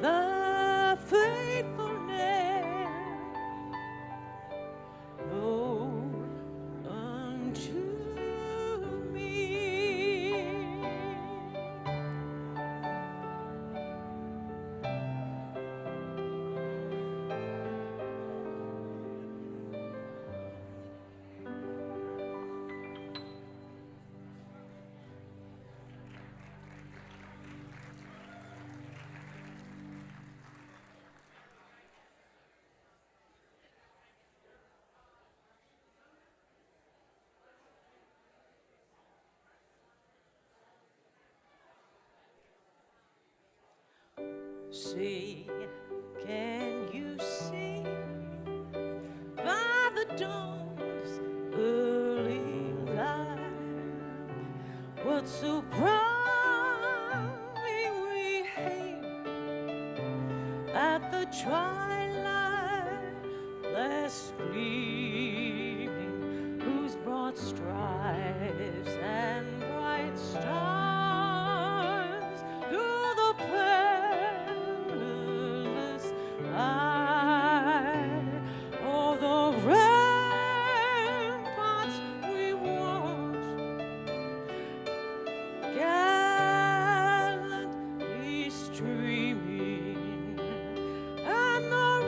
the faithfulness, Lord, unto me. See, can you see by the dawn's early light what so proudly we hailed at the twilight last gleaming, whose broad stripes and bright stars through the perilous eye, all the ramparts we watched gallantly streaming, and the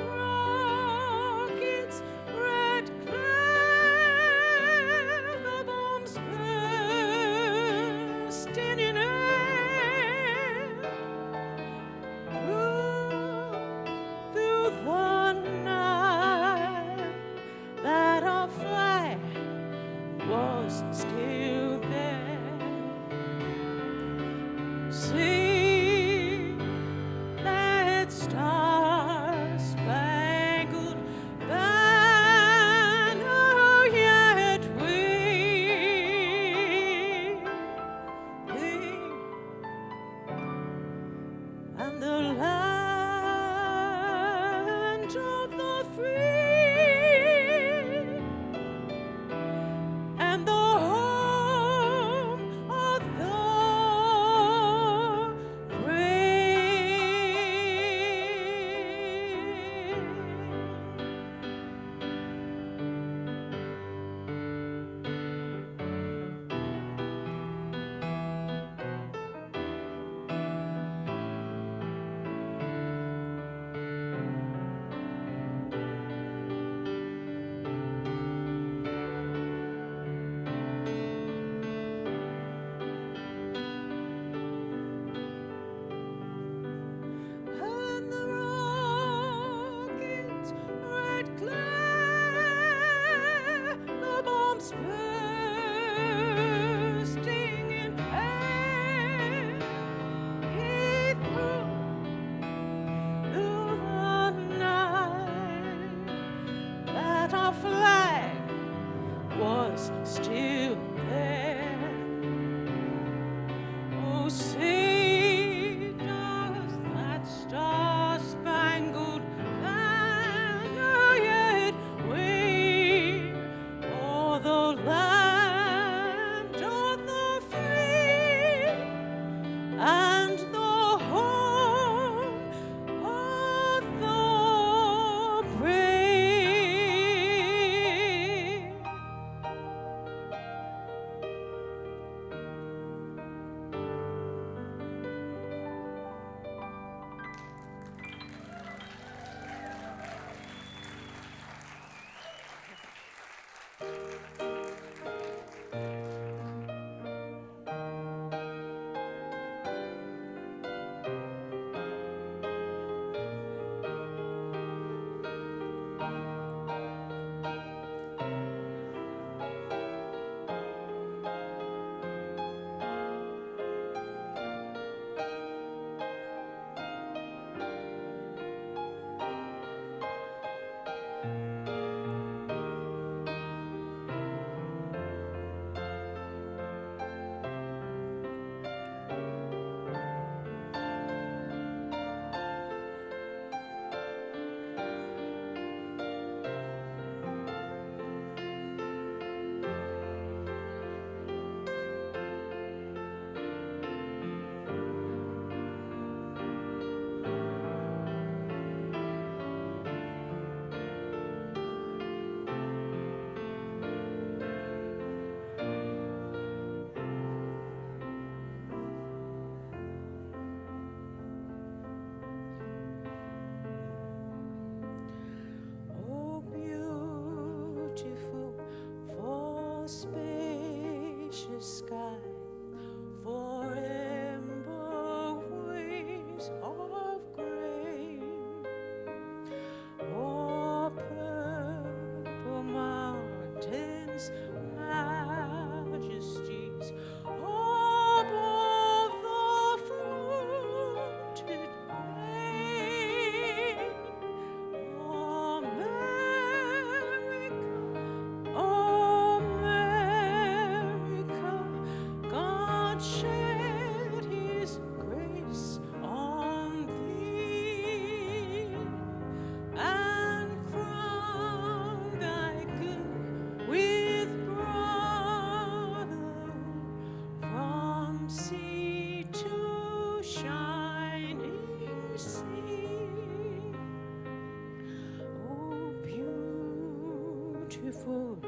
beautiful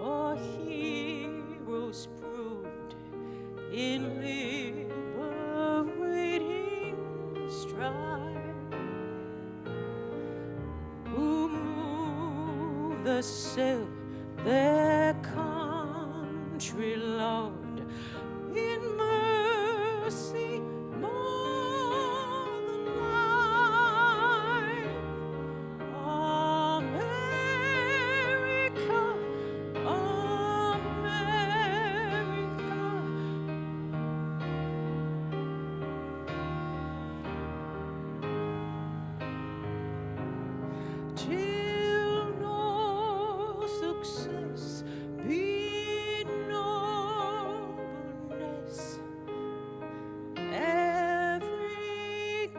or heroes proved in liberating strife, who move the sail their country loved in mercy more than life. America, America, till no success be nobleness, every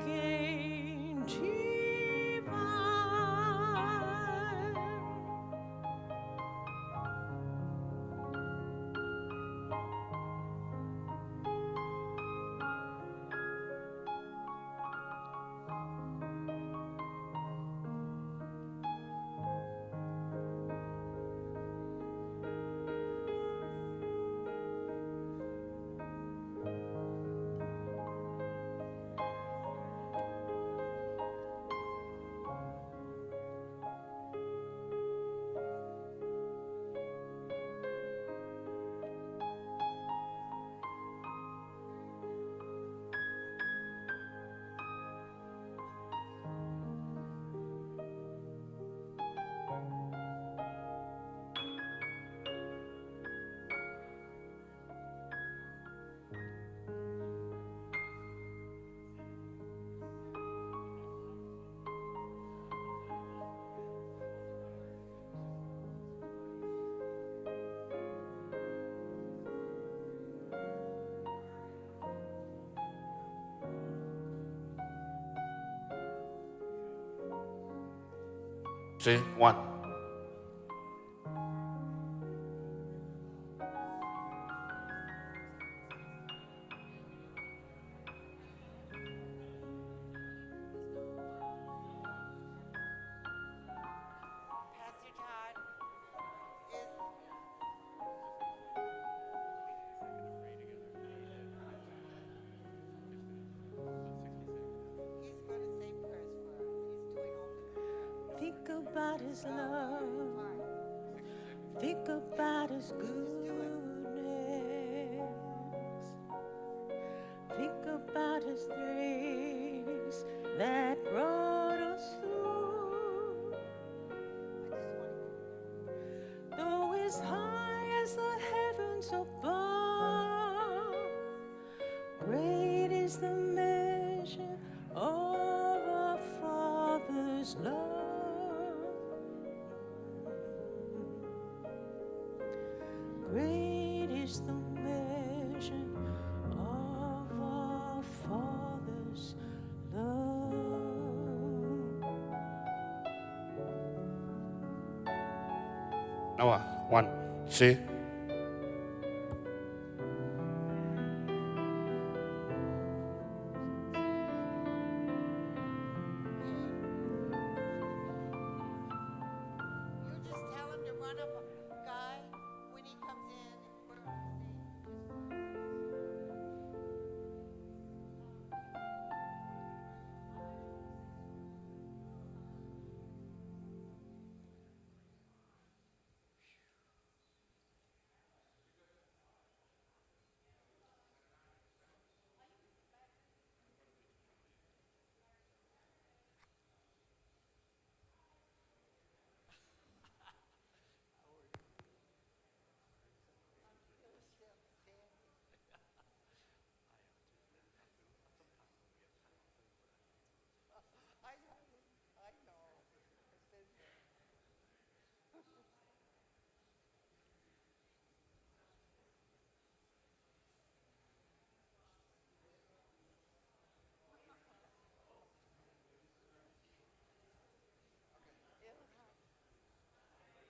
gain divine. Three, one. Pastor Todd is he's going to say prayers for us. He's doing all the prayer. Think about his love. Think about his goodness. Think about his grace that brought us through. Though as high as the heavens above, great is the measure of our Father's love. Great is the measure of our Father's love. Noah, one. See? You just tell him to run up, Guy, when he comes in and put him on I know. I've been there.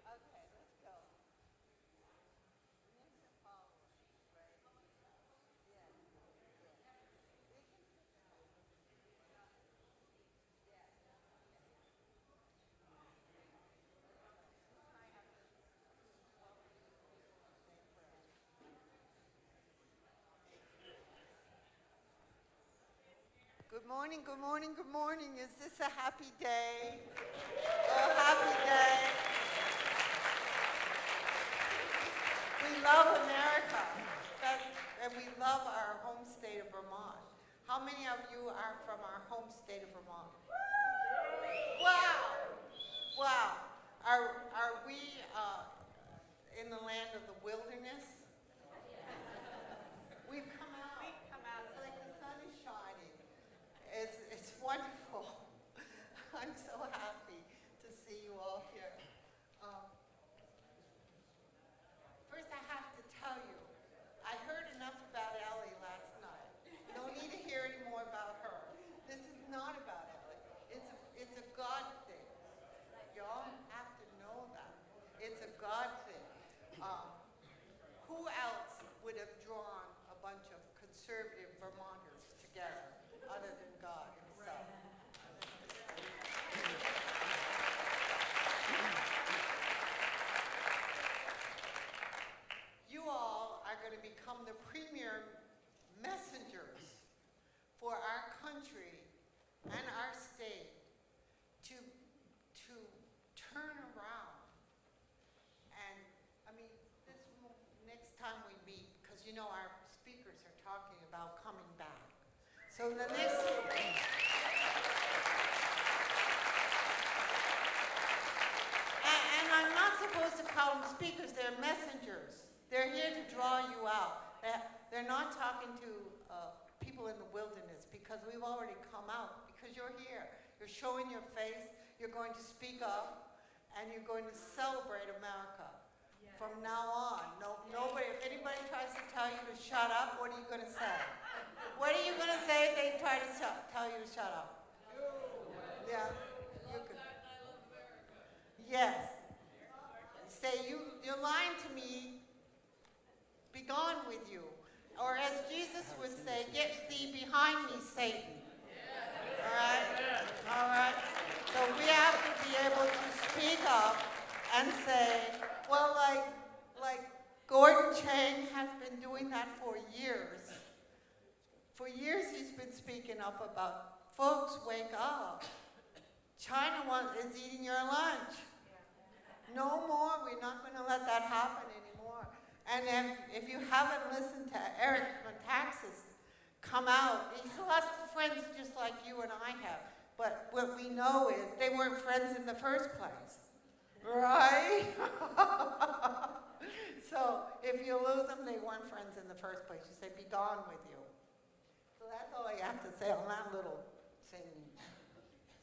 Okay, let's go. Names and followers, right? Yes, yes. We can sit down. Yes. morning, good morning, good morning. Is this a happy day? Oh, happy day. We love America, and we love our home state of Vermont. How many of you are from our home state of Vermont? Wow! Wow. Are we in the land of the wilderness? We've come out. It's like the sun is shining. It's wonderful. I'm so happy to see you all here. First, I have to tell you, I heard enough about Ellie last night. No need to hear any more about her. This is not about Ellie. It's a God thing. Y'all have to know that. It's a God thing. Who else would have drawn a bunch of conservative Vermonters together other than God himself? You all are going to become the premier messengers for our country and our state to turn around. And I mean, next time we meet, because you know our speakers are talking about coming back. So the next. And I'm not supposed to call them speakers, they're messengers. They're here to draw you out. They're not talking to people in the wilderness because we've already come out, because you're here. You're showing your face, you're going to speak up, and you're going to celebrate America. From now on, nobody, if anybody tries to tell you to shut up, what are you going to say? What are you going to say if they try to tell you to shut up? Yeah, you could. Yes. Say, you're lying to me, be gone with you. Or as Jesus would say, get thee behind me, Satan. All right? All right? So we have to be able to speak up and say, well, like Gordon Chang has been doing that for years. For years he's been speaking up about, folks, wake up. China is eating your lunch. No more, we're not going to let that happen anymore. And if you haven't listened to Eric Metaxas come out, he's lost friends just like you and I have. But what we know is they weren't friends in the first place. Right? So if you lose them, they weren't friends in the first place. You say, be gone with you. So that's all I have to say on that little thing.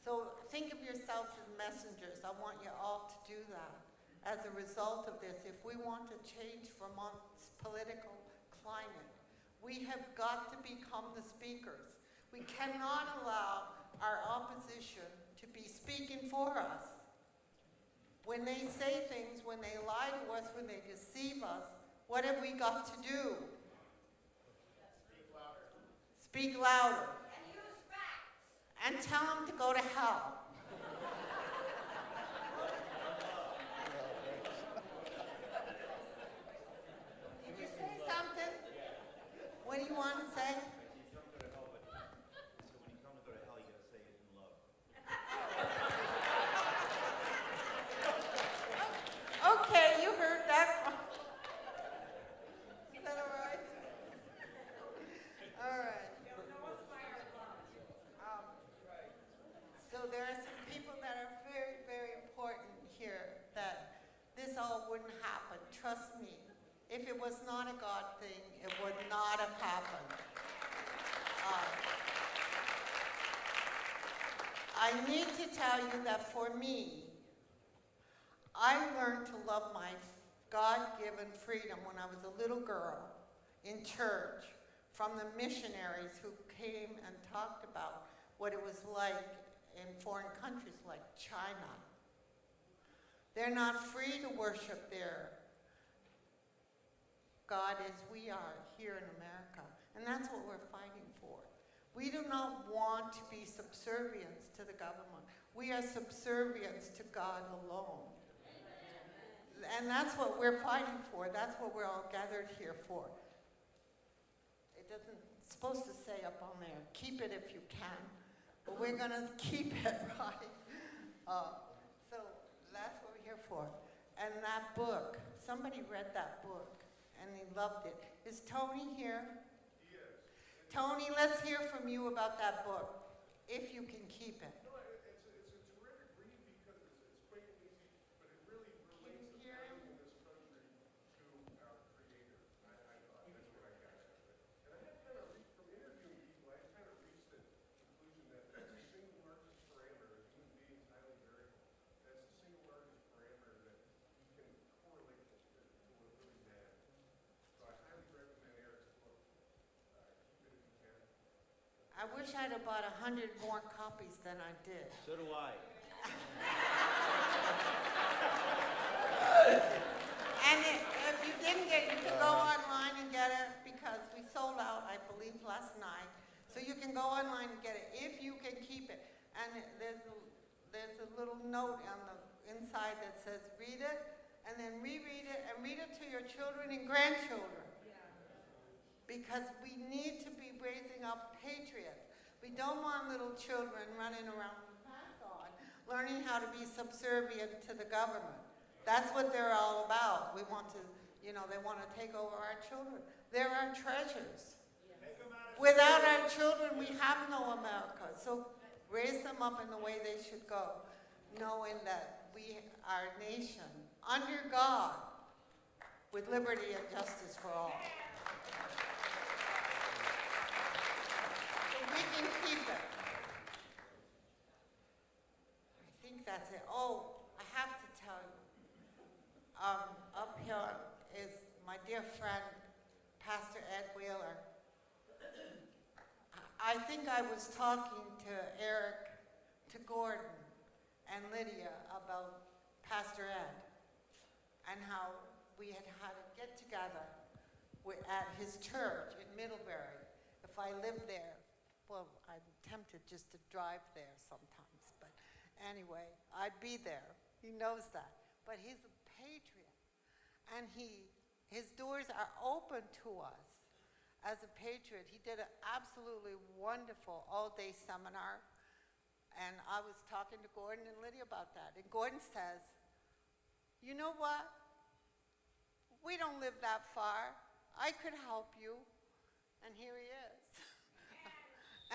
So think of yourselves as messengers. I want you all to do that. As a result of this, if we want to change Vermont's political climate, we have got to become the speakers. We cannot allow our opposition to be speaking for us. When they say things, when they lie to us, when they deceive us, what have we got to do? Speak louder. And use facts. And tell them to go to hell. Did you say something? What do you want to say? Okay, you heard that from. Is that all right? All right. So there are some people that are very, very important here that this all wouldn't happen. Trust me. If it was not a God thing, it would not have happened. I need to tell you that for me, I learned to love my God-given freedom when I was a little girl in church from the missionaries who came and talked about what it was like in foreign countries like China. They're not free to worship their God as we are here in America. And that's what we're fighting for. We do not want to be subservient to the government. We are subservient to God alone. And that's what we're fighting for. That's what we're all gathered here for. It doesn't, it's supposed to say up on there, keep it if you can. We're going to keep it, right? So that's what we're here for. And that book, somebody read that book, and they loved it. Is Tony here? He is. Tony, let's hear from you about that book, if you can keep it. No, it's a terrific read because it's quick and easy, but it really relates the hear him? value in this country to our Creator. I thought that's what I got out of it. And I had kind of from interviewing people, I kind of reached the conclusion that that's the single largest parameter. As human beings, highly variable. That's the single largest parameter that you can correlate to what really matters. So I highly recommend Eric's book. Keep it if you can. I wish I'd have bought 100 more copies than I did. So do I. And if you didn't get it, you can go online and get it because we sold out, I believe, last night. So you can go online and get it if you can keep it. And there's a little note on the inside that says read it and then reread it and read it to your children and grandchildren. Because we need to be raising up patriots. We don't want little children running around with masks on, learning how to be subservient to the government. That's what they're all about. We want to, they want to take over our children. They're our treasures. Without our children, we have no America. So raise them up in the way they should go, knowing that we are a nation under God with liberty and justice for all. We can keep it. I think that's it. Oh, I have to tell you, up here is my dear friend, Pastor Ed Wheeler. I think I was talking to Eric, to Gordon, and Lydia about Pastor Ed and how we had a get-together at his church in Middlebury. If I lived there, well, I'm tempted just to drive there sometimes, but anyway, I'd be there. He knows that. But he's a patriot, and his doors are open to us as a patriot. He did an absolutely wonderful all-day seminar, and I was talking to Gordon and Lydia about that, and Gordon says, you know what? We don't live that far. I could help you, and here he is.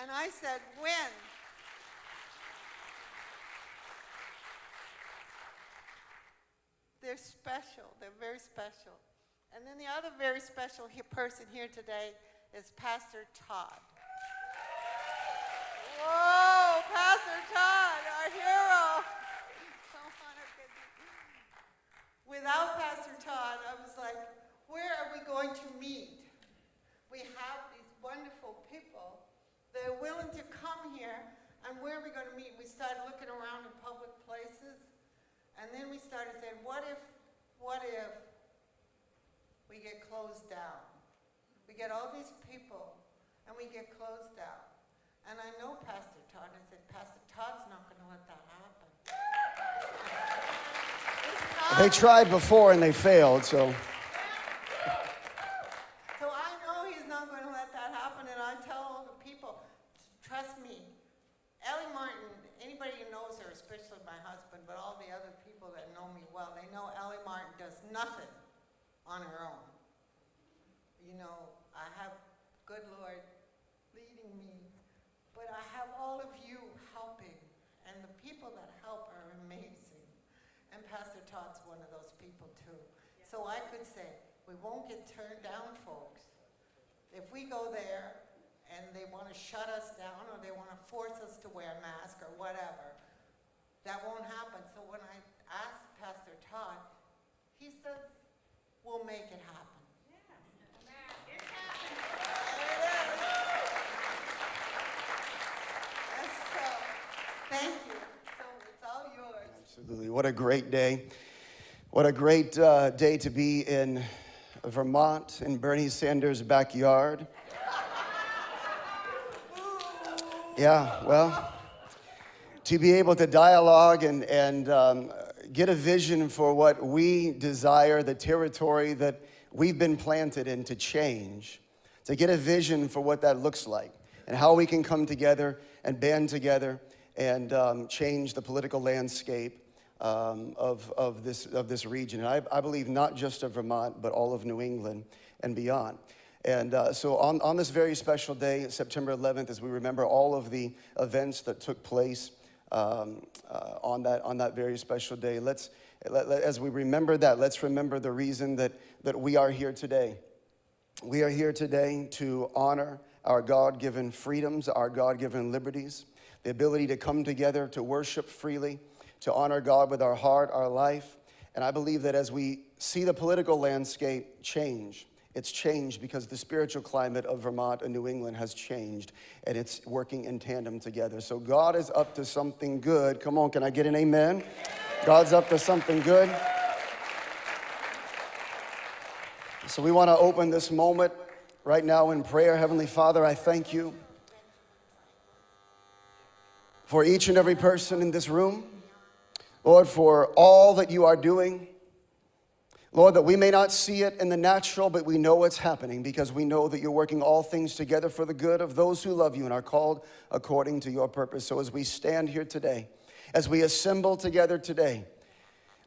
And I said, when? They're special. They're very special. And then the other very special person here today is Pastor Todd. Whoa, Pastor Todd, our hero. Without Pastor Todd, I was like, where are we going to meet? We have these wonderful people. They're willing to come here, and where are we going to meet? We started looking around in public places, and then we started saying, what if we get closed down? We get all these people, and we get closed down. And I know Pastor Todd, and I said, Pastor Todd's not going to let that happen. They tried before and they failed, so. So I know he's not going to let that happen, and I tell all the people, trust me, Ellie Martin, anybody who knows her, especially my husband, but all the other people that know me well, they know Ellie Martin does nothing on her own. I have good Lord leading me, but I have all of you helping, and the people that help are amazing. And Pastor Todd's one of those people too. So I could say, we won't get turned down, folks. If we go there and they want to shut us down or they want to force us to wear a mask or whatever, that won't happen. So when I asked Pastor Todd, he says, we'll make it happen. Yeah. It's happening. There it is. Yes, so, thank you. So it's all yours. Absolutely. What a great day. What a great day to be in Vermont, in Bernie Sanders' backyard. Yeah, well, to be able to dialogue and get a vision for what we desire, the territory that we've been planted in to change, to get a vision for what that looks like. and how we can come together and band together and change the political landscape of this region. And I believe not just of Vermont, but all of New England and beyond. And so on this very special day, September 11th, as we remember all of the events that took place on that very special day, as we remember that, let's remember the reason that we are here today. We are here today to honor our God-given freedoms, our God-given liberties, the ability to come together, to worship freely, to honor God with our heart, our life. And I believe that as we see the political landscape change, it's changed because the spiritual climate of Vermont and New England has changed, and it's working in tandem together. So God is up to something good. Come on, can I get an amen? God's up to something good. So we want to open this moment right now in prayer. Heavenly Father, I thank you for each and every person in this room. Lord, for all that you are doing. Lord, that we may not see it in the natural, but we know it's happening because we know that you're working all things together for the good of those who love you and are called according to your purpose. So as we stand here today, as we assemble together today,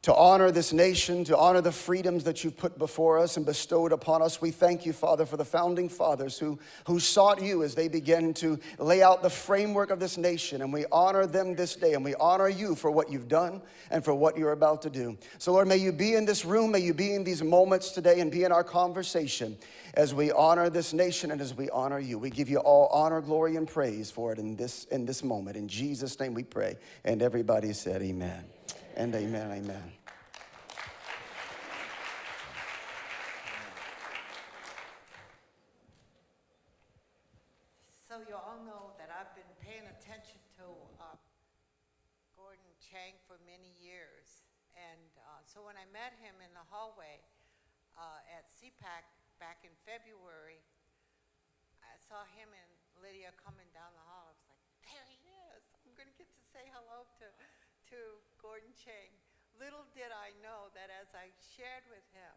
to honor this nation, to honor the freedoms that you've put before us and bestowed upon us. We thank you, Father, for the founding fathers who sought you as they began to lay out the framework of this nation. And we honor them this day, and we honor you for what you've done and for what you're about to do. So, Lord, may you be in this room, may you be in these moments today and be in our conversation as we honor this nation and as we honor you. We give you all honor, glory, and praise for it in this moment. In Jesus' name we pray. And everybody said amen. And amen, amen. So you all know that I've been paying attention to Gordon Chang for many years. And so when I met him in the hallway at CPAC back in February, I saw him and Lydia coming down the hall. I was like, there he is. I'm going to get to say hello to Gordon Chang. Little did I know that as I shared with him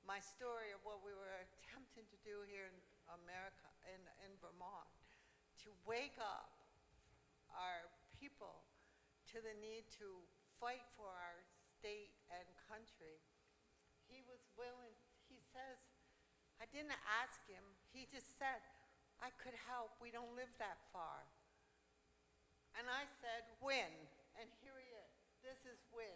my story of what we were attempting to do here in America, in Vermont, to wake up our people to the need to fight for our state and country. He was willing, he says, I didn't ask him, he just said, I could help, we don't live that far. And I said, when? And here he is. This is when.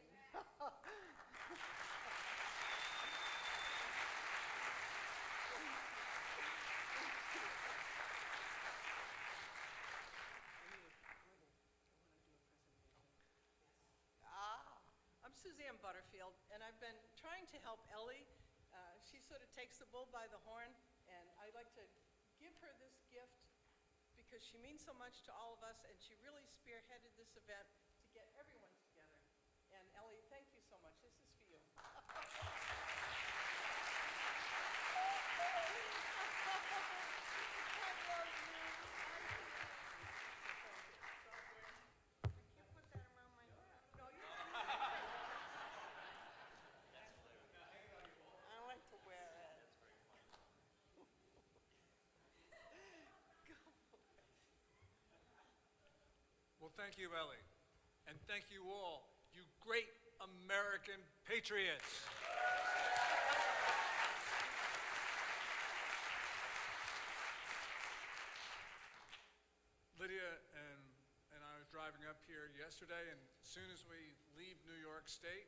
I'm Suzanne Butterfield, and I've been trying to help Ellie. She sort of takes the bull by the horn, and I'd like to give her this gift because she means so much to all of us, and she really spearheaded this event to get everyone together. And Ellie, thank you so much. This is for you. Well, thank you, Ellie, and thank you all, you great American patriots. Lydia and I was driving up here yesterday, and as soon as we leave New York State,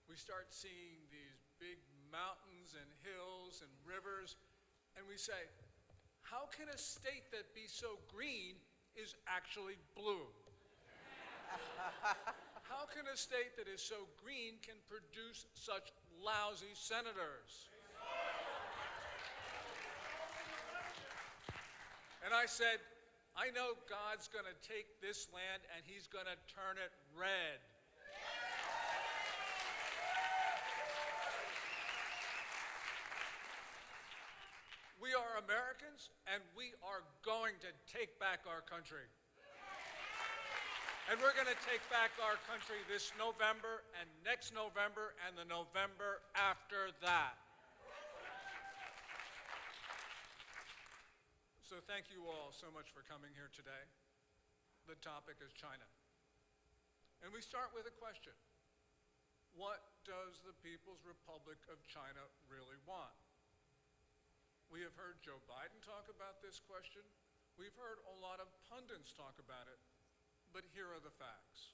we start seeing these big mountains and hills and rivers, and we say, how can a state that be so green is actually blue? How can a state that is so green can produce such lousy senators? And I said, I know God's going to take this land and he's going to turn it red. We are Americans, and we are going to take back our country. And we're going to take back our country this November and next November and the November after that. So thank you all so much for coming here today. The topic is China. And we start with a question. What does the People's Republic of China really want? We have heard Joe Biden talk about this question. We've heard a lot of pundits talk about it. But here are the facts.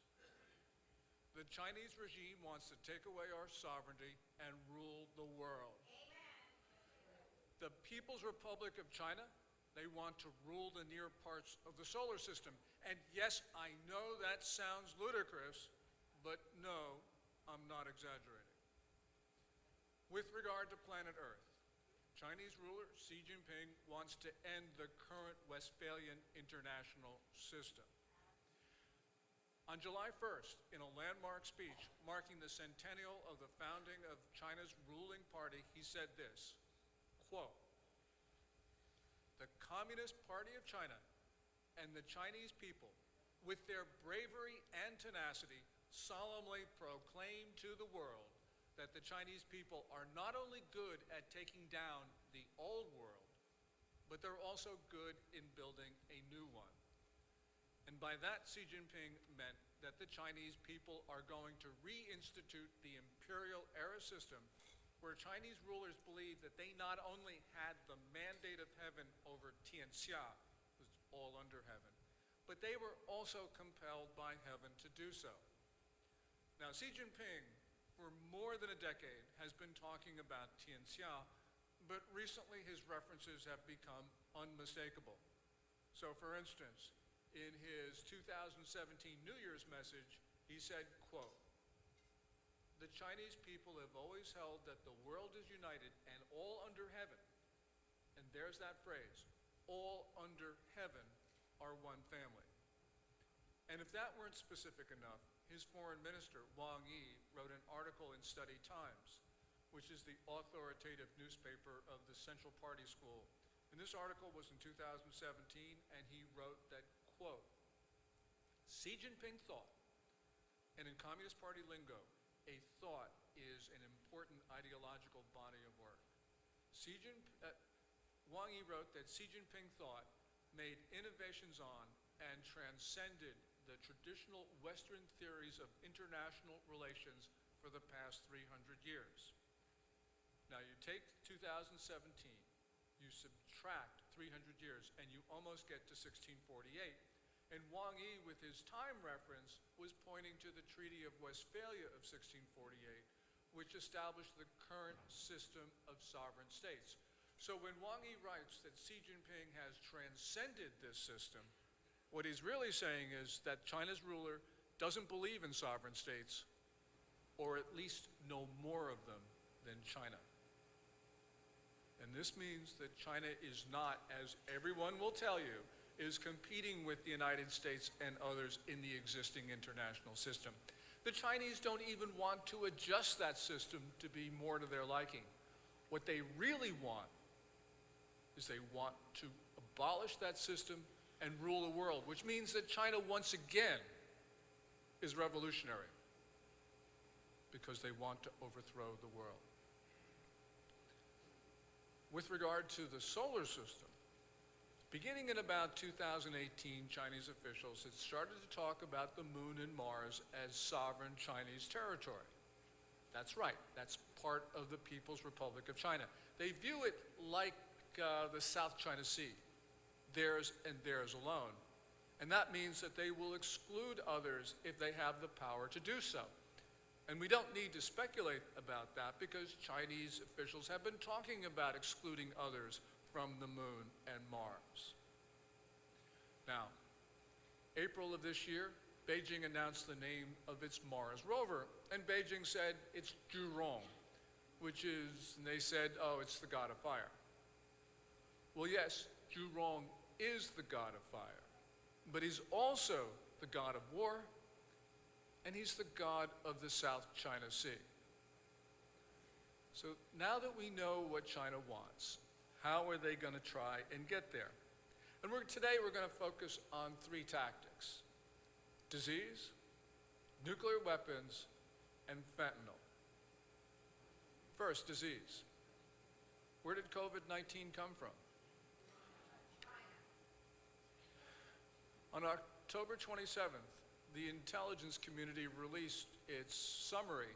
The Chinese regime wants to take away our sovereignty and rule the world. The People's Republic of China, they want to rule the near parts of the solar system. And yes, I know that sounds ludicrous, but no, I'm not exaggerating. With regard to planet Earth, Chinese ruler Xi Jinping wants to end the current Westphalian international system. On July 1st, in a landmark speech marking the centennial of the founding of China's ruling party, he said this, quote, "The Communist Party of China and the Chinese people, with their bravery and tenacity, solemnly proclaim to the world that the Chinese people are not only good at taking down the old world, but they're also good in building a new one." And by that, Xi Jinping meant that the Chinese people are going to reinstitute the imperial era system where Chinese rulers believed that they not only had the mandate of heaven over Tianxia, was all under heaven, but they were also compelled by heaven to do so. Now, Xi Jinping, for more than a decade, has been talking about Tianxia, but recently his references have become unmistakable. So, for instance, in his 2017 New Year's message, he said, quote, "The Chinese people have always held that the world is united and all under heaven," and there's that phrase, all under heaven are one family. And if that weren't specific enough, his foreign minister, Wang Yi, wrote an article in Study Times, which is the authoritative newspaper of the Central Party School. And this article was in 2017, and he wrote that, quote, "Xi Jinping thought," and in Communist Party lingo, a thought is an important ideological body of work. Wang Yi wrote that Xi Jinping thought made innovations on and transcended the traditional Western theories of international relations for the past 300 years. Now you take 2017, you subtract 300 years, and you almost get to 1648. And Wang Yi, with his time reference, was pointing to the Treaty of Westphalia of 1648, which established the current system of sovereign states. So when Wang Yi writes that Xi Jinping has transcended this system, what he's really saying is that China's ruler doesn't believe in sovereign states, or at least no more of them than China. And this means that China is not, as everyone will tell you, is competing with the United States and others in the existing international system. The Chinese don't even want to adjust that system to be more to their liking. What they really want is they want to abolish that system and rule the world, which means that China once again is revolutionary because they want to overthrow the world. With regard to the solar system, beginning in about 2018, Chinese officials had started to talk about the moon and Mars as sovereign Chinese territory. That's right, that's part of the People's Republic of China. They view it like the South China Sea, theirs and theirs alone. And that means that they will exclude others if they have the power to do so. And we don't need to speculate about that because Chinese officials have been talking about excluding others from the moon and Mars. Now, April of this year, Beijing announced the name of its Mars rover, and Beijing said it's Zhurong, which is, and they said, oh, it's the god of fire. Well, yes, Zhurong is the god of fire, but he's also the god of war, and he's the god of the South China Sea. So now that we know what China wants, how are they going to try and get there? And today we're going to focus on three tactics: disease, nuclear weapons, and fentanyl. First, disease. Where did COVID-19 come from? On October 27th, the intelligence community released its summary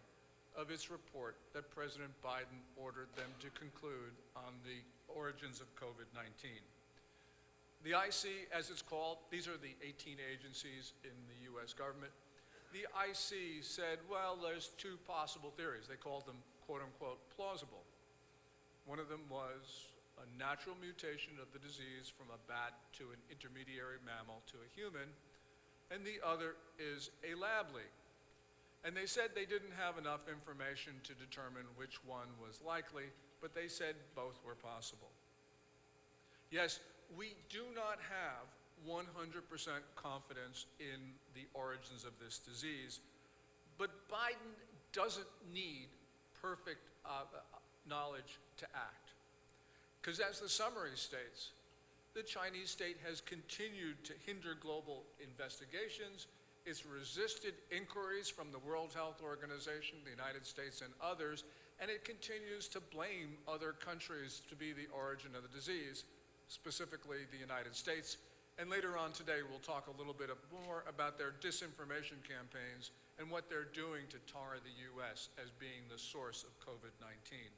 of its report that President Biden ordered them to conclude on the origins of COVID-19. The IC, as it's called, these are the 18 agencies in the US government. The IC said, well, there's two possible theories. They called them, quote unquote, plausible. One of them was a natural mutation of the disease from a bat to an intermediary mammal to a human, and the other is a lab leak. And they said they didn't have enough information to determine which one was likely, but they said both were possible. Yes, we do not have 100% confidence in the origins of this disease, but Biden doesn't need perfect knowledge to act. Because as the summary states, the Chinese state has continued to hinder global investigations. It's resisted inquiries from the World Health Organization, the United States, and others, and it continues to blame other countries to be the origin of the disease, specifically the United States. And later on today, we'll talk a little bit more about their disinformation campaigns and what they're doing to tar the US as being the source of COVID-19.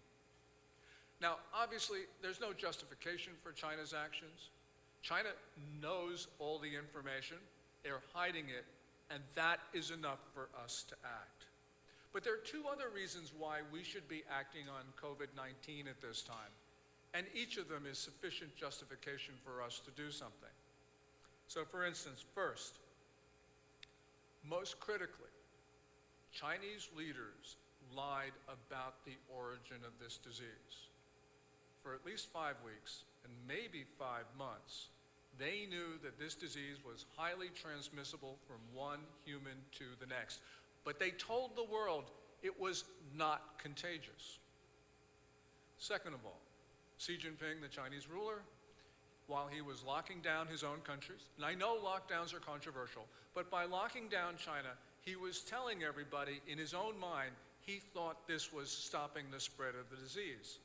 Now, obviously, there's no justification for China's actions. China knows all the information, they're hiding it, and that is enough for us to act. But there are two other reasons why we should be acting on COVID-19 at this time, and each of them is sufficient justification for us to do something. So for instance, first, most critically, Chinese leaders lied about the origin of this disease. For at least 5 weeks, and maybe 5 months, they knew that this disease was highly transmissible from one human to the next. But they told the world it was not contagious. Second of all, Xi Jinping, the Chinese ruler, while he was locking down his own countries, and I know lockdowns are controversial, but by locking down China, he was telling everybody in his own mind he thought this was stopping the spread of the disease.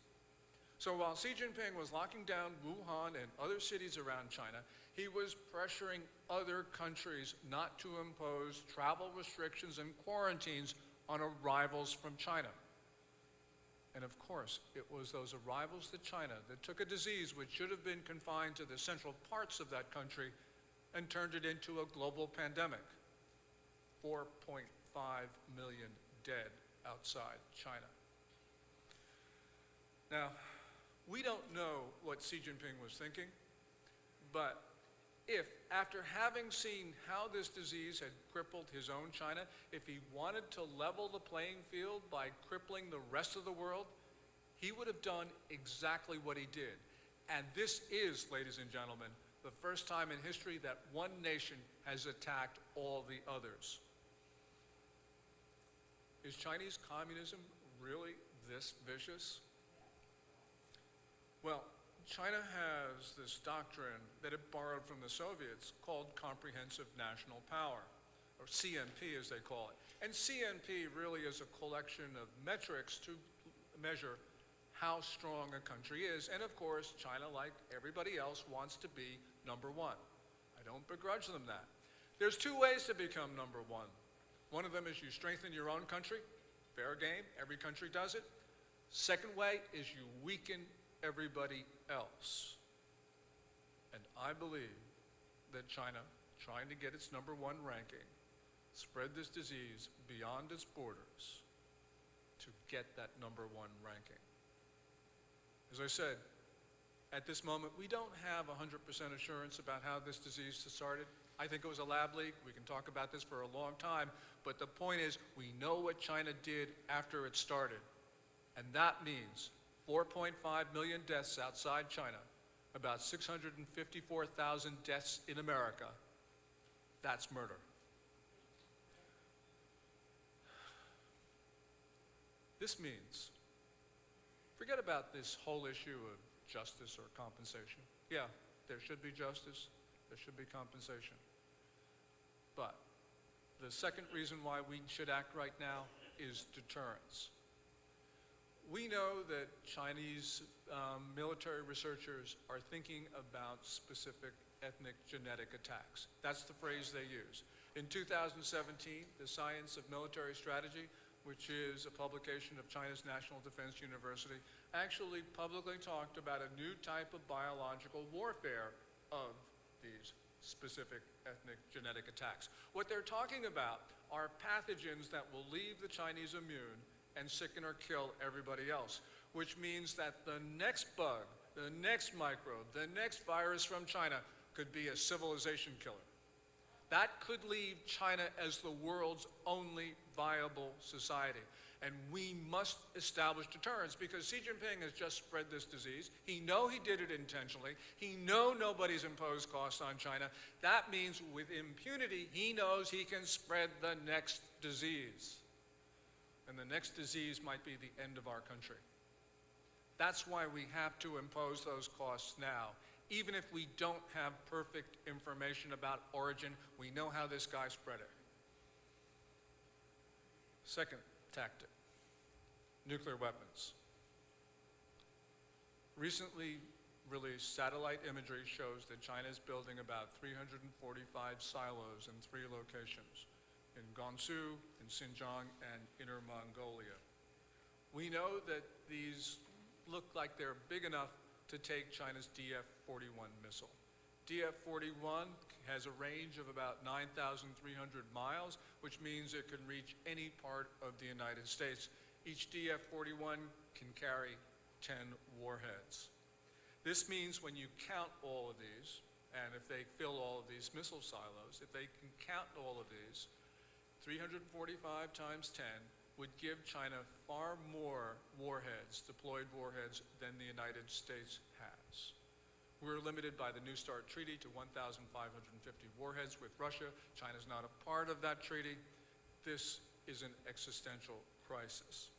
So while Xi Jinping was locking down Wuhan and other cities around China, he was pressuring other countries not to impose travel restrictions and quarantines on arrivals from China. And of course, it was those arrivals to China that took a disease which should have been confined to the central parts of that country and turned it into a global pandemic. 4.5 million dead outside China. Now, we don't know what Xi Jinping was thinking, but if, after having seen how this disease had crippled his own China, if he wanted to level the playing field by crippling the rest of the world, he would have done exactly what he did. And this is, ladies and gentlemen, the first time in history that one nation has attacked all the others. Is Chinese communism really this vicious? Well, China has this doctrine that it borrowed from the Soviets called comprehensive national power, or CNP as they call it. And CNP really is a collection of metrics to measure how strong a country is. And of course, China, like everybody else, wants to be number one. I don't begrudge them that. There's two ways to become number one. One of them is you strengthen your own country, fair game, every country does it. Second way is you weaken everybody else. And I believe that China, trying to get its number one ranking, spread this disease beyond its borders to get that number one ranking. As I said, at this moment, we don't have 100% assurance about how this disease started. I think it was a lab leak. We can talk about this for a long time, but the point is we know what China did after it started, and that means 4.5 million deaths outside China, about 654,000 deaths in America. That's murder. This means, forget about this whole issue of justice or compensation. Yeah, there should be justice, there should be compensation. But the second reason why we should act right now is deterrence. We know that Chinese military researchers are thinking about specific ethnic genetic attacks. That's the phrase they use. In 2017, the Science of Military Strategy, which is a publication of China's National Defense University, actually publicly talked about a new type of biological warfare of these specific ethnic genetic attacks. What they're talking about are pathogens that will leave the Chinese immune and sicken or kill everybody else, which means that the next bug, the next microbe, the next virus from China could be a civilization killer. That could leave China as the world's only viable society. And we must establish deterrence because Xi Jinping has just spread this disease. He knows he did it intentionally. He knows nobody's imposed costs on China. That means with impunity, he knows he can spread the next disease. And the next disease might be the end of our country. That's why we have to impose those costs now. Even if we don't have perfect information about origin, we know how this guy spread it. Second tactic, nuclear weapons. Recently released satellite imagery shows that China is building about 345 silos in 3 locations, in Gansu, in Xinjiang, and Inner Mongolia. We know that these look like they're big enough to take China's DF-41 missile. DF-41 has a range of about 9,300 miles, which means it can reach any part of the United States. Each DF-41 can carry 10 warheads. This means when you count all of these, and if they fill all of these missile silos, if they can count all of these, 345 times 10 would give China far more warheads, deployed warheads, than the United States has. We're limited by the New START Treaty to 1,550 warheads with Russia. China's not a part of that treaty. This is an existential crisis.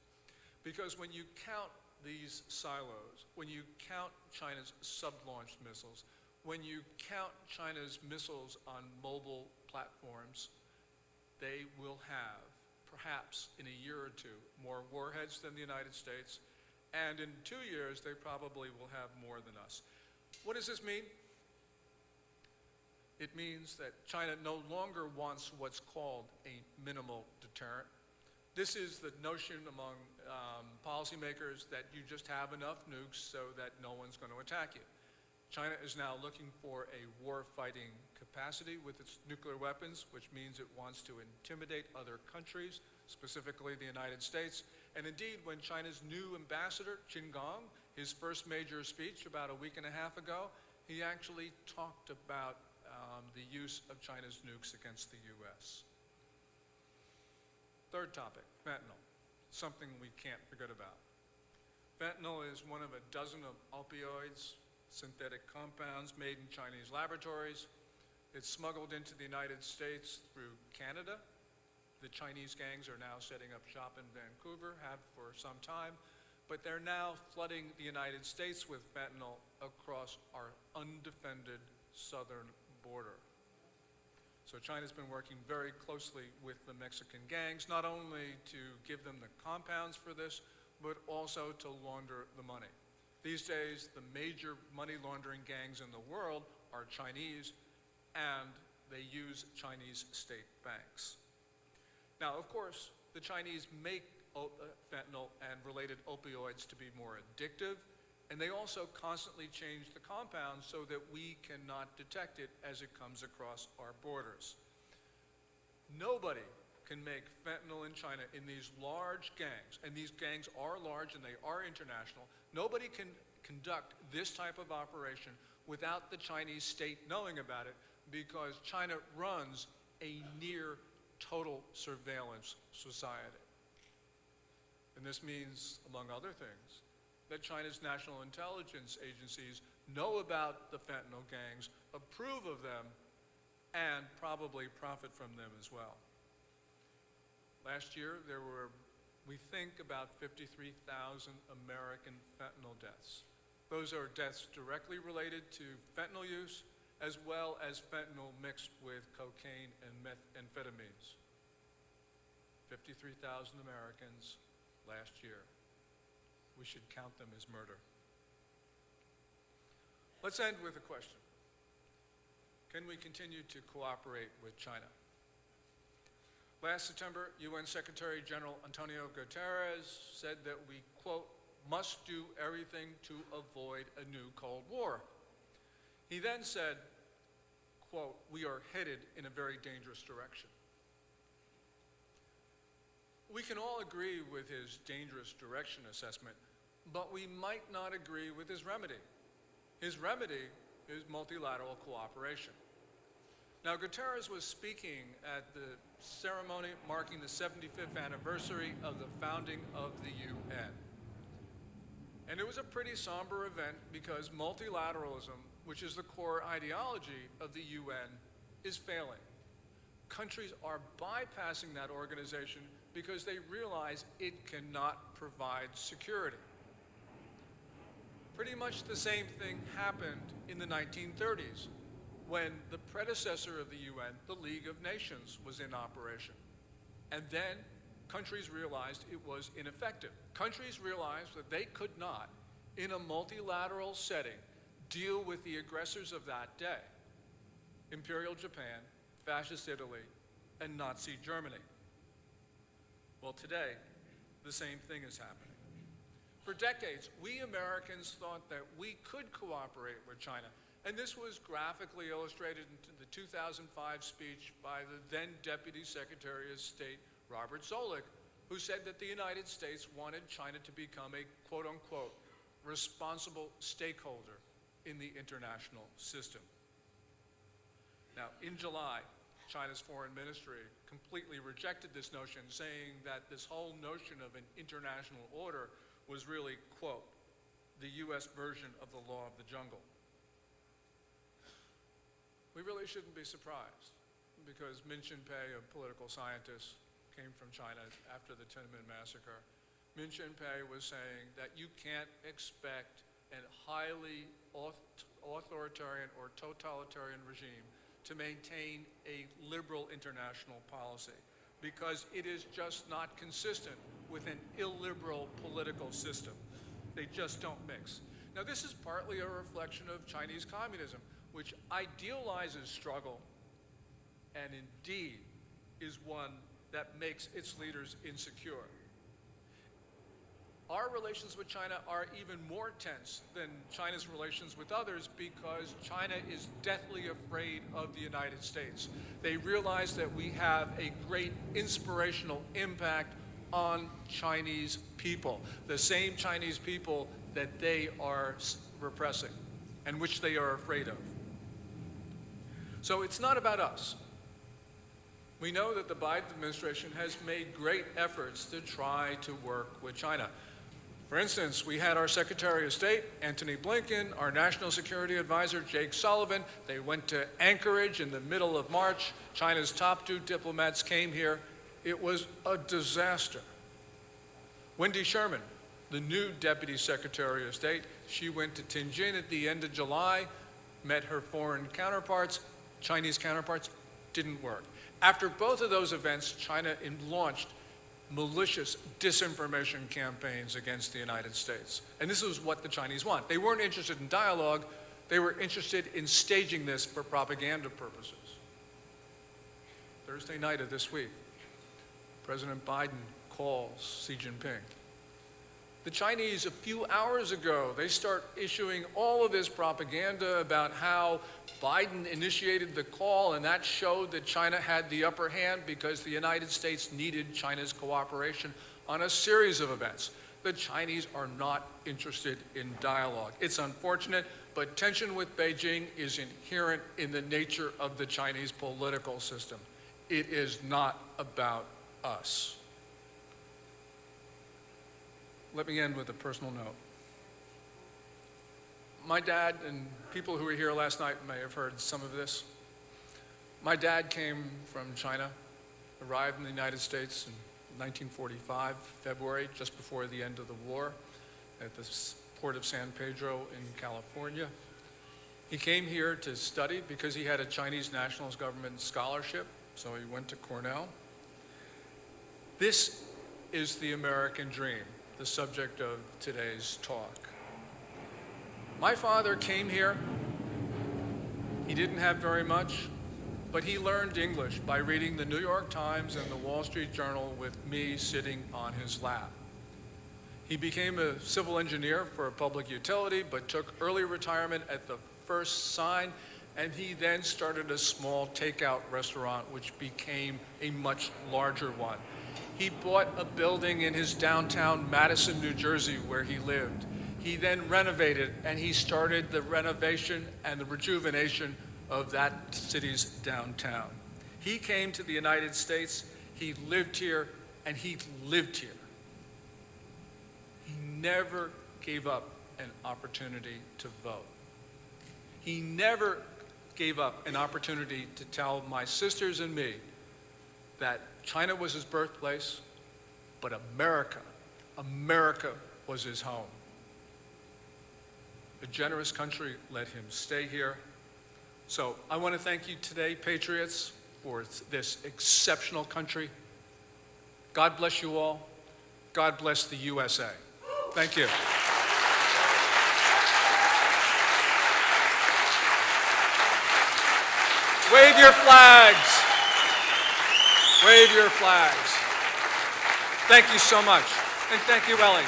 Because when you count these silos, when you count China's sub-launched missiles, when you count China's missiles on mobile platforms, they will have, perhaps in a year or 2, more warheads than the United States, and in 2 years, they probably will have more than us. What does this mean? It means that China no longer wants what's called a minimal deterrent. This is the notion among policymakers that you just have enough nukes so that no one's going to attack you. China is now looking for a war-fighting capacity with its nuclear weapons, which means it wants to intimidate other countries, specifically the United States. And indeed, when China's new ambassador, Chang, his first major speech about a week and a half ago, he actually talked about the use of China's nukes against the US. Third topic, fentanyl, something we can't forget about. Fentanyl is one of a dozen of opioids, synthetic compounds made in Chinese laboratories. It's smuggled into the United States through Canada. The Chinese gangs are now setting up shop in Vancouver, have for some time, but they're now flooding the United States with fentanyl across our undefended southern border. So China's been working very closely with the Mexican gangs, not only to give them the compounds for this, but also to launder the money. These days, the major money laundering gangs in the world are Chinese, and they use Chinese state banks. Now, of course, the Chinese make fentanyl and related opioids to be more addictive, and they also constantly change the compounds so that we cannot detect it as it comes across our borders. Nobody can make fentanyl in China in these large gangs, and these gangs are large and they are international. Nobody can conduct this type of operation without the Chinese state knowing about it, because China runs a near total surveillance society. And this means, among other things, that China's national intelligence agencies know about the fentanyl gangs, approve of them, and probably profit from them as well. Last year, there were, we think, about 53,000 American fentanyl deaths. Those are deaths directly related to fentanyl use, as well as fentanyl mixed with cocaine and methamphetamines. 53,000 Americans last year. We should count them as murder. Let's end with a question. Can we continue to cooperate with China? Last September, UN Secretary General Antonio Guterres said that we, quote, must do everything to avoid a new Cold War. He then said, quote, we are headed in a very dangerous direction. We can all agree with his dangerous direction assessment, but we might not agree with his remedy. His remedy is multilateral cooperation. Now, Guterres was speaking at the ceremony marking the 75th anniversary of the founding of the UN. And it was a pretty somber event because multilateralism, which is the core ideology of the UN, is failing. Countries are bypassing that organization because they realize it cannot provide security. Pretty much the same thing happened in the 1930s when the predecessor of the UN, the League of Nations, was in operation. And then countries realized it was ineffective. Countries realized that they could not, in a multilateral setting, deal with the aggressors of that day, Imperial Japan, Fascist Italy, and Nazi Germany. Well, today, the same thing is happening. For decades, we Americans thought that we could cooperate with China, and this was graphically illustrated in the 2005 speech by the then Deputy Secretary of State, Robert Zoellick, who said that the United States wanted China to become a quote-unquote responsible stakeholder in the international system. Now, in July, China's foreign ministry completely rejected this notion, saying that this whole notion of an international order was really, quote, the US version of the law of the jungle. We really shouldn't be surprised because Min Shinpei, a political scientist, came from China after the Tiananmen massacre. Min Shinpei was saying that you can't expect a highly authoritarian or totalitarian regime to maintain a liberal international policy because it is just not consistent with an illiberal political system. They just don't mix. Now, this is partly a reflection of Chinese communism, which idealizes struggle and indeed is one that makes its leaders insecure. Our relations with China are even more tense than China's relations with others because China is deathly afraid of the United States. They realize that we have a great inspirational impact on Chinese people, the same Chinese people that they are repressing and which they are afraid of. So it's not about us. We know that the Biden administration has made great efforts to try to work with China. For instance, we had our Secretary of State, Antony Blinken, our National Security Advisor, Jake Sullivan. They went to Anchorage in the middle of March. China's top 2 diplomats came here. It was a disaster. Wendy Sherman, the new Deputy Secretary of State, she went to Tianjin at the end of July, met her foreign counterparts, Chinese counterparts, didn't work. After both of those events, China launched malicious disinformation campaigns against the United States. And this is what the Chinese want. They weren't interested in dialogue, they were interested in staging this for propaganda purposes. Thursday night of this week, President Biden calls Xi Jinping. The Chinese, a few hours ago, they start issuing all of this propaganda about how Biden initiated the call, and that showed that China had the upper hand because the United States needed China's cooperation on a series of events. The Chinese are not interested in dialogue. It's unfortunate, but tension with Beijing is inherent in the nature of the Chinese political system. It is not about us. Let me end with a personal note. My dad, and people who were here last night may have heard some of this. My dad came from China, arrived in the United States in 1945, February, just before the end of the war, at the port of San Pedro in California. He came here to study because he had a Chinese nationalist government scholarship, so he went to Cornell. This is the American dream, the subject of today's talk. My father came here He didn't have very much, but he learned English by reading the New York Times and the Wall Street Journal with me sitting on his lap. He became a civil engineer for a public utility, but took early retirement at the first sign, and he then started a small takeout restaurant, which became a much larger one. He bought a building in his downtown Madison, New Jersey, where he lived. He then renovated, and he started the renovation and the rejuvenation of that city's downtown. He came to the United States, he lived here, and he lived here. He never gave up an opportunity to vote. He never gave up an opportunity to tell my sisters and me that China was his birthplace, but America was his home. A generous country let him stay here. So I want to thank you today, patriots, for this exceptional country. God bless you all. God bless the USA. Thank you. Wave your flags. Wave your flags. Thank you so much. And thank you, Ellie.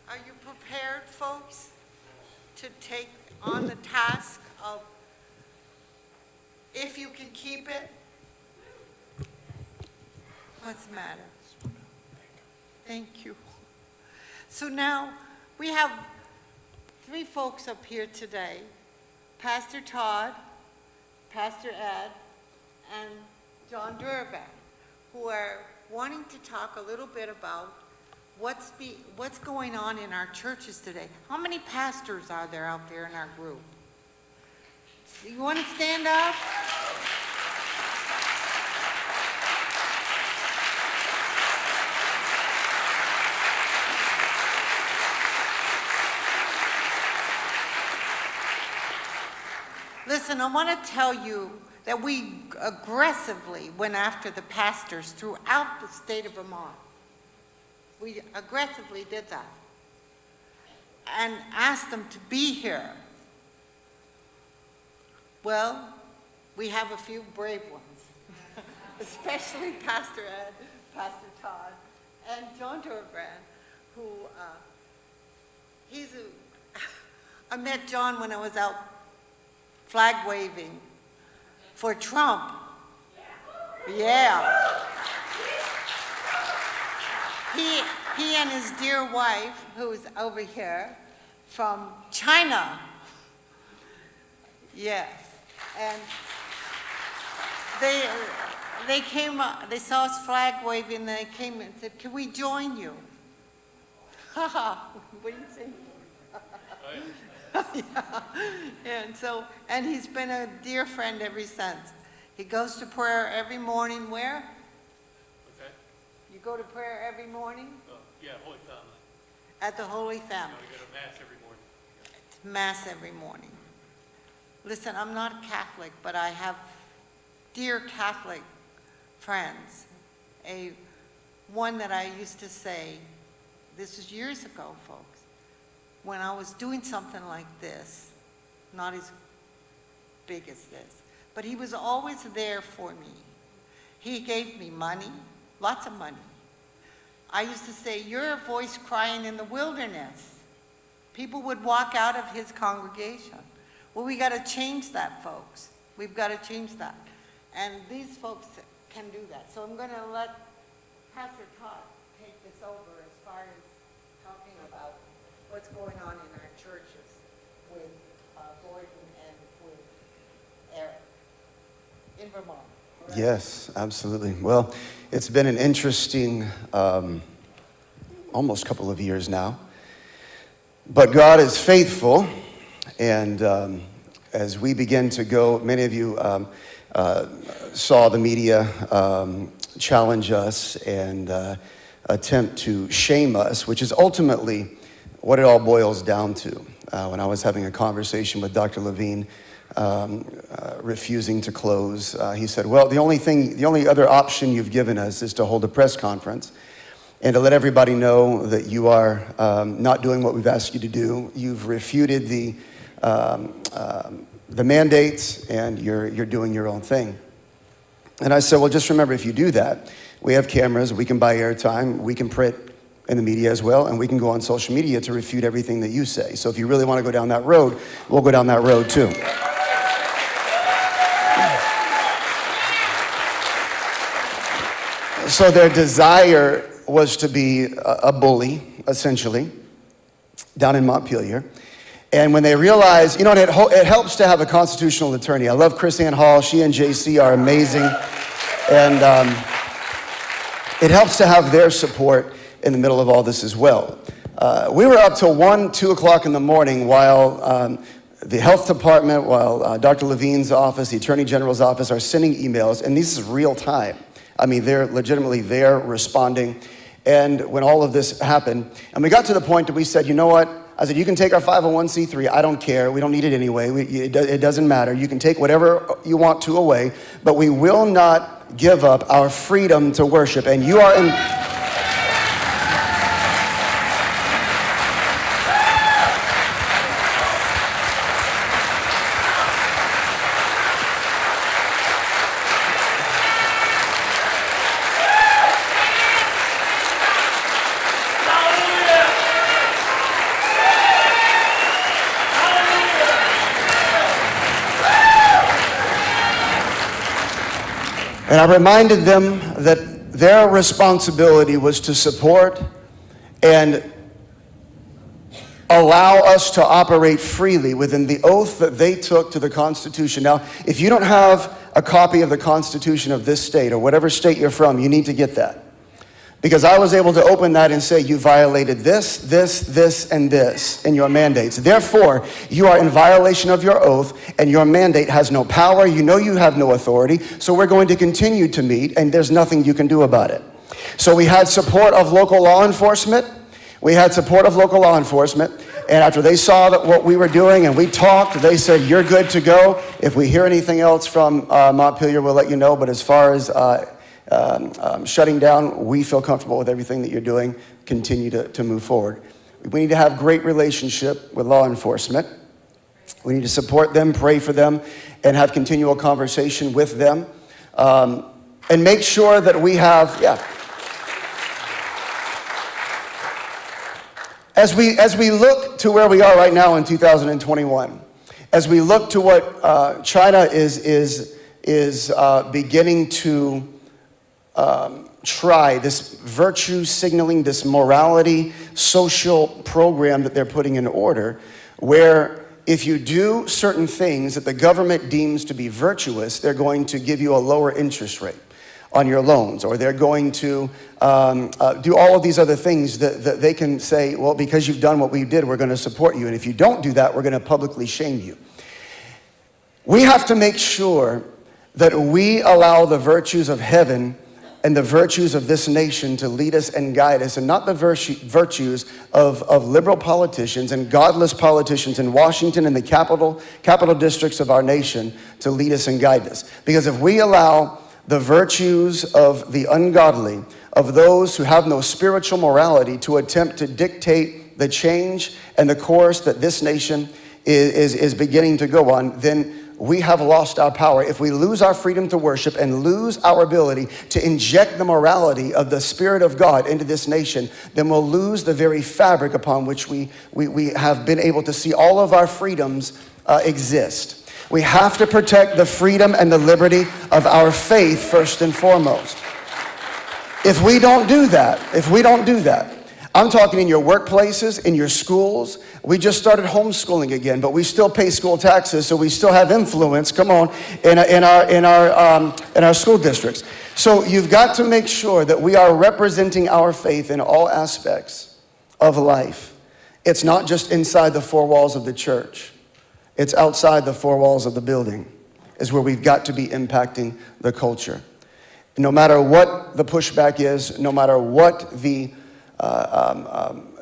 Are you prepared, folks, to take on the task of, if you can keep it? What's the matter? Thank you. So now, we have 3 folks up here today, Pastor Todd, Pastor Ed, and John Durban, who are wanting to talk a little bit about what's going on in our churches today. How many pastors are there out there in our group? You want to stand up? Listen, I want to tell you that we aggressively went after the pastors throughout the state of Vermont. We aggressively did that and asked them to be here. Well, we have a few brave ones, especially Pastor Ed, Pastor Todd, and John Durban, who I met John when I was out flag waving for Trump. Yeah. He and his dear wife, who's over here, from China. Yes. And they came, they saw us flag waving, and they came and said, "Can we join you?" Haha, what do you think? Yeah. And he's been a dear friend ever since. He goes to prayer every morning. Where? What's that? You go to prayer every morning? Yeah, Holy Family. At the Holy Family. We go to Mass every morning. Mass every morning. Listen, I'm not Catholic, but I have dear Catholic friends. One that I used to say, this is years ago, folks, when I was doing something like this, not as big as this, but he was always there for me. He gave me money, lots of money. I used to say, "You're a voice crying in the wilderness." People would walk out of his congregation. Well, we got to change that, folks. We've got to change that. And these folks can do that. So I'm going to let Pastor Todd take this over as far as talking about what's going on in our churches with Gordon and with Eric in Vermont. Correct? Yes, absolutely. Well, it's been an interesting almost couple of years now. But God is faithful, and as we begin to go, many of you saw the media challenge us and attempt to shame us, which is ultimately what it all boils down to. When I was having a conversation with Dr. Levine, refusing to close, he said, "Well, the only other option you've given us is to hold a press conference and to let everybody know that you are not doing what we've asked you to do. You've refuted the mandates, and you're doing your own thing. And I said, well, just remember, if you do that, we have cameras, we can buy airtime, we can print in the media as well, and we can go on social media to refute everything that you say. So if you really want to go down that road, we'll go down that road too. So their desire was to be a bully, essentially, down in Montpelier. And when they realized, and it helps to have a constitutional attorney. I love Chris Ann Hall. She and JC are amazing. And it helps to have their support in the middle of all this as well. We were up till 1, 2 o'clock in the morning while the health department, while Dr. Levine's office, the Attorney General's office are sending emails, and this is real time. I mean, they're legitimately there responding. And when all of this happened, and we got to the point that we said, you know what? I said, you can take our 501c3. I don't care. We don't need it anyway. It doesn't matter. You can take whatever you want to away, but we will not give up our freedom to worship. And you are in... And I reminded them that their responsibility was to support and allow us to operate freely within the oath that they took to the Constitution. Now, if you don't have a copy of the Constitution of this state or whatever state you're from, you need to get that. Because I was able to open that and say, you violated this, this, and this in your mandates. Therefore, you are in violation of your oath, and your mandate has no power. You know you have no authority, so we're going to continue to meet, and there's nothing you can do about it. So we had support of local law enforcement. And after they saw that what we were doing and we talked, they said, you're good to go. If we hear anything else from Montpelier, we'll let you know. But as far as shutting down, we feel comfortable with everything that you're doing. Continue to move forward. We need to have great relationship with law enforcement. We need to support them, pray for them, and have continual conversation with them. And make sure that we have, As we look to where we are right now in 2021, as we look to what China is beginning to try, this virtue signaling, this morality, social program that they're putting in order, where if you do certain things that the government deems to be virtuous, they're going to give you a lower interest rate on your loans, or they're going to do all of these other things that they can say, well, because you've done what we did, we're going to support you. And if you don't do that, we're going to publicly shame you. We have to make sure that we allow the virtues of heaven and the virtues of this nation to lead us and guide us, and not the virtues of liberal politicians and godless politicians in Washington and the capital districts of our nation to lead us and guide us. Because if we allow the virtues of the ungodly, of those who have no spiritual morality, to attempt to dictate the change and the course that this nation is beginning to go on, then we have lost our power. If we lose our freedom to worship and lose our ability to inject the morality of the Spirit of God into this nation, then we'll lose the very fabric upon which we have been able to see all of our freedoms exist. We have to protect the freedom and the liberty of our faith first and foremost. If we don't do that, I'm talking in your workplaces, in your schools. We just started homeschooling again, but we still pay school taxes, so we still have influence, come on, in our school districts. So you've got to make sure that we are representing our faith in all aspects of life. It's not just inside the four walls of the church. It's outside the four walls of the building is where we've got to be impacting the culture. No matter what the pushback is, no matter what the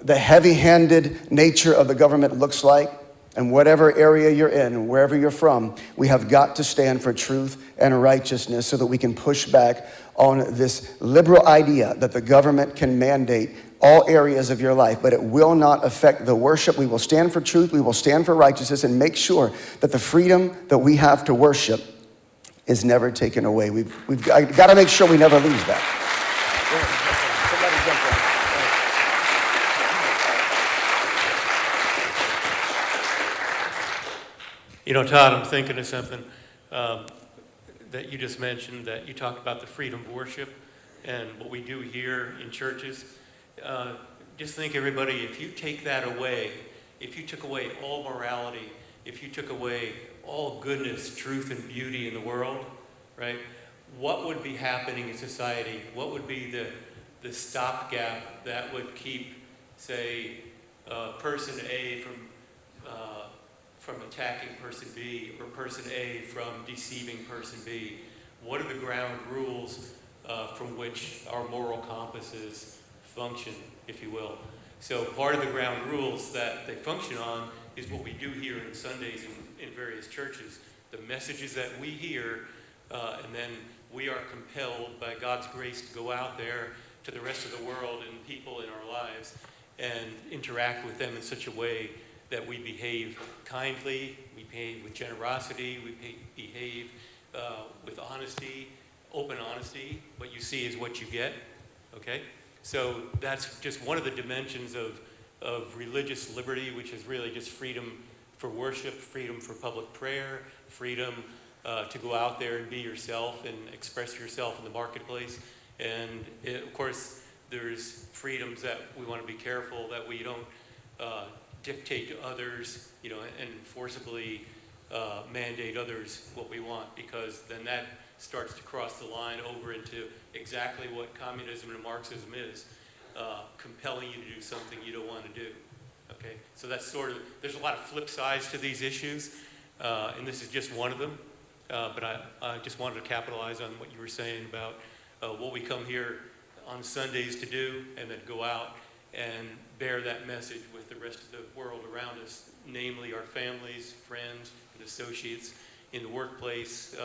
heavy-handed nature of the government looks like, and whatever area you're in, wherever you're from, we have got to stand for truth and righteousness so that we can push back on this liberal idea that the government can mandate all areas of your life, but it will not affect the worship. We will stand for truth, we will stand for righteousness, and make sure that the freedom that we have to worship is never taken away. We've got to make sure we never lose that. Somebody jump in. You know, Todd, I'm thinking of something that you just mentioned, that you talked about the freedom of worship and what we do here in churches. Just think, everybody, if you take that away, if you took away all morality, if you took away all goodness, truth, and beauty in the world, right, what would be happening in society? What would be the stopgap that would keep, say, person A from attacking person B, or person A from deceiving person B? What are the ground rules from which our moral compasses function, if you will? So part of the ground rules that they function on is what we do here on Sundays in various churches. The messages that we hear, and then we are compelled by God's grace to go out there to the rest of the world and people in our lives and interact with them in such a way that we behave kindly, we behave with generosity, we behave with honesty, open honesty. What you see is what you get, okay? So that's just one of the dimensions of religious liberty, which is really just freedom for worship, freedom for public prayer, freedom to go out there and be yourself and express yourself in the marketplace. And of course, there's freedoms that we want to be careful that we don't dictate to others, you know, and forcibly mandate others what we want, because then that starts to cross the line over into exactly what communism and Marxism is, compelling you to do something you don't want to do, okay? So that's sort of, there's a lot of flip sides to these issues, and this is just one of them, but I just wanted to capitalize on what you were saying about what we come here on Sundays to do, and then go out and bear that message with the rest of the world around us, namely our families, friends, and associates in the workplace,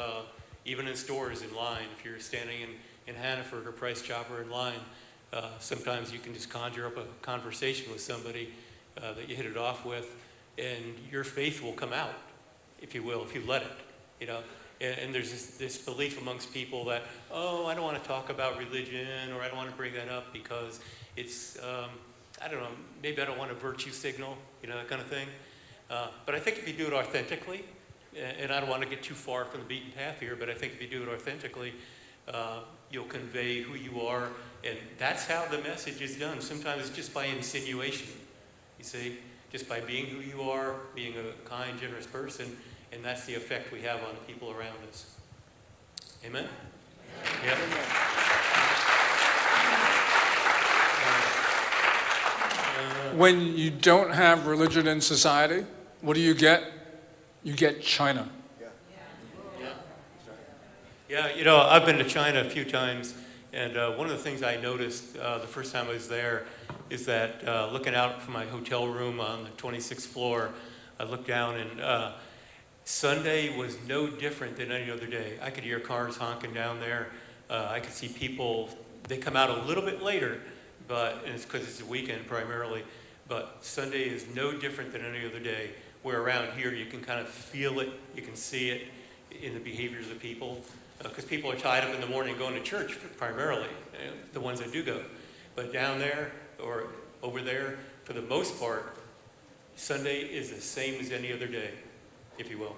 even in stores, in line. If you're standing in Hannaford or Price Chopper in line, sometimes you can just conjure up a conversation with somebody that you hit it off with, and your faith will come out, if you will, if you let it, you know. And there's this belief amongst people that, oh, I don't want to talk about religion, or I don't want to bring that up because it's, I don't know, maybe I don't want a virtue signal, you know, that kind of thing. But I think if you do it authentically, and I don't want to get too far from the beaten path here, but I think if you do it authentically, you'll convey who you are, and that's how the message is done. Sometimes it's just by insinuation, you see, just by being who you are, being a kind, generous person, and that's the effect we have on the people around us. Amen? Yeah. When you don't have religion in society, what do you get? You get China. Yeah, you know, I've been to China a few times, and one of the things I noticed the first time I was there is that looking out from my hotel room on the 26th floor, I looked down, and Sunday was no different than any other day. I could hear cars honking down there. I could see people, they come out a little bit later, and it's because it's a weekend primarily, but Sunday is no different than any other day. Where around here you can kind of feel it, you can see it in the behaviors of people, because people are tied up in the morning going to church primarily, the ones that do go. But down there or over there, for the most part, Sunday is the same as any other day, if you will.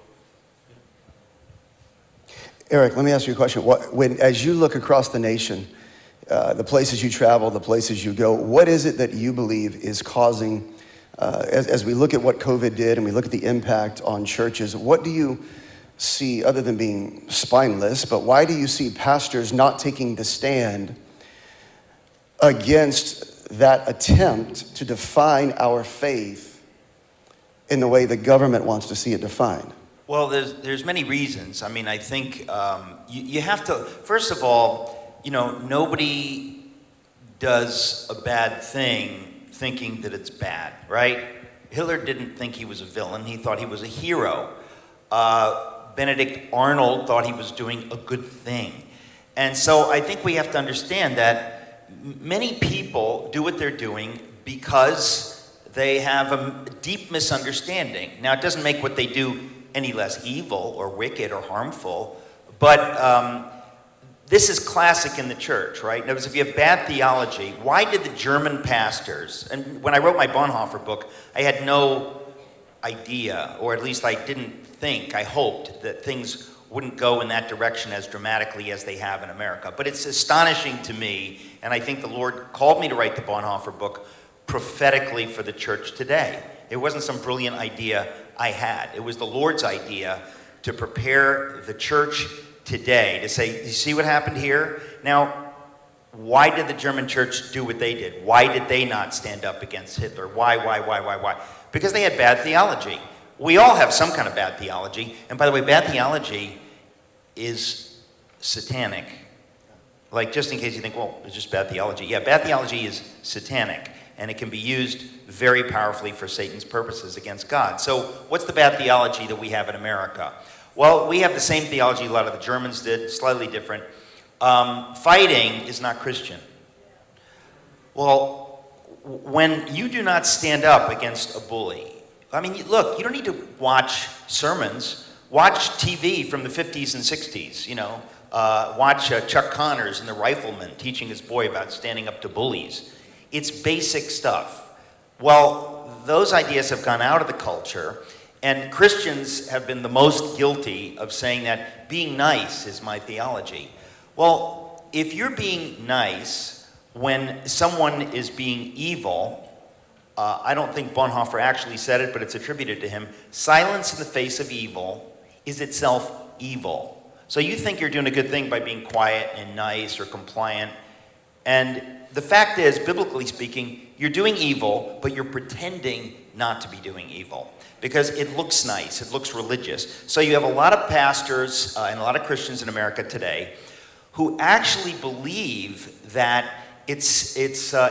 Eric, let me ask you a question. As you look across the nation, the places you travel, the places you go, what is it that you believe is causing, as we look at what COVID did and we look at the impact on churches, what do you see, other than being spineless, but why do you see pastors not taking the stand against that attempt to define our faith in the way the government wants to see it defined? Well, there's many reasons. I mean, I think you have to, first of all, you know, nobody does a bad thing thinking that it's bad, right? Hitler didn't think he was a villain. He thought he was a hero. Benedict Arnold thought he was doing a good thing. And so I think we have to understand that many people do what they're doing because they have a deep misunderstanding. Now, it doesn't make what they do any less evil or wicked or harmful, but this is classic in the church, right? In other words, if you have bad theology, why did the German pastors, and when I wrote my Bonhoeffer book, I had no idea, or at least I didn't think, I hoped, that things wouldn't go in that direction as dramatically as they have in America. But it's astonishing to me, and I think the Lord called me to write the Bonhoeffer book prophetically for the church today. It wasn't some brilliant idea I had. It was the Lord's idea to prepare the church today to say, you see what happened here? Now, why did the German church do what they did? Why did they not stand up against Hitler? Why? Because they had bad theology. We all have some kind of bad theology. And by the way, bad theology is satanic. Like, just in case you think, well, it's just bad theology. Yeah, bad theology is satanic, and it can be used very powerfully for Satan's purposes against God. So what's the bad theology that we have in America? Well, we have the same theology a lot of the Germans did, slightly different. Fighting is not Christian. Well, when you do not stand up against a bully, I mean, look, you don't need to watch sermons. Watch TV from the 50s and 60s, you know. Watch Chuck Connors and the Rifleman teaching his boy about standing up to bullies. It's basic stuff. Well, those ideas have gone out of the culture, and Christians have been the most guilty of saying that being nice is my theology. Well, if you're being nice when someone is being evil, I don't think Bonhoeffer actually said it, but it's attributed to him, silence in the face of evil is itself evil. So you think you're doing a good thing by being quiet and nice or compliant, and the fact is, biblically speaking, you're doing evil, but you're pretending not to be doing evil because it looks nice, it looks religious. So you have a lot of pastors and a lot of Christians in America today who actually believe that it's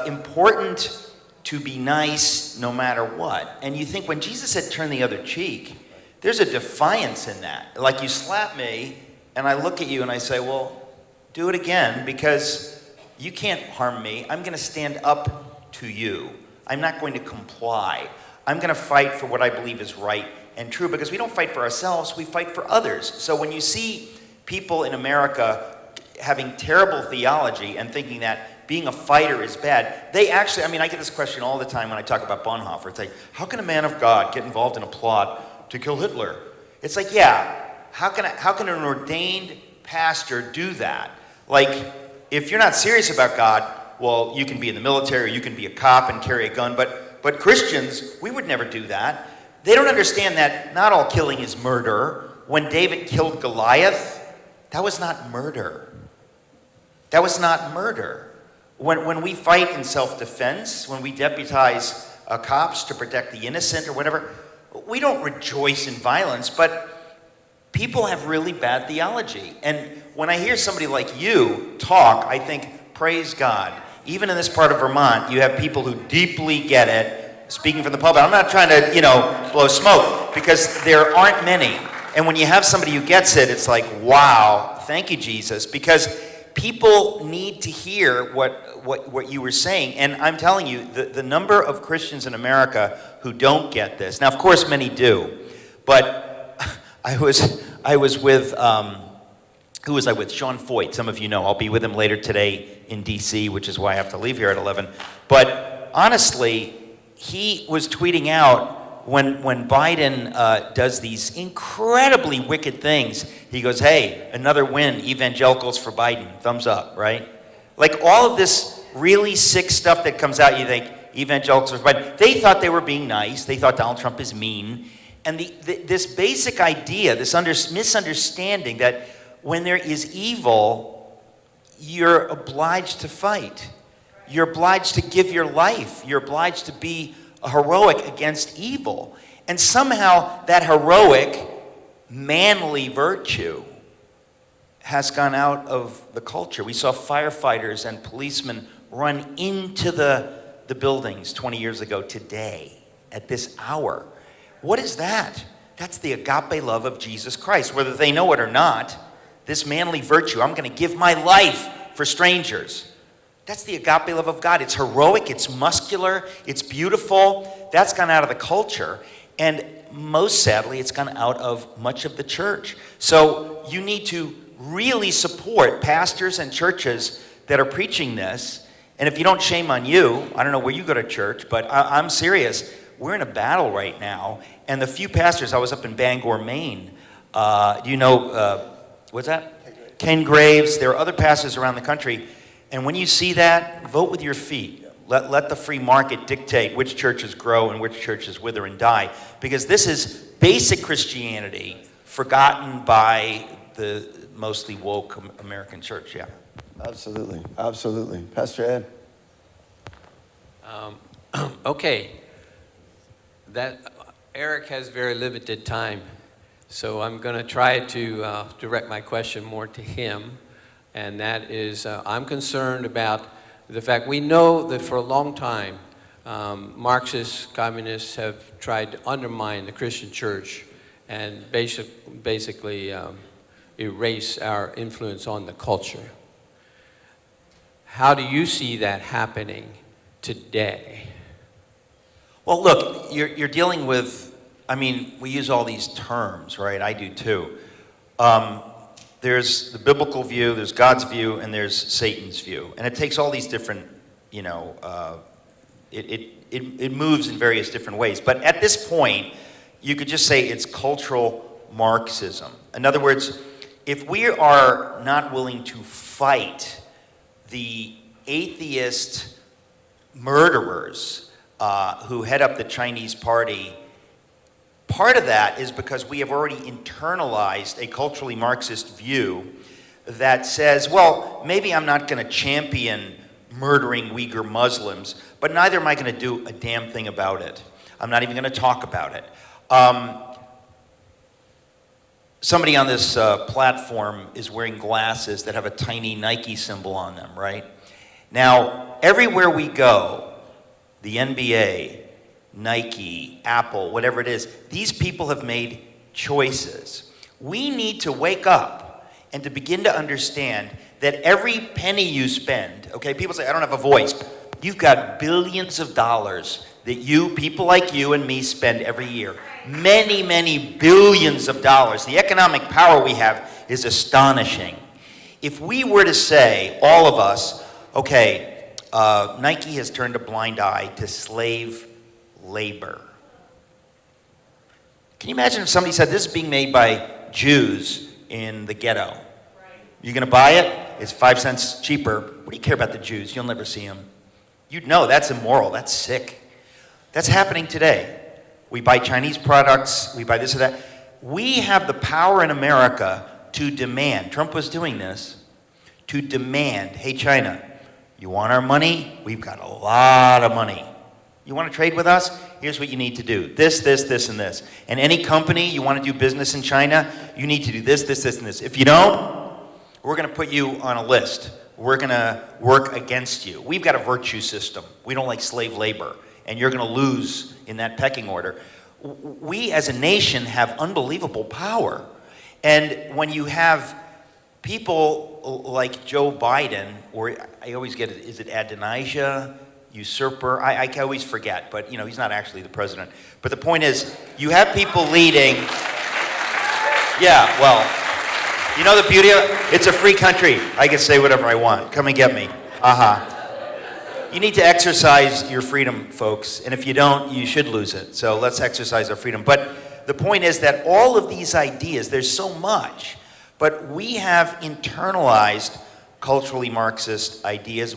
important to be nice no matter what. And you think when Jesus said turn the other cheek, there's a defiance in that. Like, you slap me and I look at you and I say, well, do it again because you can't harm me. I'm going to stand up to you. I'm not going to comply. I'm going to fight for what I believe is right and true, because we don't fight for ourselves, we fight for others. So when you see people in America having terrible theology and thinking that being a fighter is bad, they actually, I mean, I get this question all the time when I talk about Bonhoeffer. It's like, how can a man of God get involved in a plot to kill Hitler? It's like, yeah, how can an ordained pastor do that? Like, if you're not serious about God, well, you can be in the military or you can be a cop and carry a gun, but Christians, we would never do that. They don't understand that not all killing is murder. When David killed Goliath, that was not murder. That was not murder. When we fight in self-defense, when we deputize cops to protect the innocent or whatever, we don't rejoice in violence, but people have really bad theology. And when I hear somebody like you talk, I think, praise God. Even in this part of Vermont, you have people who deeply get it, speaking from the pulpit. I'm not trying to, blow smoke, because there aren't many. And when you have somebody who gets it, it's like, wow, thank you, Jesus, because people need to hear what you were saying. And I'm telling you, the number of Christians in America who don't get this, now, of course, many do, but I was with, who was I with? Sean Foyt, some of you know. I'll be with him later today in D.C., which is why I have to leave here at 11. But honestly, he was tweeting out when Biden does these incredibly wicked things, he goes, hey, another win, evangelicals for Biden, thumbs up, right? Like, all of this really sick stuff that comes out, you think, evangelicals for Biden. They thought they were being nice. They thought Donald Trump is mean. And this basic idea, this misunderstanding that when there is evil, you're obliged to fight. You're obliged to give your life. You're obliged to be heroic against evil. And somehow that heroic, manly virtue has gone out of the culture. We saw firefighters and policemen run into the buildings 20 years ago today, at this hour. What is that? That's the agape love of Jesus Christ. Whether they know it or not, this manly virtue. I'm going to give my life for strangers. That's the agape love of God. It's heroic, it's muscular, it's beautiful. That's gone out of the culture. And most sadly, it's gone out of much of the church. So you need to really support pastors and churches that are preaching this. And if you don't, shame on you. I don't know where you go to church, but I'm serious. We're in a battle right now. And the few pastors, I was up in Bangor, Maine. Do you know, what's that? Ken Graves. There are other pastors around the country. And when you see that, vote with your feet. Let the free market dictate which churches grow and which churches wither and die. Because this is basic Christianity forgotten by the mostly woke American church, yeah. Absolutely, absolutely. Pastor Ed? Okay. Eric has very limited time, so I'm going to try to direct my question more to him. And that is, I'm concerned about the fact we know that for a long time, Marxists, communists have tried to undermine the Christian church and basically erase our influence on the culture. How do you see that happening today? Well, look, you're dealing with, I mean, we use all these terms, right? I do too. There's the biblical view, there's God's view, and there's Satan's view. And it takes all these different, it moves in various different ways. But at this point, you could just say it's cultural Marxism. In other words, if we are not willing to fight the atheist murderers who head up the Chinese party, part of that is because we have already internalized a culturally Marxist view that says, well, maybe I'm not going to champion murdering Uyghur Muslims, but neither am I going to do a damn thing about it. I'm not even going to talk about it. Somebody on this platform is wearing glasses that have a tiny Nike symbol on them, right? Now, everywhere we go, the NBA, Nike, Apple, whatever it is, these people have made choices. We need to wake up and to begin to understand that every penny you spend, okay, people say, I don't have a voice. You've got billions of dollars that you, people like you and me, spend every year. Many, many billions of dollars. The economic power we have is astonishing. If we were to say, all of us, okay, Nike has turned a blind eye to slave labor. Can you imagine if somebody said, this is being made by Jews in the ghetto? Right. You gonna buy it? It's 5 cents cheaper. What do you care about the Jews? You'll never see them. You'd know that's immoral, that's sick. That's happening today. We buy Chinese products, we buy this or that. We have the power in America to demand, Trump was doing this, to demand, hey China, you want our money? We've got a lot of money. You want to trade with us? Here's what you need to do. This, this, this, and this. And any company, you want to do business in China, you need to do this, this, this, and this. If you don't, we're going to put you on a list. We're going to work against you. We've got a virtue system. We don't like slave labor. And you're going to lose in that pecking order. We as a nation have unbelievable power. And when you have people like Joe Biden, or I always get it, is it Adonijah? Usurper, I always forget, but he's not actually the president. But the point is, you have people leading. Yeah, well, the beauty of it, it's a free country. I can say whatever I want. Come and get me. You need to exercise your freedom, folks, and if you don't, you should lose it. So let's exercise our freedom. But the point is that all of these ideas, there's so much, but we have internalized culturally Marxist ideas,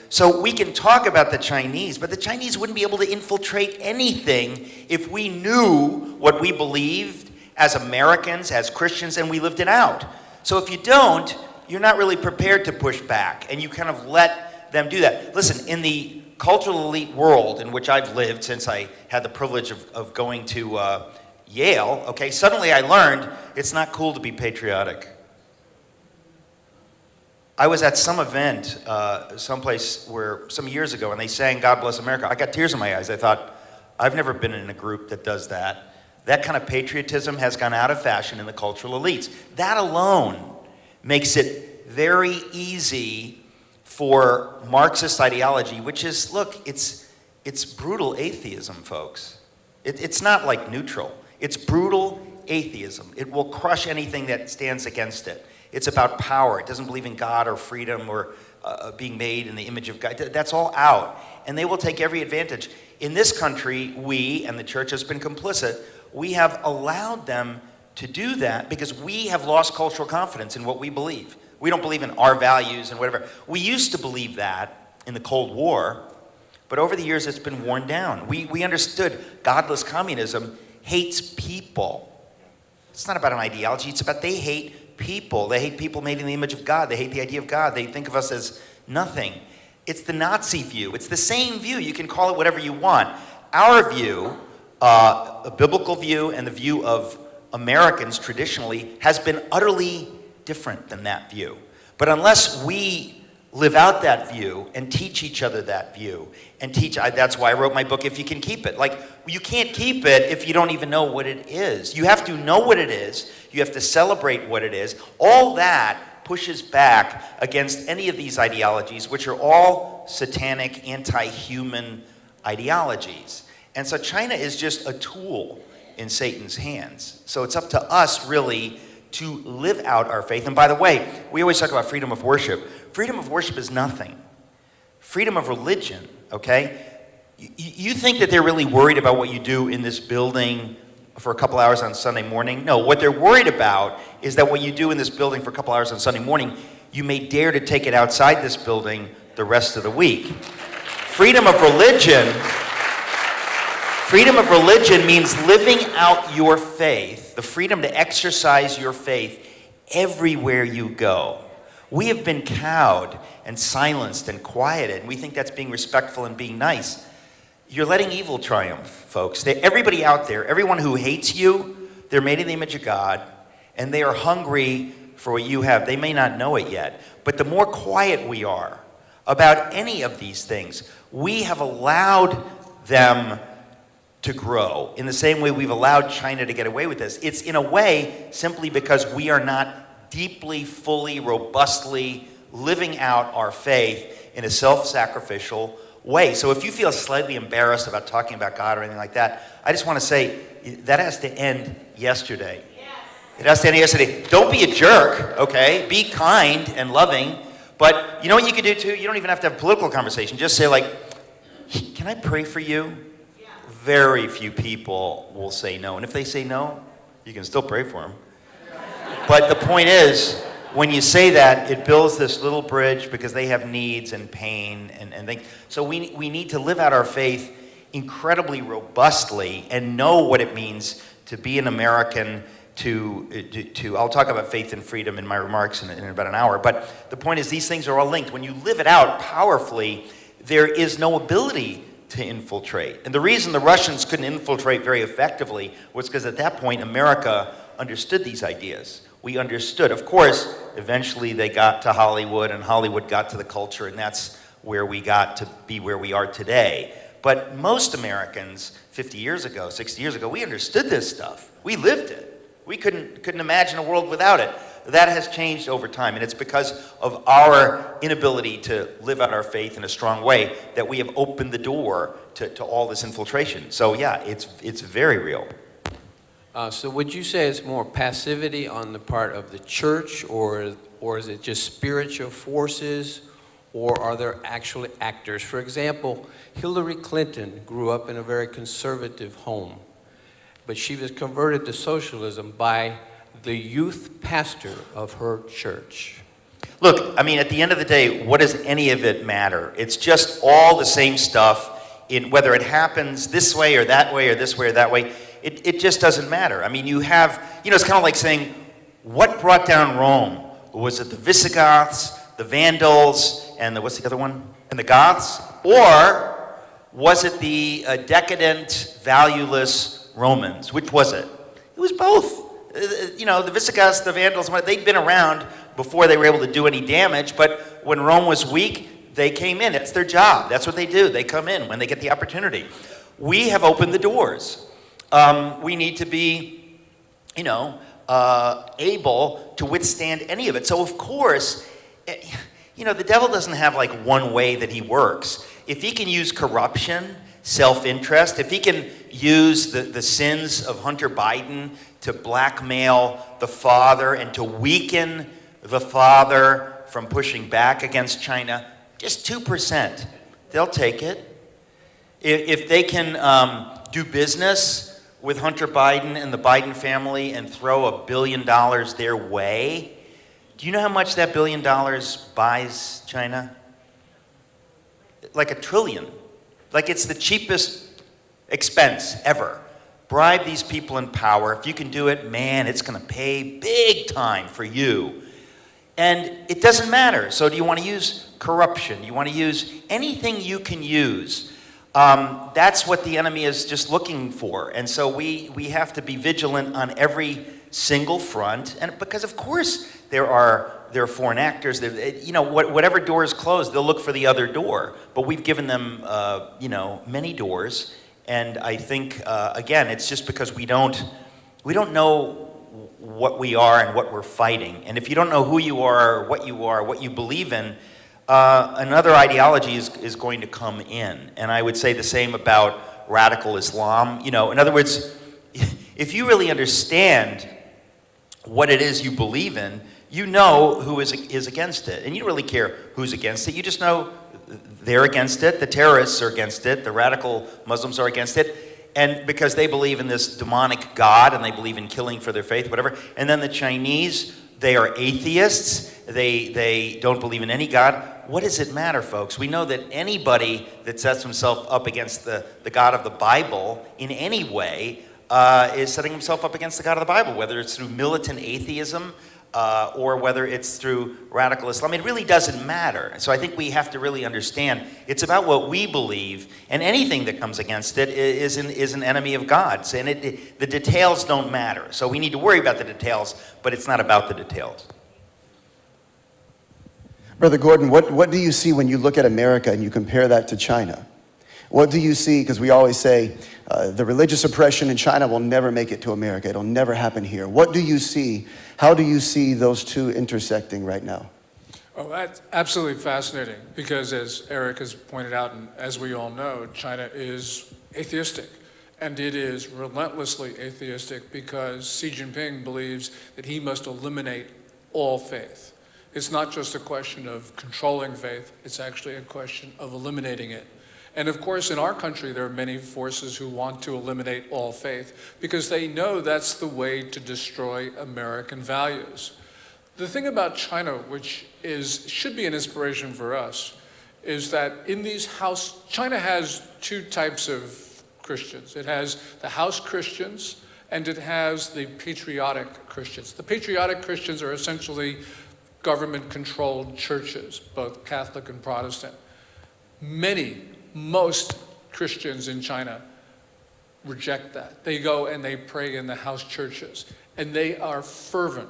so we can talk about the Chinese, but the Chinese wouldn't be able to infiltrate anything if we knew what we believed as Americans, as Christians, and we lived it out. So if you don't, you're not really prepared to push back, and you kind of let them do that. Listen, in the cultural elite world in which I've lived since I had the privilege of going to Yale, okay, suddenly I learned it's not cool to be patriotic. I was at some event, someplace where some years ago, and they sang "God Bless America." I got tears in my eyes. I thought, I've never been in a group that does that. That kind of patriotism has gone out of fashion in the cultural elites. That alone makes it very easy for Marxist ideology, which is, look, it's brutal atheism, folks. It's not like neutral. It's brutal atheism. It will crush anything that stands against it. It's about power. It doesn't believe in God or freedom or being made in the image of God. That's all out. And they will take every advantage. In this country, we, and the church has been complicit, we have allowed them to do that because we have lost cultural confidence in what we believe. We don't believe in our values and whatever. We used to believe that in the Cold War, but over the years it's been worn down. We understood godless communism hates people. It's not about an ideology, it's about they hate people. They hate people made in the image of God. They hate the idea of God. They think of us as nothing. It's the Nazi view. It's the same view. You can call it whatever you want. Our view, a biblical view, and the view of Americans traditionally has been utterly different than that view. But unless we live out that view and teach each other that view, and that's why I wrote my book, If You Can Keep It. Like, you can't keep it if you don't even know what it is. You have to know what it is. You have to celebrate what it is. All that pushes back against any of these ideologies, which are all satanic, anti-human ideologies. And so China is just a tool in Satan's hands. So it's up to us, really, to live out our faith. And by the way, we always talk about freedom of worship. Freedom of worship is nothing. Freedom of religion, okay? You think that they're really worried about what you do in this building for a couple hours on Sunday morning? No, what they're worried about is that what you do in this building for a couple hours on Sunday morning, you may dare to take it outside this building the rest of the week. Freedom of religion means living out your faith, the freedom to exercise your faith everywhere you go. We have been cowed and silenced and quieted, and we think that's being respectful and being nice. You're letting evil triumph, folks. Everybody out there, everyone who hates you, they're made in the image of God, and they are hungry for what you have. They may not know it yet, but the more quiet we are about any of these things, we have allowed them to grow in the same way we've allowed China to get away with this. It's in a way simply because we are not deeply, fully, robustly living out our faith in a self-sacrificial way. So if you feel slightly embarrassed about talking about God or anything like that, I just want to say that has to end yesterday. Yes. It has to end yesterday. Don't be a jerk, okay? Be kind and loving. But you know what you can do too? You don't even have to have a political conversation. Just say like, can I pray for you? Yeah. Very few people will say no. And if they say no, you can still pray for them. But the point is, when you say that, it builds this little bridge because they have needs and pain and things. So we need to live out our faith incredibly robustly and know what it means to be an American, I'll talk about faith and freedom in my remarks in about an hour. But the point is, these things are all linked. When you live it out powerfully, there is no ability to infiltrate. And the reason the Russians couldn't infiltrate very effectively was because at that point, America understood these ideas. We understood. Of course, eventually they got to Hollywood, and Hollywood got to the culture, and that's where we got to be where we are today. But most Americans, 50 years ago, 60 years ago, we understood this stuff. We lived it. We couldn't imagine a world without it. That has changed over time, and it's because of our inability to live out our faith in a strong way that we have opened the door to all this infiltration. So yeah, it's very real. So would you say it's more passivity on the part of the church, or is it just spiritual forces, or are there actually actors? For example, Hillary Clinton grew up in a very conservative home, but she was converted to socialism by the youth pastor of her church. Look, I mean, at the end of the day, what does any of it matter? It's just all the same stuff, in whether it happens this way or that way or this way or that way. It just doesn't matter. I mean, it's kind of like saying, what brought down Rome? Was it the Visigoths, the Vandals, and what's the other one? And the Goths? Or was it the decadent, valueless Romans? Which was it? It was both. The Visigoths, the Vandals, they'd been around before they were able to do any damage, but when Rome was weak, they came in. It's their job. That's what they do. They come in when they get the opportunity. We have opened the doors. we need to be, able to withstand any of it. So of course, the devil doesn't have like one way that he works. If he can use corruption, self-interest, if he can use the sins of Hunter Biden to blackmail the father and to weaken the father from pushing back against China, just 2%, they'll take it. If they can do business with Hunter Biden and the Biden family and throw $1 billion their way, do you know how much that $1 billion buys China? Like $1 trillion. Like it's the cheapest expense ever. Bribe these people in power. If you can do it, man, it's going to pay big time for you. And it doesn't matter. So do you want to use corruption? You want to use anything you can use. That's what the enemy is just looking for. And so we have to be vigilant on every single front. And because of course there are foreign actors. Whatever door is closed, they'll look for the other door. But we've given them, many doors. And I think, again, it's just because we don't know what we are and what we're fighting. And if you don't know who you are, what you believe in, another ideology is going to come in. And I would say the same about radical Islam. In other words, if you really understand what it is you believe in, you know who is against it. And you don't really care who's against it. You just know they're against it. The terrorists are against it. The radical Muslims are against it. And because they believe in this demonic God and they believe in killing for their faith, whatever. And then the Chinese, they are atheists. They don't believe in any God. What does it matter, folks? We know that anybody that sets himself up against the God of the Bible in any way is setting himself up against the God of the Bible, whether it's through militant atheism or whether it's through radical Islam. It really doesn't matter. So I think we have to really understand it's about what we believe, and anything that comes against it is an enemy of God's. And the details don't matter. So we need to worry about the details, but it's not about the details. Brother Gordon, what do you see when you look at America and you compare that to China? What do you see? Because we always say the religious oppression in China will never make it to America. It'll never happen here. What do you see? How do you see those two intersecting right now? Oh, that's absolutely fascinating because as Eric has pointed out, and as we all know, China is atheistic. And it is relentlessly atheistic because Xi Jinping believes that he must eliminate all faith. It's not just a question of controlling faith, it's actually a question of eliminating it. And of course, in our country, there are many forces who want to eliminate all faith because they know that's the way to destroy American values. The thing about China, which should be an inspiration for us, is that China has two types of Christians. It has the house Christians and it has the patriotic Christians. The patriotic Christians are essentially government-controlled churches, both Catholic and Protestant. Most Christians in China reject that. They go and they pray in the house churches, and they are fervent.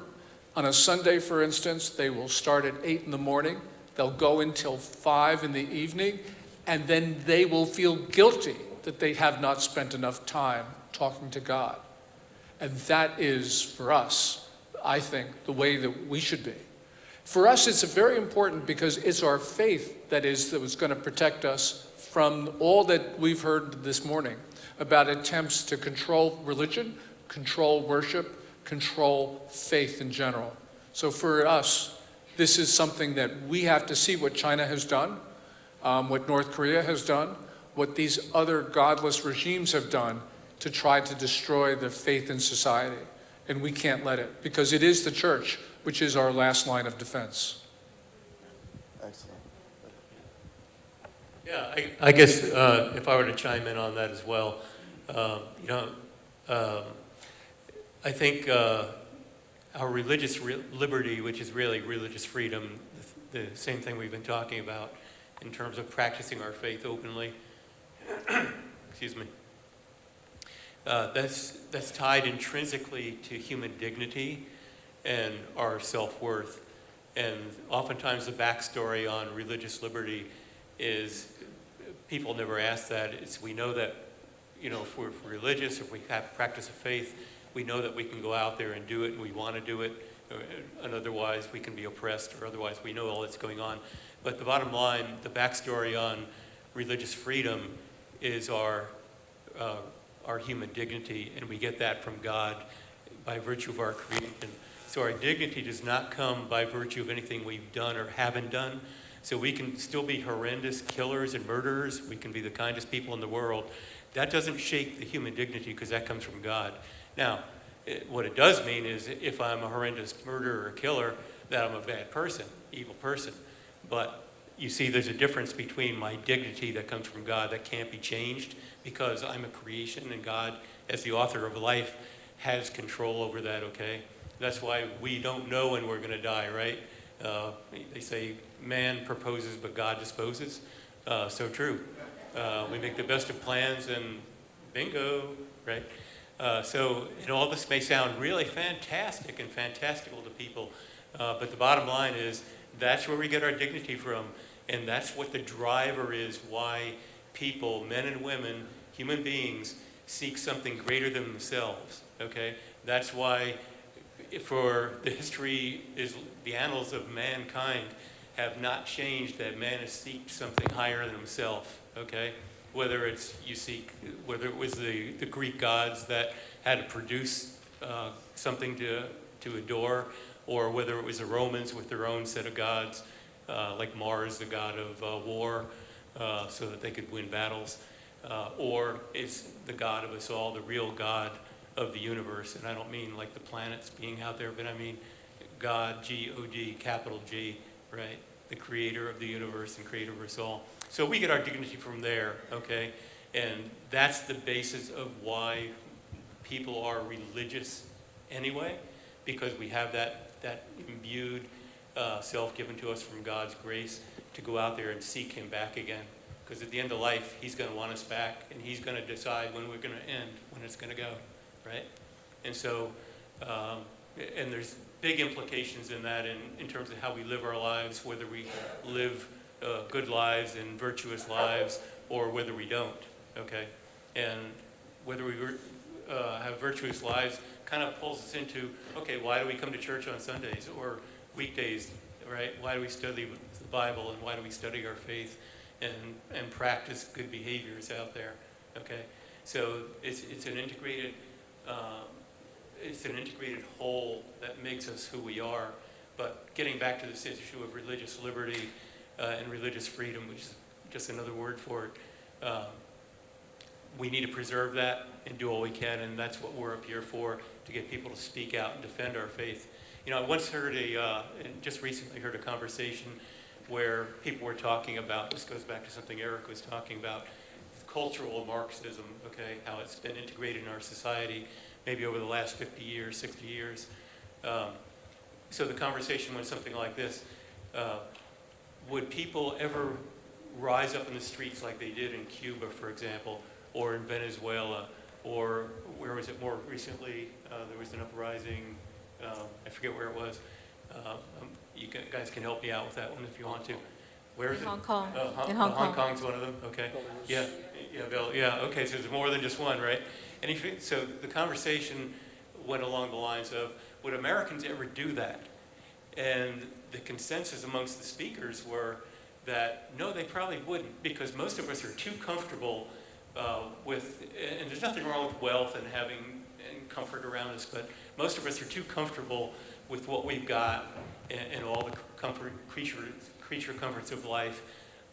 On a Sunday, for instance, they will start at 8 in the morning, they'll go until 5 in the evening, and then they will feel guilty that they have not spent enough time talking to God. And that is, for us, I think, the way that we should be. For us, it's very important because it's our faith that is going to protect us from all that we've heard this morning about attempts to control religion, control worship, control faith in general. So for us, this is something that we have to see what China has done, what North Korea has done, what these other godless regimes have done to try to destroy the faith in society. And we can't let it, because it is the church which is our last line of defense. Excellent. Yeah, I guess if I were to chime in on that as well, I think our religious liberty, which is really religious freedom, the same thing we've been talking about in terms of practicing our faith openly, excuse me, that's tied intrinsically to human dignity and our self-worth. And oftentimes the backstory on religious liberty is people never ask that. We know that, if we're religious, if we have practice of faith, we know that we can go out there and do it, and we want to do it, and otherwise we can be oppressed, or otherwise we know all that's going on. But the bottom line, the backstory on religious freedom is our human dignity, and we get that from God by virtue of our creation. So our dignity does not come by virtue of anything we've done or haven't done. So we can still be horrendous killers and murderers. We can be the kindest people in the world. That doesn't shake the human dignity because that comes from God. Now, what it does mean is if I'm a horrendous murderer or killer, that I'm a bad person, evil person. But you see, there's a difference between my dignity that comes from God that can't be changed because I'm a creation and God, as the author of life, has control over that, okay? That's why we don't know when we're going to die, right? They say man proposes but God disposes. So true. We make the best of plans and bingo, right? So all this may sound really fantastic and fantastical to people, but the bottom line is that's where we get our dignity from, and that's what the driver is why people, men and women, human beings, seek something greater than themselves, okay? That's why for the history is the annals of mankind have not changed, that man has seeked something higher than himself, okay? Whether it was the Greek gods that had to produce something to adore, or whether it was the Romans with their own set of gods, like Mars, the god of war, so that they could win battles, or is the God of us all, the real God of the universe. And I don't mean like the planets being out there, but I mean God, G-O-D, capital G, right? The creator of the universe and creator of us all. So we get our dignity from there, okay? And that's the basis of why people are religious anyway, because we have that imbued self given to us from God's grace to go out there and seek him back again. Because at the end of life, he's going to want us back, and he's going to decide when we're going to end, when it's going to go, right? And so, and there's big implications in that in terms of how we live our lives, whether we live good lives and virtuous lives, or whether we don't, okay? And whether we have virtuous lives kind of pulls us into, okay, why do we come to church on Sundays or weekdays, right? Why do we study the Bible, and why do we study our faith and practice good behaviors out there, okay? So it's an integrated whole that makes us who we are. But getting back to this issue of religious liberty and religious freedom, which is just another word for it, we need to preserve that and do all we can, and that's what we're up here for, to get people to speak out and defend our faith. You know, I once heard just recently heard a conversation where people were talking about, this goes back to something Eric was talking about, cultural Marxism, okay, how it's been integrated in our society maybe over the last 50 years, 60 years. So the conversation went something like this. Would people ever rise up in the streets like they did in Cuba, for example, or in Venezuela, or where was it more recently? There was an uprising, I forget where it was. You guys can help me out with that one if you want to. Where is it? Hong Kong. In Hong Kong's one of them, okay. Yeah, okay, so there's more than just one, right? And so the conversation went along the lines of, would Americans ever do that? And the consensus amongst the speakers were that no, they probably wouldn't, because most of us are too comfortable with, and there's nothing wrong with wealth and having and comfort around us, but most of us are too comfortable with what we've got and all the creature comforts of life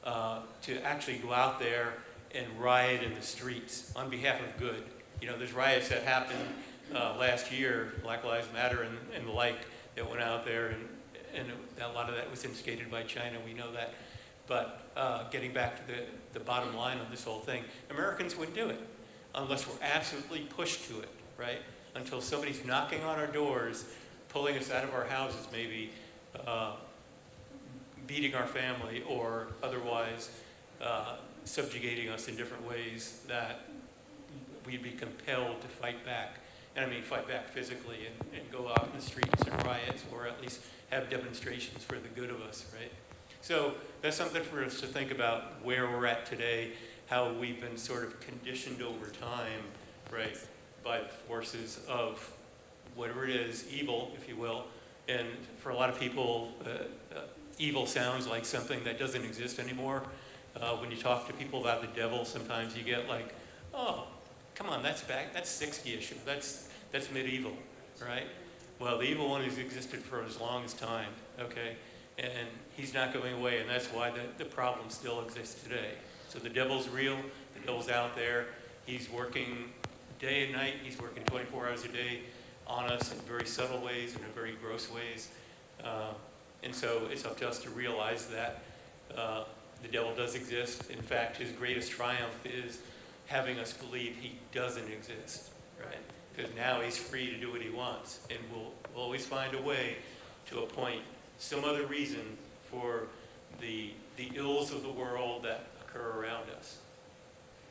to actually go out there and riot in the streets on behalf of good. You know, there's riots that happened last year, Black Lives Matter and the like, that went out there, and a lot of that was instigated by China, we know that. But getting back to the bottom line of this whole thing, Americans wouldn't do it unless we're absolutely pushed to it, right? Until somebody's knocking on our doors, pulling us out of our houses maybe, beating our family, or otherwise subjugating us in different ways that we'd be compelled to fight back. And I mean fight back physically and go out in the streets and riots, or at least have demonstrations for the good of us, right? So that's something for us to think about, where we're at today, how we've been sort of conditioned over time, right, by the forces of whatever it is, evil, if you will. And for a lot of people, evil sounds like something that doesn't exist anymore. When you talk to people about the devil, sometimes you get like, oh, come on, that's back, that's 60-ish, that's medieval, right? Well, the evil one has existed for as long as time, okay? And he's not going away, and that's why the problem still exists today. So the devil's real, the devil's out there, he's working day and night, he's working 24 hours a day on us in very subtle ways and in very gross ways. And so it's up to us to realize that the devil does exist. In fact, his greatest triumph is having us believe he doesn't exist, right? Because now he's free to do what he wants, and we'll always find a way to appoint some other reason for the ills of the world that occur around us.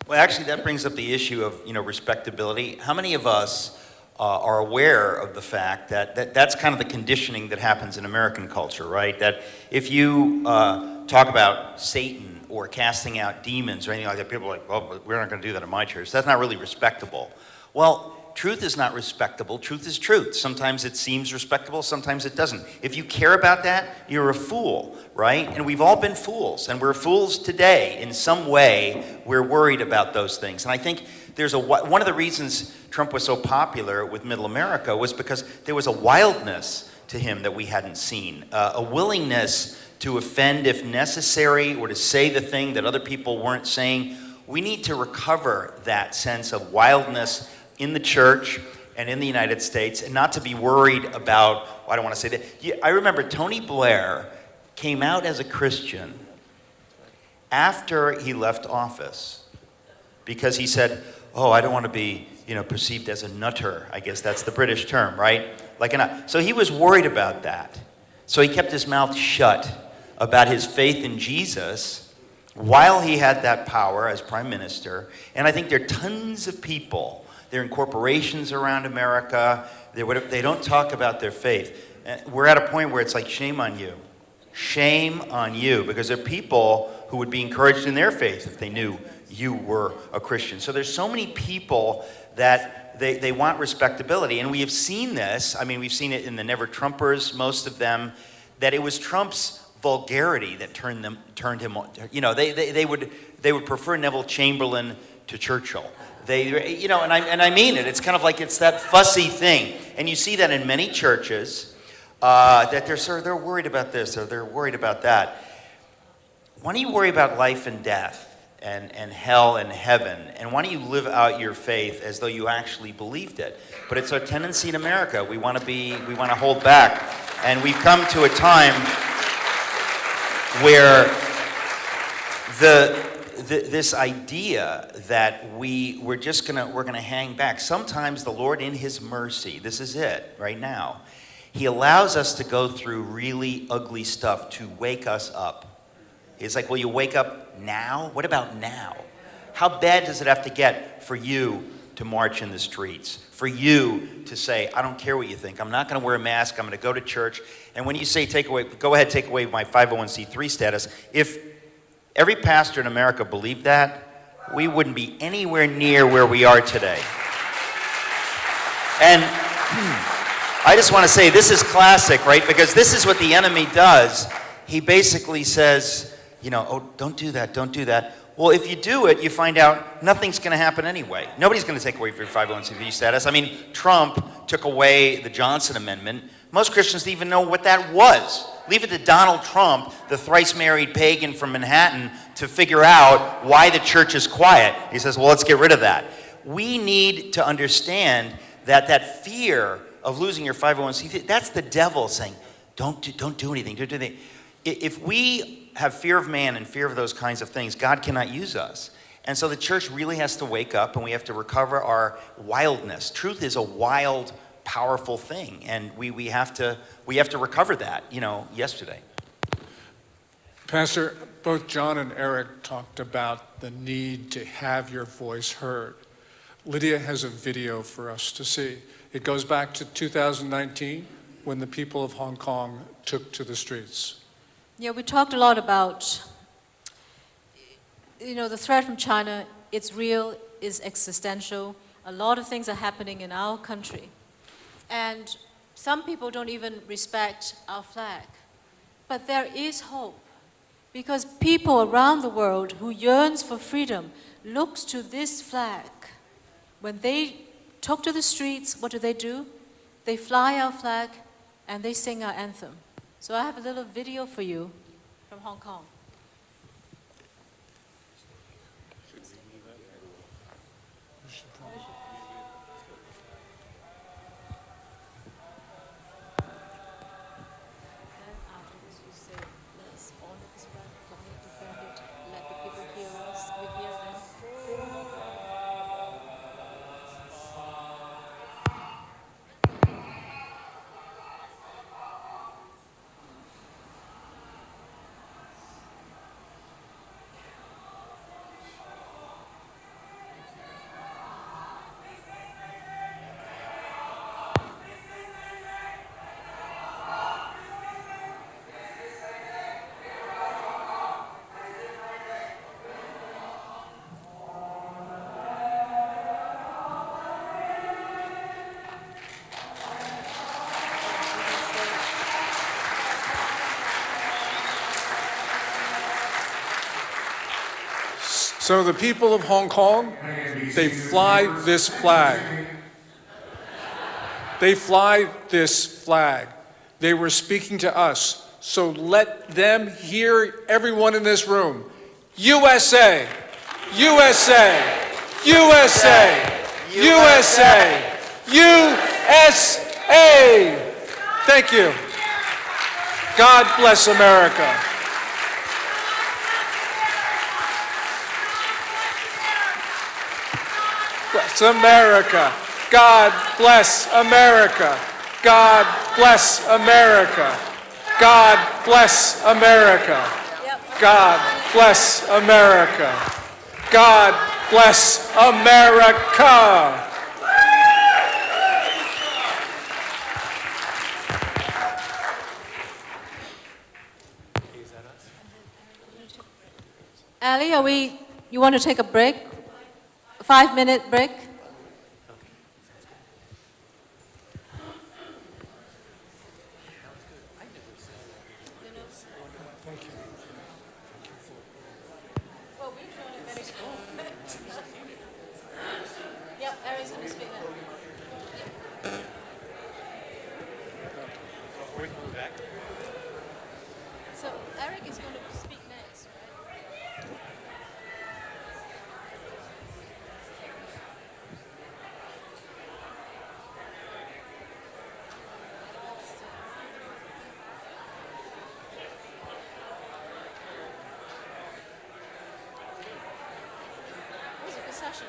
Well, actually, that brings up the issue of, respectability. How many of us are aware of the fact that that's kind of the conditioning that happens in American culture, right? That if you talk about Satan or casting out demons or anything like that, people are like, well, we're not going to do that in my church. That's not really respectable. Well, truth is not respectable. Truth is truth. Sometimes it seems respectable, sometimes it doesn't. If you care about that, you're a fool, right? And we've all been fools, and we're fools today. In some way, we're worried about those things. And I think there's one of the reasons Trump was so popular with Middle America was because there was a wildness to him that we hadn't seen, a willingness to offend if necessary or to say the thing that other people weren't saying. We need to recover that sense of wildness in the church and in the United States, and not to be worried about, I don't want to say that. I remember Tony Blair came out as a Christian after he left office because he said, oh, I don't want to be, perceived as a nutter. I guess that's the British term, right? So he was worried about that. So he kept his mouth shut about his faith in Jesus while he had that power as prime minister. And I think there are tons of people, they're in corporations around America, they don't talk about their faith. We're at a point where it's like, shame on you. Shame on you, because there are people who would be encouraged in their faith if they knew you were a Christian. So there's so many people that they want respectability. And we have seen this. I mean, we've seen it in the Never Trumpers, most of them, that it was Trump's vulgarity that turned him on. They would prefer Neville Chamberlain to Churchill. And I mean it. It's kind of like it's that fussy thing. And you see that in many churches, that they're worried about this or they're worried about that. Why don't you worry about life and death and hell and heaven? And why don't you live out your faith as though you actually believed it? But it's our tendency in America. We want to hold back. And we've come to a time where this idea that we're gonna hang back. Sometimes the Lord in his mercy, this is it right now, he allows us to go through really ugly stuff to wake us up. He's like, will you wake up now? What about now? How bad does it have to get for you to march in the streets? For you to say, I don't care what you think. I'm not going to wear a mask. I'm going to go to church. And when you say take away my 501c3 status, if every pastor in America believed that, we wouldn't be anywhere near where we are today. And I just want to say this is classic, right? Because this is what the enemy does. He basically says, oh, don't do that, don't do that. Well, if you do it, you find out nothing's going to happen anyway. Nobody's going to take away your 501c3 status. I mean, Trump took away the Johnson Amendment. Most Christians didn't even know what that was. Leave it to Donald Trump, the thrice-married pagan from Manhattan, to figure out why the church is quiet. He says, well, let's get rid of that. We need to understand that fear of losing your 501c3, that's the devil saying, don't do anything, don't do anything. If we have fear of man and fear of those kinds of things, God cannot use us. And so the church really has to wake up, and we have to recover our wildness. Truth is a wild, powerful thing, and we have to recover that, yesterday. Pastor, both John and Eric talked about the need to have your voice heard. Lydia has a video for us to see. It goes back to 2019 when the people of Hong Kong took to the streets. Yeah, we talked a lot about you know, the threat from China, it's real, is existential. A lot of things are happening in our country. And some people don't even respect our flag. But there is hope, because people around the world who yearns for freedom looks to this flag. When they took to the streets, what do? They fly our flag and they sing our anthem. So I have a little video for you from Hong Kong. Then after this you say, let's honor this flag, fly it, defend it, let the people hear us, we hear them. So the people of Hong Kong, they fly this flag. They fly this flag. They were speaking to us. So let them hear everyone in this room. USA, USA, USA, USA, USA. Thank you. God bless America. Bless America. God bless America. God bless America. God bless America. God bless America. God bless America. Ali, you want to take a break? 5-minute break? Yep, Eric's going to speak now. So Eric is going to speak next, right? It was a good session.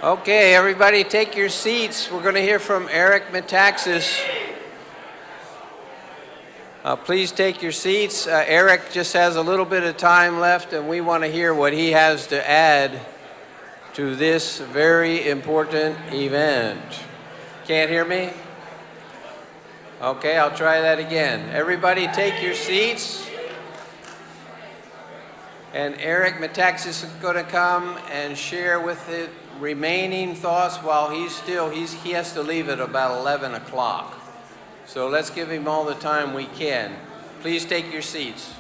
Okay, everybody take your seats. We're going to hear from Eric Metaxas. Please take your seats. Eric just has a little bit of time left, and we want to hear what he has to add to this very important event. Can't hear me? Okay, I'll try that again. Everybody take your seats. And Eric Metaxas is going to come and share with the remaining thoughts while he has to leave at about 11 o'clock. So let's give him all the time we can. Please take your seats.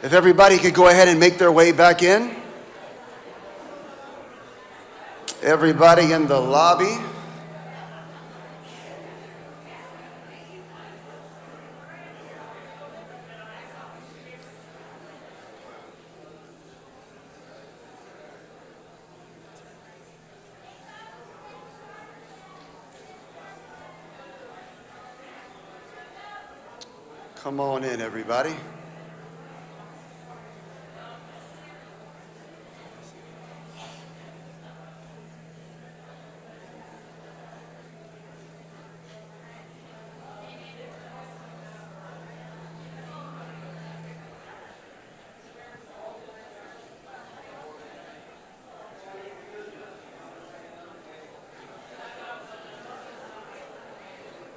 If everybody could go ahead and make their way back in. Everybody in the lobby. Come on in, everybody.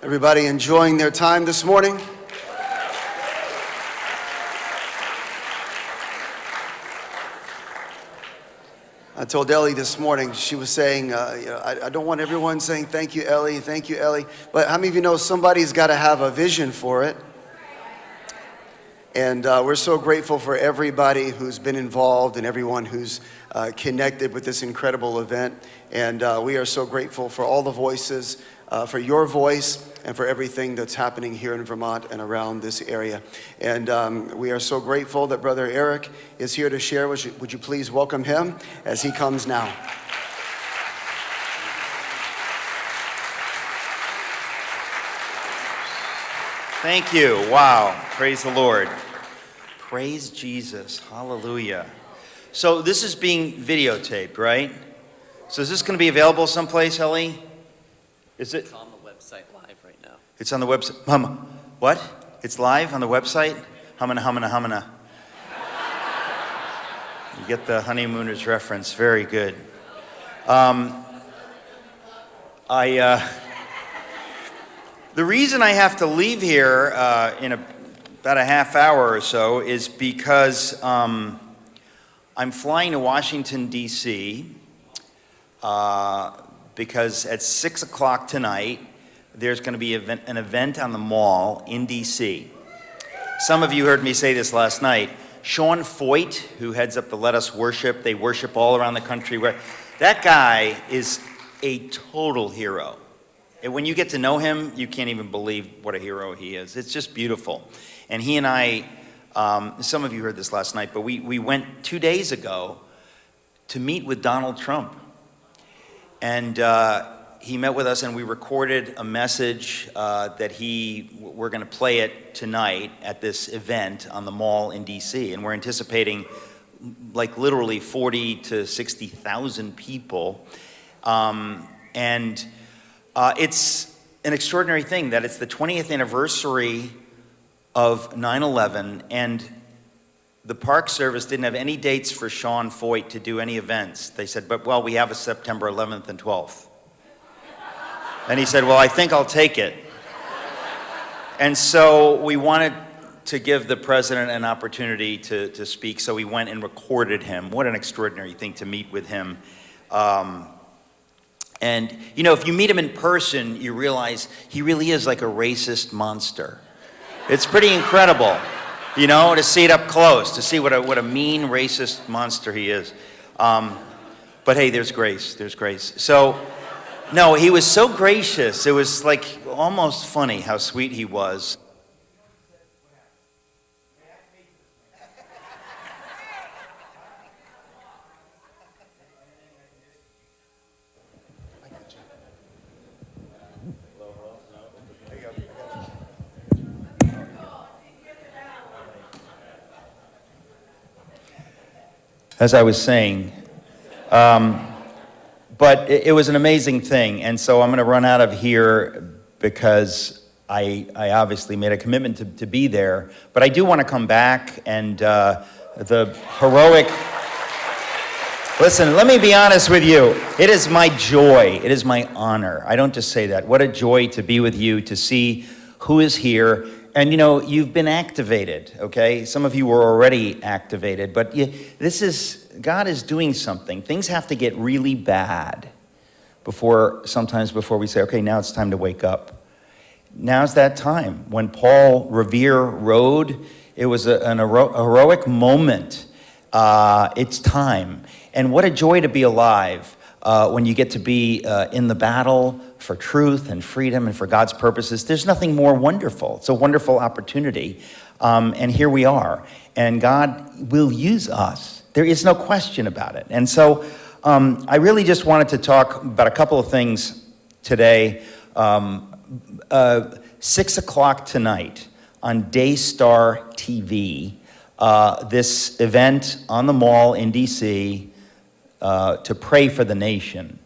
Everybody enjoying their time this morning? I told Ellie this morning, she was saying, I don't want everyone saying, thank you, Ellie, thank you, Ellie. But how many of you know somebody's got to have a vision for it? And we're so grateful for everybody who's been involved and everyone who's connected with this incredible event. And we are so grateful for all the voices, for your voice, and for everything that's happening here in Vermont and around this area. And we are so grateful that Brother Eric is here to share. Would you please welcome him as he comes now? Thank you. Wow. Praise the Lord. Praise Jesus. Hallelujah. So this is being videotaped, right? So is this going to be available someplace, Ellie? Is it? It's on the website live right now. It's on the website. What? It's live on the website? Humana. You get the honeymooners reference. Very good. The reason I have to leave here in about a half hour or so is because I'm flying to Washington, D.C., because at 6 o'clock tonight, there's going to be an event on the mall in D.C. Some of you heard me say this last night. Sean Foyt, who heads up the Let Us Worship, they worship all around the country. That guy is a total hero. And when you get to know him, you can't even believe what a hero he is. It's just beautiful. And he and I, some of you heard this last night, but we went 2 days ago to meet with Donald Trump. And he met with us and we recorded a message that we're going to play it tonight at this event on the mall in DC. And we're anticipating like literally 40 to 60,000 people. It's an extraordinary thing that it's the 20th anniversary of 9/11, and the Park Service didn't have any dates for Sean Foyt to do any events. They said, well, we have a September 11th and 12th. And he said, well, I think I'll take it. And so we wanted to give the president an opportunity to speak, so we went and recorded him. What an extraordinary thing to meet with him. And, you know, if you meet him in person, you realize he really is like a racist monster. It's pretty incredible, you know, to see it up close, to see what a mean racist monster he is. But hey, there's grace, there's grace. So, no, he was so gracious. It was like almost funny how sweet he was. As I was saying, but it was an amazing thing, and so I'm going to run out of here because I obviously made a commitment to be there, but I do want to come back, and the heroic... Listen, let me be honest with you. It is my joy, it is my honor. I don't just say that. What a joy to be with you, to see who is here. And you know, you've been activated, okay? Some of you were already activated, but God is doing something. Things have to get really bad sometimes before we say, okay, now it's time to wake up. Now's that time. When Paul Revere rode, it was a heroic moment. It's time. And what a joy to be alive when you get to be in the battle for truth and freedom and for God's purposes. There's nothing more wonderful. It's a wonderful opportunity. And here we are. And God will use us. There is no question about it. And so I really just wanted to talk about a couple of things today. 6 o'clock tonight on Daystar TV, this event on the mall in DC to pray for the nation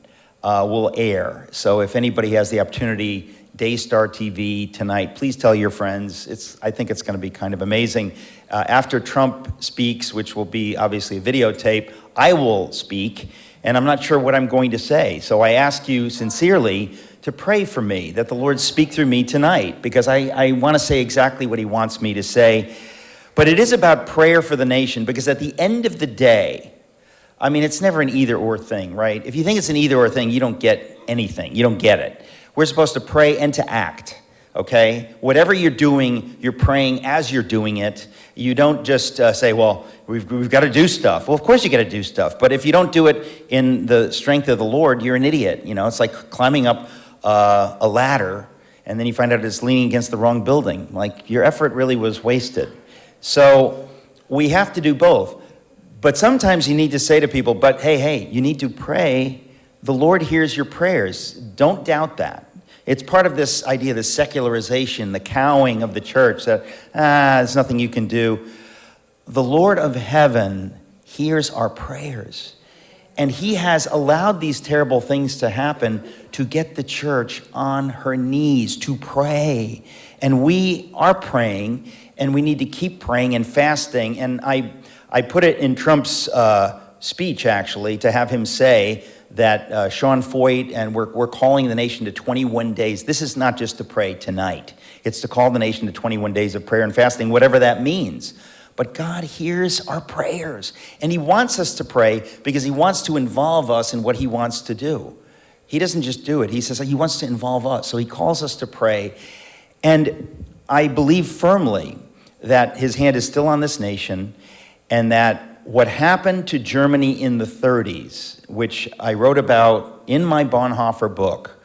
will air. So if anybody has the opportunity, Daystar TV tonight, please tell your friends. I think it's going to be kind of amazing. After Trump speaks, which will be obviously a videotape, I will speak, and I'm not sure what I'm going to say. So I ask you sincerely to pray for me, that the Lord speak through me tonight, because I want to say exactly what he wants me to say. But it is about prayer for the nation, because at the end of the day, I mean, it's never an either or thing, right? If you think it's an either or thing, you don't get anything. You don't get it. We're supposed to pray and to act, okay? Whatever you're doing, you're praying as you're doing it. You don't just say, well, we've got to do stuff. Well, of course you got to do stuff. But if you don't do it in the strength of the Lord, you're an idiot. You know, it's like climbing up a ladder, and then you find out it's leaning against the wrong building. Like, your effort really was wasted. So we have to do both. But sometimes you need to say to people, but hey, you need to pray. The Lord hears your prayers. Don't doubt that. It's part of this idea, the secularization, the cowing of the church, that, there's nothing you can do. The Lord of heaven hears our prayers. And he has allowed these terrible things to happen to get the church on her knees to pray. And we are praying, and we need to keep praying and fasting. And I put it in Trump's speech, actually, to have him say that Sean Foyt, and we're calling the nation to 21 days. This is not just to pray tonight. It's to call the nation to 21 days of prayer and fasting, whatever that means. But God hears our prayers, and he wants us to pray because he wants to involve us in what he wants to do. He doesn't just do it. He says he wants to involve us, so he calls us to pray. And I believe firmly that his hand is still on this nation, and that what happened to Germany in the 30s, which I wrote about in my Bonhoeffer book,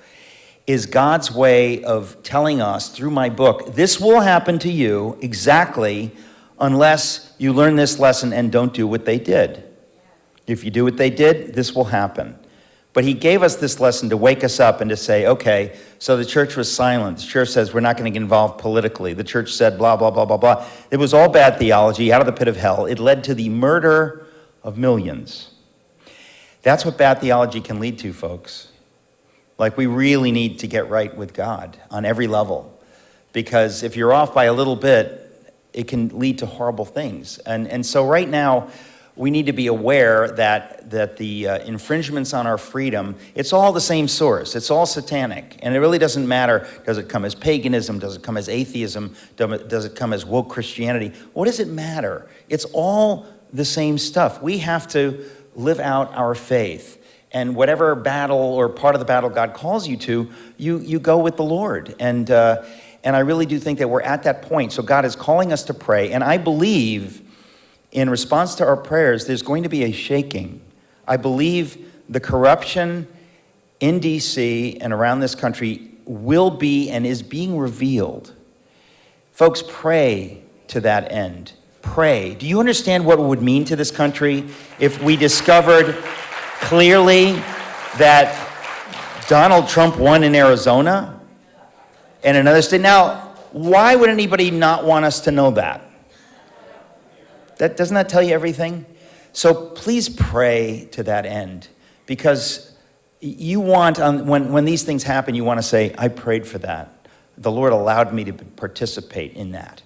is God's way of telling us through my book, this will happen to you exactly unless you learn this lesson and don't do what they did. If you do what they did, this will happen. But he gave us this lesson to wake us up and to say, okay, so the church was silent. The church says we're not going to get involved politically. The church said blah, blah, blah, blah, blah. It was all bad theology, out of the pit of hell. It led to the murder of millions. That's what bad theology can lead to, folks. Like, we really need to get right with God on every level. Because if you're off by a little bit, it can lead to horrible things. And so right now, we need to be aware that the infringements on our freedom, it's all the same source. It's all satanic. And it really doesn't matter, does it come as paganism? Does it come as atheism? Does it come as woke Christianity? What does it matter? It's all the same stuff. We have to live out our faith. And whatever battle or part of the battle God calls you to, you go with the Lord. And I really do think that we're at that point. So God is calling us to pray. And I believe in response to our prayers, there's going to be a shaking. I believe the corruption in D.C. and around this country will be and is being revealed. Folks, pray to that end. Pray. Do you understand what it would mean to this country if we discovered clearly that Donald Trump won in Arizona and another state? Now, why would anybody not want us to know that? Doesn't that tell you everything? So please pray to that end, because you want, when these things happen, you want to say, I prayed for that. The Lord allowed me to participate in that.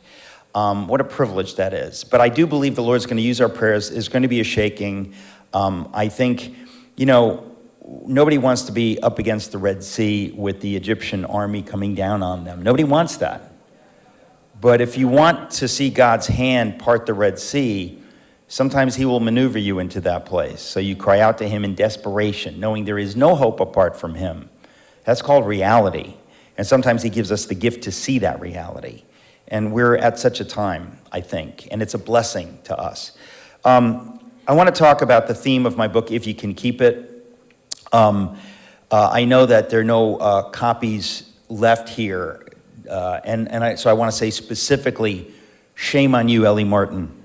What a privilege that is. But I do believe the Lord's going to use our prayers. There's going to be a shaking. I think, nobody wants to be up against the Red Sea with the Egyptian army coming down on them. Nobody wants that. But if you want to see God's hand part the Red Sea, sometimes he will maneuver you into that place. So you cry out to him in desperation, knowing there is no hope apart from him. That's called reality. And sometimes he gives us the gift to see that reality. And we're at such a time, I think, and it's a blessing to us. I want to talk about the theme of my book, If You Can Keep It. I know that there are no copies left here. So I want to say specifically, shame on you, Ellie Martin.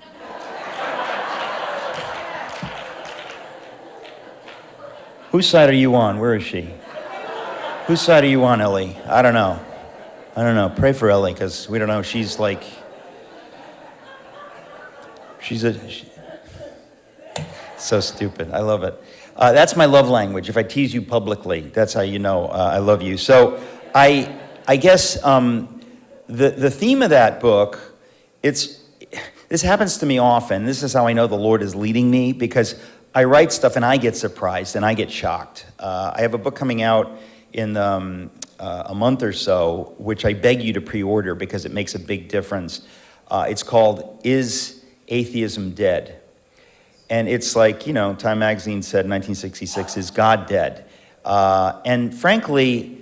Whose side are you on? Where is she? Whose side are you on, Ellie? I don't know. Pray for Ellie, because we don't know. She's so stupid. I love it. That's my love language. If I tease you publicly, that's how you know I love you. So I guess the theme of that book, this happens to me often. This is how I know the Lord is leading me, because I write stuff and I get surprised and I get shocked. I have a book coming out in a month or so, which I beg you to pre-order because it makes a big difference. It's called Is Atheism Dead? And it's like, Time Magazine said in 1966, is God dead? And frankly,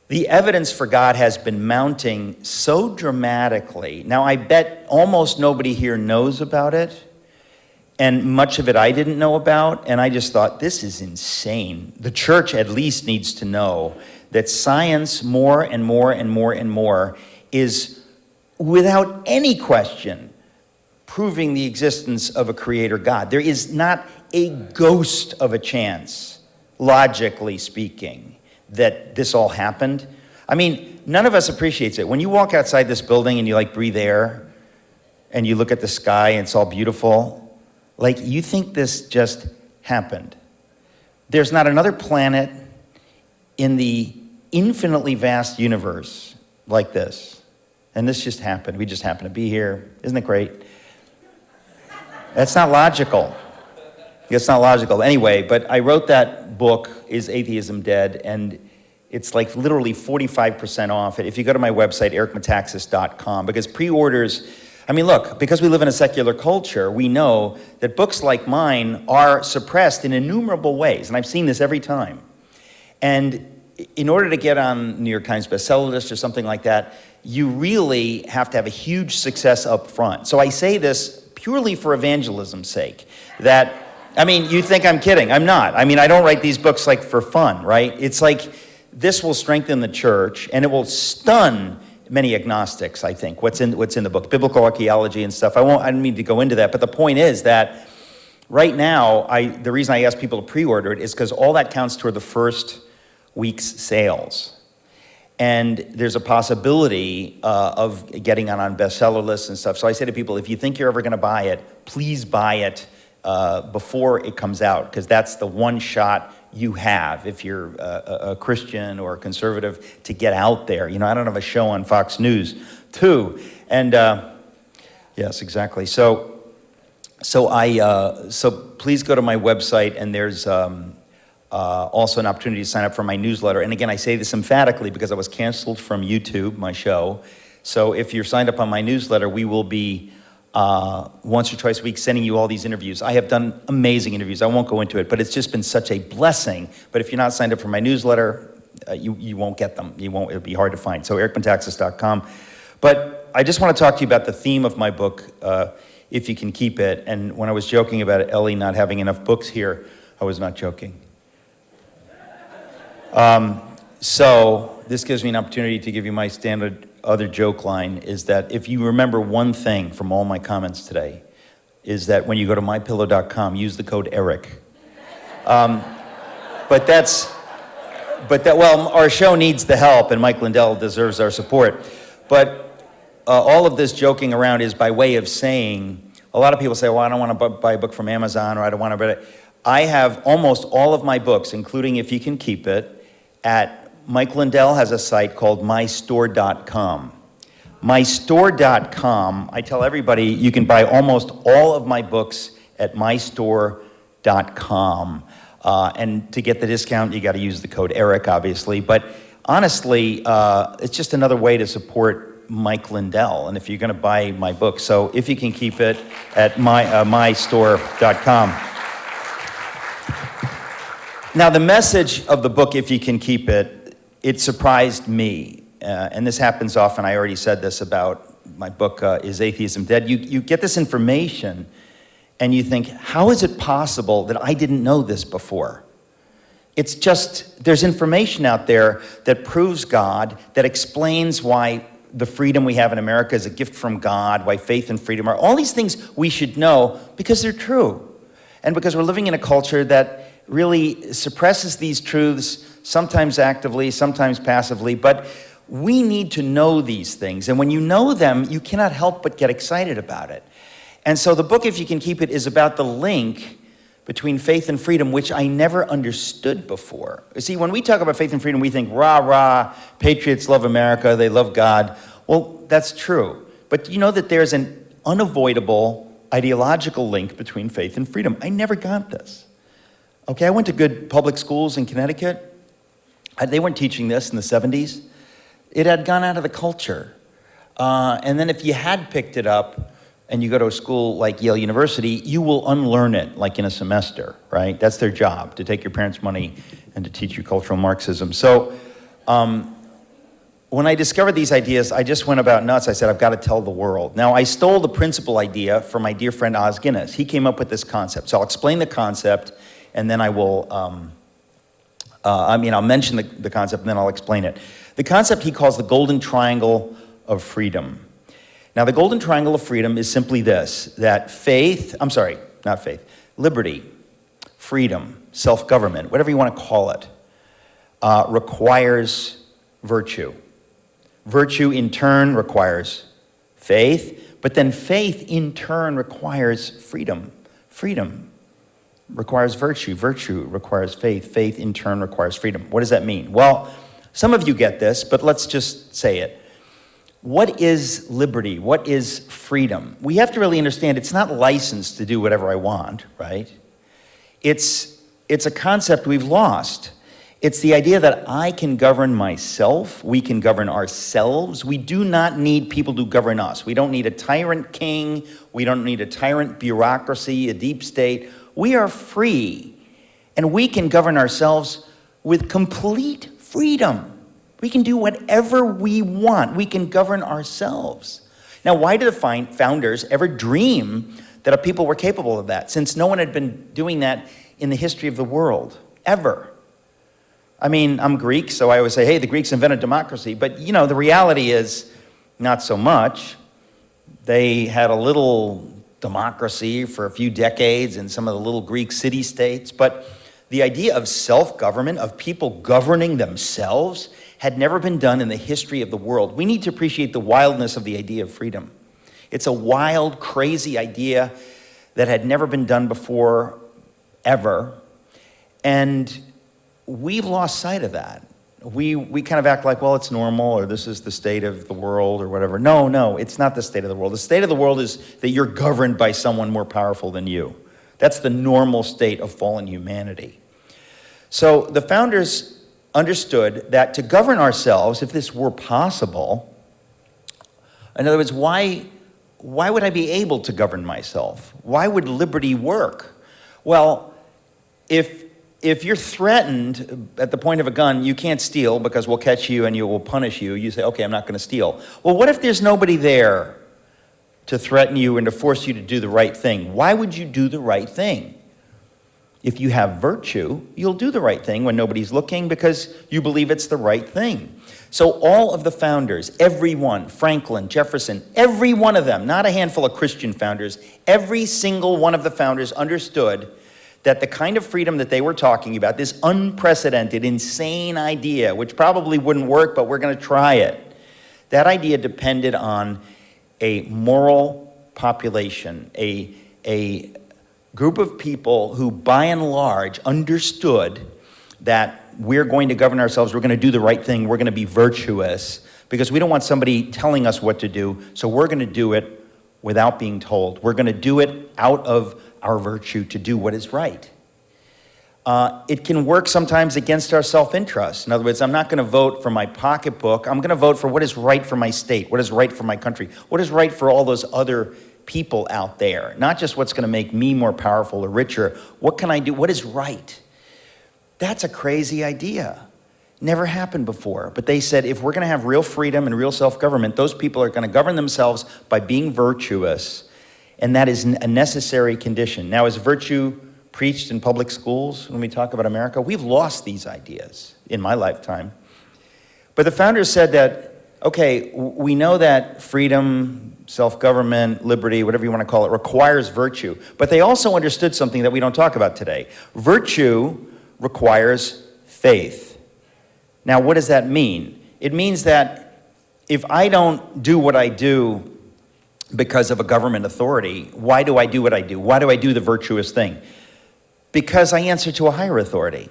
the evidence for God has been mounting so dramatically. Now, I bet almost nobody here knows about it, and much of it I didn't know about, and I just thought, this is insane. The church at least needs to know that science, more and more and more and more, is, without any question, proving the existence of a creator God. There is not a ghost of a chance, logically speaking, that this all happened. I mean, none of us appreciates it. When you walk outside this building and you breathe air and you look at the sky and it's all beautiful, you think this just happened. There's not another planet in the infinitely vast universe like this. And this just happened. We just happen to be here. Isn't it great? That's not logical. It's not logical. Anyway, but I wrote that book, Is Atheism Dead? And it's literally 45% off. If you go to my website, ericmetaxas.com, because pre-orders, look, because we live in a secular culture, we know that books like mine are suppressed in innumerable ways. And I've seen this every time. And in order to get on New York Times bestseller list or something like that, you really have to have a huge success up front. So I say this purely for evangelism's sake. That, you think I'm kidding. I'm not. I don't write these books for fun, right? It's this will strengthen the church, and it will stun many agnostics, I think, what's in the book, biblical archaeology and stuff. I don't mean to go into that, but the point is that right now, the reason I ask people to pre-order it is because all that counts toward the first week's sales. And there's a possibility of getting on bestseller lists and stuff. So I say to people, if you think you're ever going to buy it, please buy it before it comes out, because that's the one shot you have if you're a Christian or a conservative to get out there. I don't have a show on Fox News, too. And yes, exactly. So please go to my website, and there's also an opportunity to sign up for my newsletter. And again, I say this emphatically because I was canceled from YouTube, my show. So if you're signed up on my newsletter, we will be once or twice a week sending you all these interviews. I have done amazing interviews. I won't go into it, but it's just been such a blessing. But if you're not signed up for my newsletter, you won't get them. It'll be hard to find. So ericmetaxas.com. But I just want to talk to you about the theme of my book, If You Can Keep It. And when I was joking about Ellie not having enough books here, I was not joking. So this gives me an opportunity to give you my standard other joke line, is that if you remember one thing from all my comments today, is that when you go to mypillow.com, use the code ERIC. Well, our show needs the help, and Mike Lindell deserves our support. But all of this joking around is by way of saying, a lot of people say, well, I don't want to buy a book from Amazon, or I don't want to buy it. I have almost all of my books, including If You Can Keep It, at Mike Lindell has a site called mystore.com. Mystore.com, I tell everybody you can buy almost all of my books at mystore.com. And to get the discount, you got to use the code ERIC, obviously. But honestly, it's just another way to support Mike Lindell. And if you're going to buy my book, so If You Can Keep It at mystore.com. Now, the message of the book, If You Can Keep It, it surprised me. And this happens often. I already said this about my book, Is Atheism Dead? You get this information, and you think, how is it possible that I didn't know this before? It's just, there's information out there that proves God, that explains why the freedom we have in America is a gift from God, why faith and freedom are, all these things we should know because they're true. And because we're living in a culture that really suppresses these truths, sometimes actively, sometimes passively, but we need to know these things. And when you know them, you cannot help but get excited about it. And so the book, If You Can Keep It, is about the link between faith and freedom, which I never understood before. You see, when we talk about faith and freedom, we think, rah, rah, patriots love America, they love God. Well, that's true. But you know that there's an unavoidable ideological link between faith and freedom. I never got this. Okay, I went to good public schools in Connecticut. They weren't teaching this in the 70s. It had gone out of the culture. And then if you had picked it up, and you go to a school like Yale University, you will unlearn it like in a semester, right? That's their job, to take your parents' money and to teach you cultural Marxism. So when I discovered these ideas, I just went about nuts. I said, I've got to tell the world. Now, I stole the principal idea from my dear friend Os Guinness. He came up with this concept. So I'll explain the concept, and then I will, I'll mention the concept, and then I'll explain it. The concept he calls the golden triangle of freedom. Now, the golden triangle of freedom is simply this, that liberty, freedom, self-government, whatever you want to call it, requires virtue. Virtue in turn requires faith, but then faith in turn requires freedom. Freedom requires virtue. Virtue requires faith. Faith in turn requires freedom. What does that mean? Well, some of you get this, but let's just say it. What is liberty? What is freedom? We have to really understand it's not licensed to do whatever I want, right? It's a concept we've lost. It's the idea that I can govern myself, we can govern ourselves. We do not need people to govern us. We don't need a tyrant king, we don't need a tyrant bureaucracy, a deep state. We are free, and we can govern ourselves with complete freedom. We can do whatever we want. We can govern ourselves. Now, why did the founders ever dream that people were capable of that, since no one had been doing that in the history of the world, ever? I mean, I'm Greek, so I always say, hey, the Greeks invented democracy. But, the reality is not so much. They had a little democracy for a few decades in some of the little Greek city-states. But the idea of self-government, of people governing themselves, had never been done in the history of the world. We need to appreciate the wildness of the idea of freedom. It's a wild, crazy idea that had never been done before, ever. And we've lost sight of that. We kind of act like, well, it's normal, or this is the state of the world, or whatever. No, it's not the state of the world. The state of the world is that you're governed by someone more powerful than you. That's the normal state of fallen humanity. So the founders understood that to govern ourselves, if this were possible, in other words, why would I be able to govern myself? Why would liberty work? Well, if you're threatened at the point of a gun, you can't steal because we'll catch you and you will punish you. You say, okay, I'm not going to steal. Well, what if there's nobody there to threaten you and to force you to do the right thing? Why would you do the right thing? If you have virtue, you'll do the right thing when nobody's looking because you believe it's the right thing. So all of the founders, everyone, Franklin, Jefferson, every one of them, not a handful of Christian founders, every single one of the founders understood that the kind of freedom that they were talking about, this unprecedented, insane idea, which probably wouldn't work, but we're going to try it, that idea depended on a moral population, a group of people who, by and large, understood that we're going to govern ourselves, we're going to do the right thing, we're going to be virtuous, because we don't want somebody telling us what to do, so we're going to do it without being told. We're going to do it out of our virtue to do what is right. It can work sometimes against our self-interest. In other words, I'm not going to vote for my pocketbook. I'm going to vote for what is right for my state, what is right for my country, what is right for all those other people out there, not just what's going to make me more powerful or richer. What can I do? What is right? That's a crazy idea. Never happened before. But they said, if we're going to have real freedom and real self-government, those people are going to govern themselves by being virtuous, and that is a necessary condition. Now, is virtue preached in public schools when we talk about America? We've lost these ideas in my lifetime. But the founders said that, okay, we know that freedom, self-government, liberty, whatever you want to call it, requires virtue. But they also understood something that we don't talk about today. Virtue requires faith. Now, what does that mean? It means that if I don't do what I do because of a government authority, why do I do what I do? Why do I do the virtuous thing? Because I answer to a higher authority.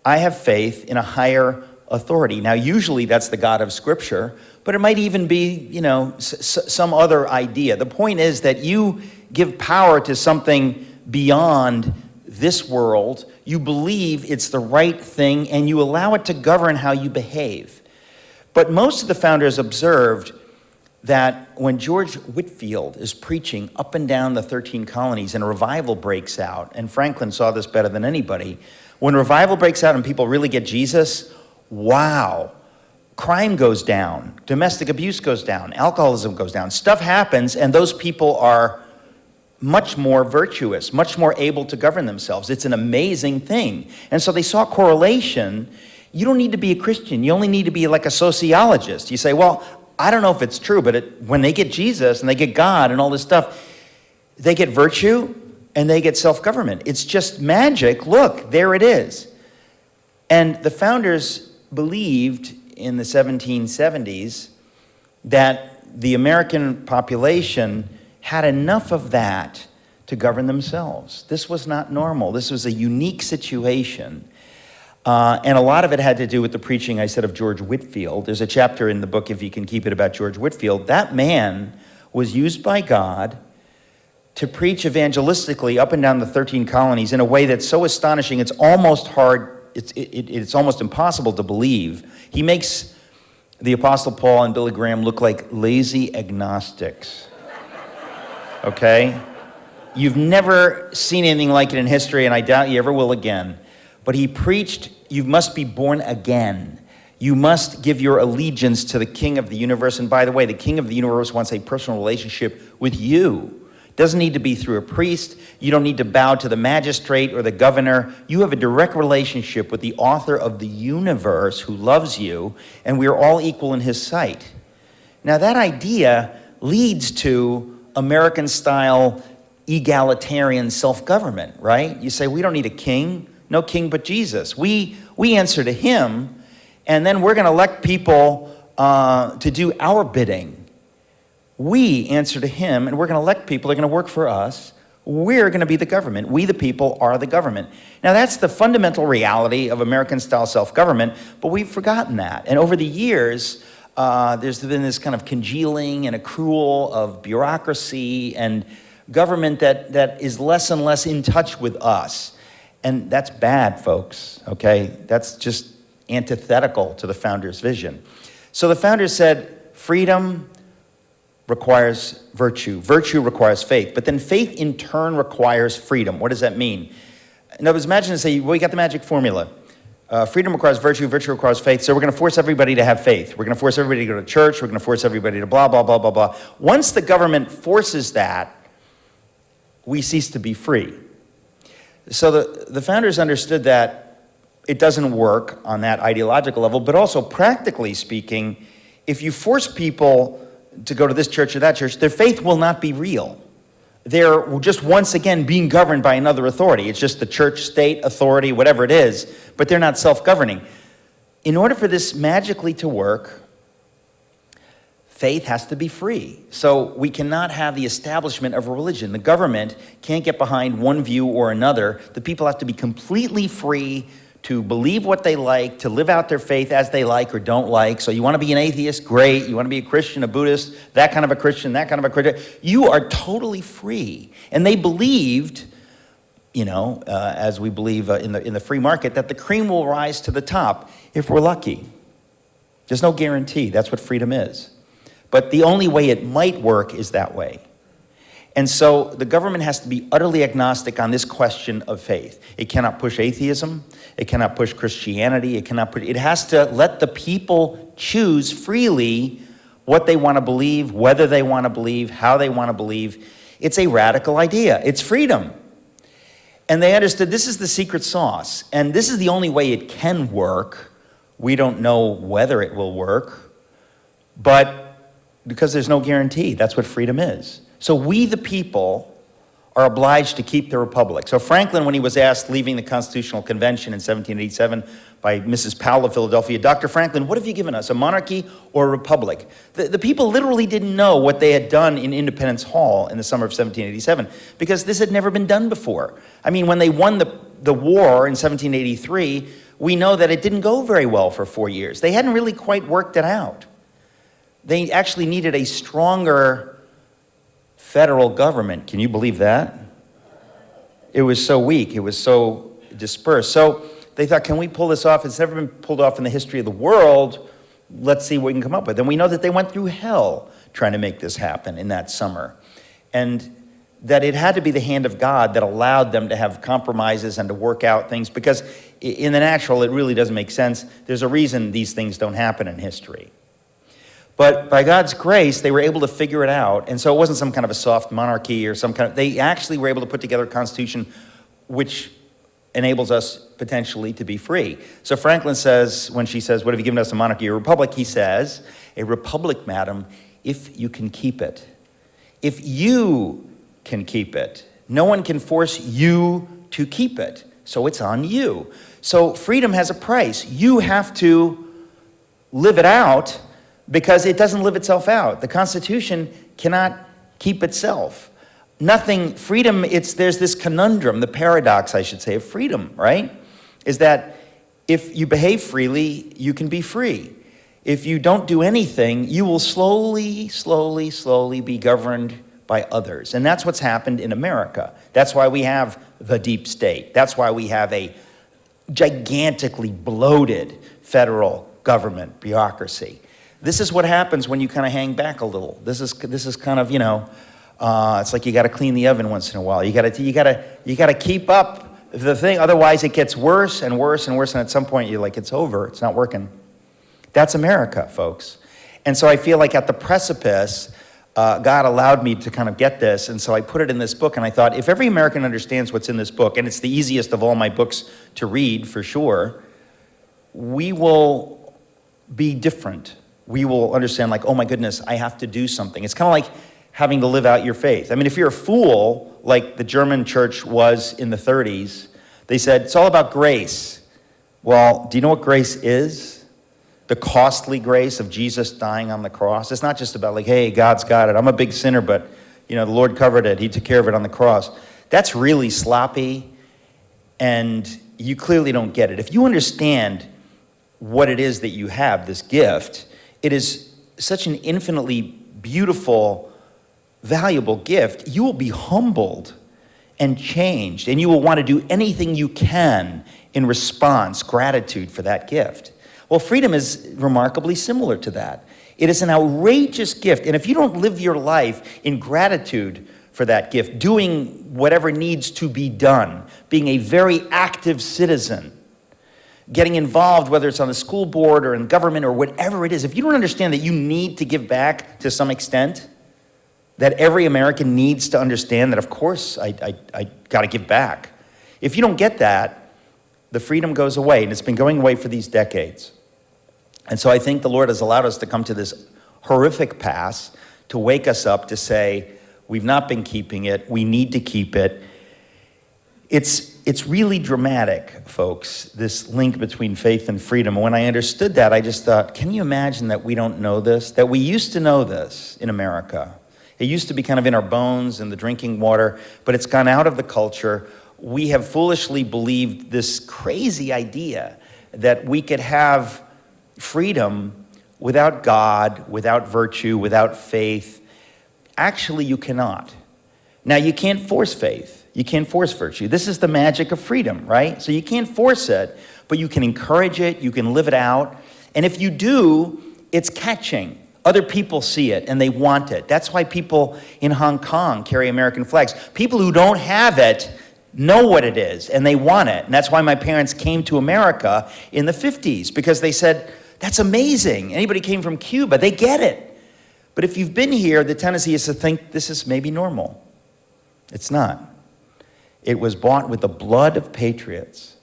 I have faith in a higher authority. Now, usually that's the God of Scripture, but it might even be, some other idea. The point is that you give power to something beyond this world. You believe it's the right thing, and you allow it to govern how you behave. But most of the founders observed that when George Whitefield is preaching up and down the 13 colonies and a revival breaks out, and Franklin saw this better than anybody, when revival breaks out and people really get Jesus, wow, crime goes down, domestic abuse goes down, alcoholism goes down, stuff happens, and those people are much more virtuous, much more able to govern themselves. It's an amazing thing. And so they saw correlation. You don't need to be a Christian. You only need to be like a sociologist. You say, well, I don't know if it's true, but when they get Jesus and they get God and all this stuff, they get virtue and they get self-government. It's just magic. Look, there it is. And the founders believed in the 1770s that the American population had enough of that to govern themselves. This was not normal. This was a unique situation. And a lot of it had to do with the preaching, I said, of George Whitefield. There's a chapter in the book, if you can keep it, about George Whitefield. That man was used by God to preach evangelistically up and down the 13 colonies in a way that's so astonishing, it's almost hard, it's almost impossible to believe. He makes the Apostle Paul and Billy Graham look like lazy agnostics. Okay? You've never seen anything like it in history, and I doubt you ever will again. But he preached, you must be born again. You must give your allegiance to the King of the universe. And by the way, the King of the universe wants a personal relationship with you. It doesn't need to be through a priest. You don't need to bow to the magistrate or the governor. You have a direct relationship with the author of the universe who loves you, and we are all equal in his sight. Now that idea leads to American-style egalitarian self-government, right? You say, we don't need a king. No king but Jesus. We answer to him, and then we're going to elect people to do our bidding. We answer to him, and we're going to elect people. They're going to work for us. We're going to be the government. We, the people, are the government. Now, that's the fundamental reality of American-style self-government, but we've forgotten that. And over the years, there's been this kind of congealing and accrual of bureaucracy and government that is less and less in touch with us. And that's bad, folks, okay? That's just antithetical to the founders' vision. So the founders said, freedom requires virtue. Virtue requires faith. But then faith, in turn, requires freedom. What does that mean? In other words, imagine and say, well, you got the magic formula. Freedom requires virtue, virtue requires faith, so we're going to force everybody to have faith. We're going to force everybody to go to church. We're going to force everybody to blah, blah, blah, blah, blah. Once the government forces that, we cease to be free. So the founders understood that it doesn't work on that ideological level, but also practically speaking, if you force people to go to this church or that church, their faith will not be real. They're just once again being governed by another authority. It's just the church, state, authority, whatever it is, but they're not self-governing. In order for this magically to work, faith has to be free. So we cannot have the establishment of a religion. The government can't get behind one view or another. The people have to be completely free to believe what they like, to live out their faith as they like or don't like. So you want to be an atheist? Great. You want to be a Christian, a Buddhist, that kind of a Christian, that kind of a Christian. You are totally free. And they believed, as we believe in the free market, that the cream will rise to the top if we're lucky. There's no guarantee. That's what freedom is. But the only way it might work is that way. And so the government has to be utterly agnostic on this question of faith. It cannot push atheism. It cannot push Christianity. It has to let the people choose freely what they want to believe, whether they want to believe, how they want to believe. It's a radical idea. It's freedom. And they understood this is the secret sauce. And this is the only way it can work. We don't know whether it will work. But because there's no guarantee, that's what freedom is. So we, the people, are obliged to keep the republic. So Franklin, when he was asked, leaving the Constitutional Convention in 1787 by Mrs. Powell of Philadelphia, Dr. Franklin, what have you given us, a monarchy or a republic? The people literally didn't know what they had done in Independence Hall in the summer of 1787 because this had never been done before. I mean, when they won the war in 1783, we know that it didn't go very well for 4 years. They hadn't really quite worked it out. They actually needed a stronger federal government. Can you believe that? It was so weak. It was so dispersed. So they thought, can we pull this off? It's never been pulled off in the history of the world. Let's see what we can come up with. And we know that they went through hell trying to make this happen in that summer. And that it had to be the hand of God that allowed them to have compromises and to work out things, because in the natural, it really doesn't make sense. There's a reason these things don't happen in history. But by God's grace, they were able to figure it out. And so it wasn't some kind of a soft monarchy or some kind of, they actually were able to put together a constitution which enables us potentially to be free. So Franklin says, when she says, what have you given us, a monarchy or a republic? He says, a republic, madam, if you can keep it. If you can keep it. No one can force you to keep it. So it's on you. So freedom has a price. You have to live it out, because it doesn't live itself out. The Constitution cannot keep itself. Nothing, freedom, there's this conundrum, the paradox, I should say, of freedom, right? Is that if you behave freely, you can be free. If you don't do anything, you will slowly be governed by others. And that's what's happened in America. That's why we have the deep state. That's why we have a gigantically bloated federal government bureaucracy. This is what happens when you kind of hang back a little. This is kind of, it's like you got to clean the oven once in a while. You got to keep up the thing. Otherwise, it gets worse and worse and worse. And at some point, you're like, it's over. It's not working. That's America, folks. And so I feel like at the precipice, God allowed me to kind of get this. And so I put it in this book. And I thought, if every American understands what's in this book, and it's the easiest of all my books to read for sure, we will be different. We will understand, like, oh my goodness, I have to do something. It's kind of like having to live out your faith. I mean, if you're a fool, like the German church was in the 30s, they said, it's all about grace. Well, do you know what grace is? The costly grace of Jesus dying on the cross. It's not just about like, hey, God's got it. I'm a big sinner, but the Lord covered it. He took care of it on the cross. That's really sloppy, and you clearly don't get it. If you understand what it is that you have, this gift, it is such an infinitely beautiful, valuable gift. You will be humbled and changed, and you will want to do anything you can in response, gratitude for that gift. Well, freedom is remarkably similar to that. It is an outrageous gift, and if you don't live your life in gratitude for that gift, doing whatever needs to be done, being a very active citizen, getting involved, whether it's on the school board or in government or whatever it is, if you don't understand that you need to give back to some extent, that every American needs to understand that, of course, I got to give back. If you don't get that, the freedom goes away, and it's been going away for these decades. And so I think the Lord has allowed us to come to this horrific pass to wake us up to say, we've not been keeping it, we need to keep it. It's really dramatic, folks, this link between faith and freedom. When I understood that, I just thought, can you imagine that we don't know this? That we used to know this in America. It used to be kind of in our bones and the drinking water, but it's gone out of the culture. We have foolishly believed this crazy idea that we could have freedom without God, without virtue, without faith. Actually, you cannot. Now, you can't force faith. You can't force virtue. This is the magic of freedom, right? So you can't force it, but you can encourage it, you can live it out. And if you do, it's catching. Other people see it and they want it. That's why people in Hong Kong carry American flags. People who don't have it know what it is and they want it. And that's why my parents came to America in the 50s, because they said, that's amazing. Anybody came from Cuba, they get it. But if you've been here, the tendency is to think this is maybe normal. It's not. It was bought with the blood of patriots.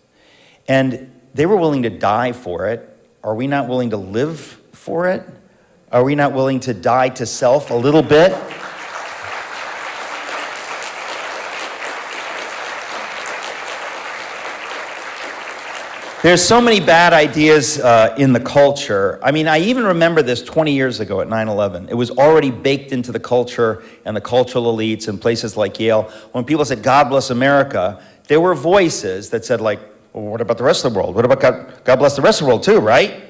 And they were willing to die for it. Are we not willing to live for it? Are we not willing to die to self a little bit? There's so many bad ideas in the culture. I mean, I even remember this 20 years ago at 9/11. It was already baked into the culture and the cultural elites in places like Yale. When people said, God bless America, there were voices that said, like, well, what about the rest of the world? What about God bless the rest of the world too, right?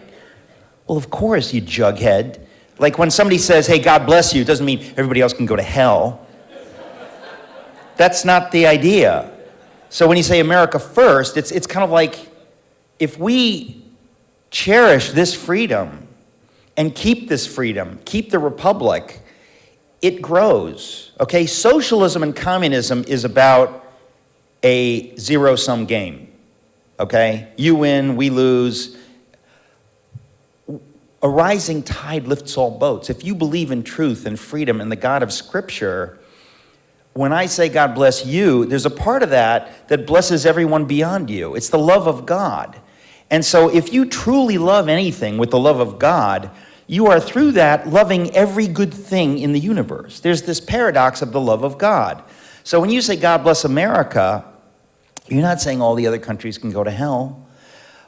Well, of course, you jughead. Like when somebody says, hey, God bless you, it doesn't mean everybody else can go to hell. That's not the idea. So when you say America first, it's kind of like, if we cherish this freedom and keep this freedom, keep the republic, it grows. Okay, socialism and communism is about a zero-sum game. Okay, you win, we lose. A rising tide lifts all boats. If you believe in truth and freedom and the God of Scripture, when I say God bless you, there's a part of that that blesses everyone beyond you. It's the love of God. And so if you truly love anything with the love of God, you are through that loving every good thing in the universe. There's this paradox of the love of God. So when you say God bless America, you're not saying all the other countries can go to hell.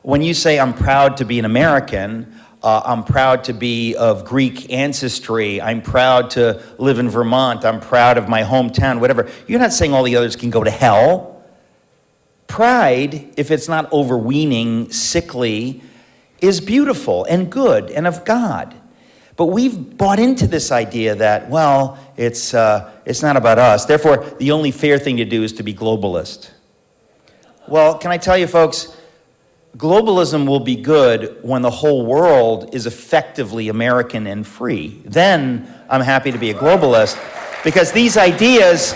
When you say I'm proud to be an American, I'm proud to be of Greek ancestry, I'm proud to live in Vermont, I'm proud of my hometown, whatever, you're not saying all the others can go to hell. Pride, if it's not overweening, sickly, is beautiful and good and of God. But we've bought into this idea that, well, it's not about us. Therefore, the only fair thing to do is to be globalist. Well, can I tell you, folks, globalism will be good when the whole world is effectively American and free. Then I'm happy to be a globalist, because these ideas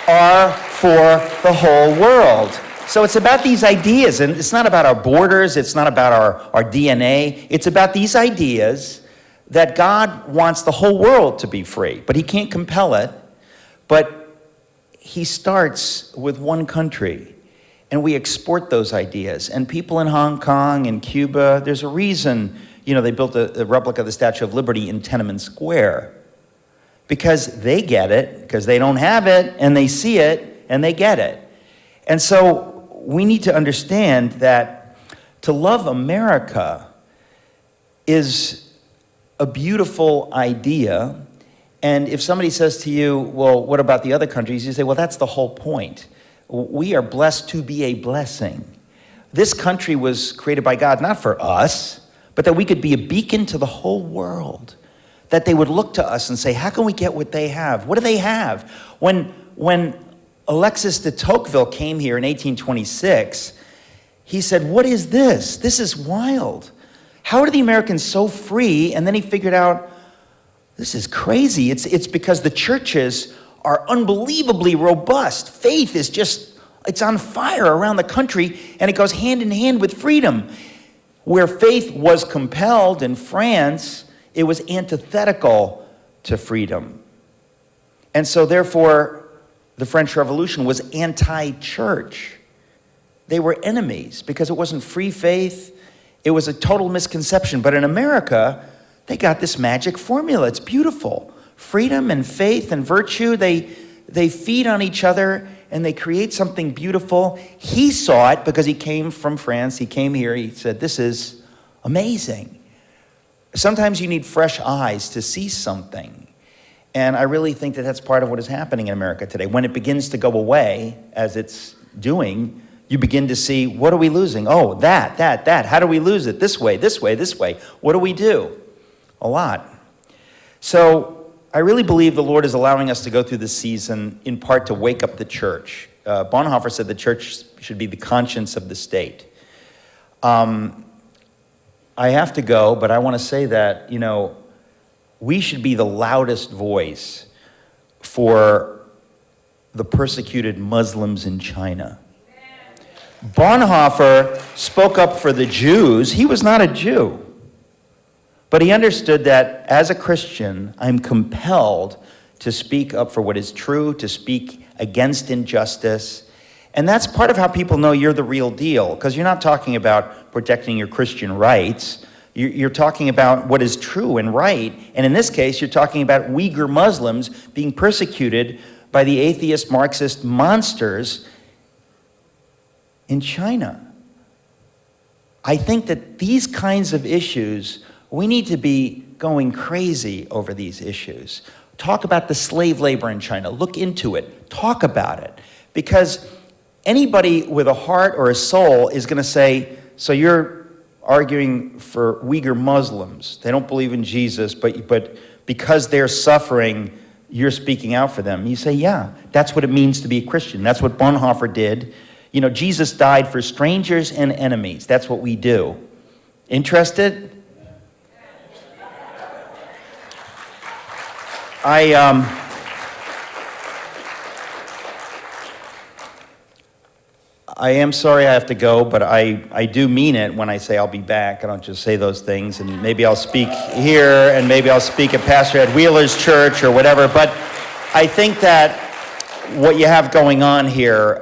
are for the whole world. So it's about these ideas, and it's not about our borders, it's not about our DNA, it's about these ideas that God wants the whole world to be free, but he can't compel it. But he starts with one country, and we export those ideas. And people in Hong Kong and Cuba, there's a reason, they built a replica of the Statue of Liberty in Tiananmen Square. Because they get it, because they don't have it, and they see it, and they get it. And so we need to understand that to love America is a beautiful idea. And if somebody says to you, well, what about the other countries? You say, well, that's the whole point. We are blessed to be a blessing. This country was created by God, not for us, but that we could be a beacon to the whole world. That they would look to us and say, how can we get what they have? What do they have? When Alexis de Tocqueville came here in 1826, he said, what is this? This is wild. How are the Americans so free? And then he figured out, this is crazy. It's because the churches are unbelievably robust. Faith is it's on fire around the country, and it goes hand in hand with freedom. Where faith was compelled in France, it was antithetical to freedom. And so therefore, the French Revolution was anti-church. They were enemies because it wasn't free faith. It was a total misconception. But in America, they got this magic formula. It's beautiful. Freedom and faith and virtue, they feed on each other and they create something beautiful. He saw it because he came from France. He came here. He said, this is amazing. Sometimes you need fresh eyes to see something. And I really think that that's part of what is happening in America today. When it begins to go away, as it's doing, you begin to see, what are we losing? Oh, that. How do we lose it? This way. What do we do? A lot. So I really believe the Lord is allowing us to go through this season in part to wake up the church. Bonhoeffer said the church should be the conscience of the state. I have to go, but I want to say that, we should be the loudest voice for the persecuted Muslims in China. Bonhoeffer spoke up for the Jews. He was not a Jew. But he understood that as a Christian, I'm compelled to speak up for what is true, to speak against injustice. And that's part of how people know you're the real deal, because you're not talking about protecting your Christian rights. You're talking about what is true and right. And in this case, you're talking about Uyghur Muslims being persecuted by the atheist Marxist monsters in China. I think that these kinds of issues, we need to be going crazy over these issues. Talk about the slave labor in China. Look into it. Talk about it. Because anybody with a heart or a soul is going to say, so you're arguing for Uyghur Muslims. They don't believe in Jesus, but because they're suffering, you're speaking out for them. You say, yeah, that's what it means to be a Christian. That's what Bonhoeffer did. Jesus died for strangers and enemies. That's what we do. Interested? I am sorry I have to go, but I do mean it when I say I'll be back. I don't just say those things, and maybe I'll speak here, and maybe I'll speak at Pastor Ed Wheeler's church or whatever, but I think that what you have going on here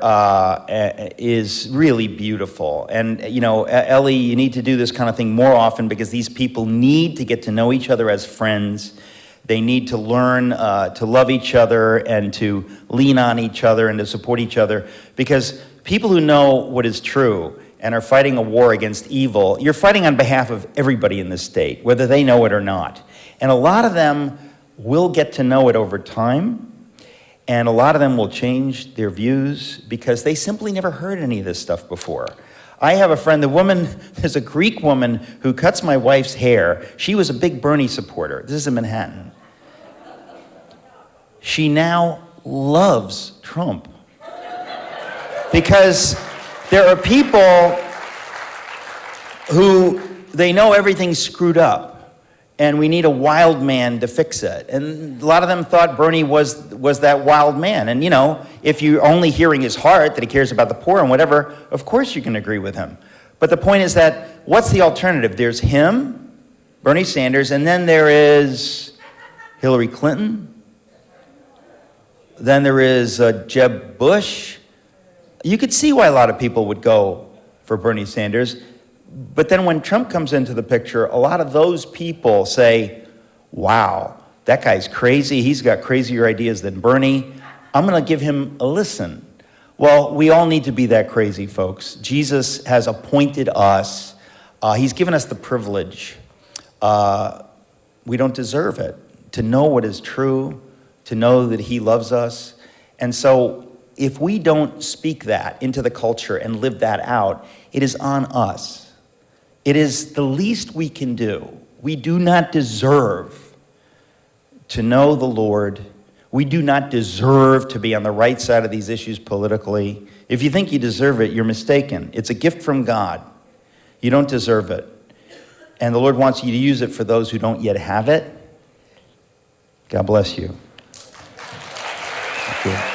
is really beautiful. And, you know, Ellie, you need to do this kind of thing more often because these people need to get to know each other as friends. They need to learn to love each other and to lean on each other and to support each other, because people who know what is true and are fighting a war against evil, you're fighting on behalf of everybody in this state, whether they know it or not. And a lot of them will get to know it over time, and a lot of them will change their views because they simply never heard any of this stuff before. I have a friend, there's a Greek woman who cuts my wife's hair. She was a big Bernie supporter. This is in Manhattan. She now loves Trump. Because there are people who, they know everything's screwed up, and we need a wild man to fix it. And a lot of them thought Bernie was that wild man. And, you know, if you're only hearing his heart, that he cares about the poor and whatever, of course you can agree with him. But the point is that, what's the alternative? There's him, Bernie Sanders, and then there is Hillary Clinton. Then there is Jeb Bush. You could see why a lot of people would go for Bernie Sanders. But then when Trump comes into the picture, a lot of those people say, wow, that guy's crazy. He's got crazier ideas than Bernie. I'm going to give him a listen. Well, we all need to be that crazy, folks. Jesus has appointed us. He's given us the privilege. We don't deserve it. To know what is true, to know that he loves us. And so if we don't speak that into the culture and live that out, it is on us. It is the least we can do. We do not deserve to know the Lord. We do not deserve to be on the right side of these issues politically. If you think you deserve it, you're mistaken. It's a gift from God. You don't deserve it. And the Lord wants you to use it for those who don't yet have it. God bless you. Thank you.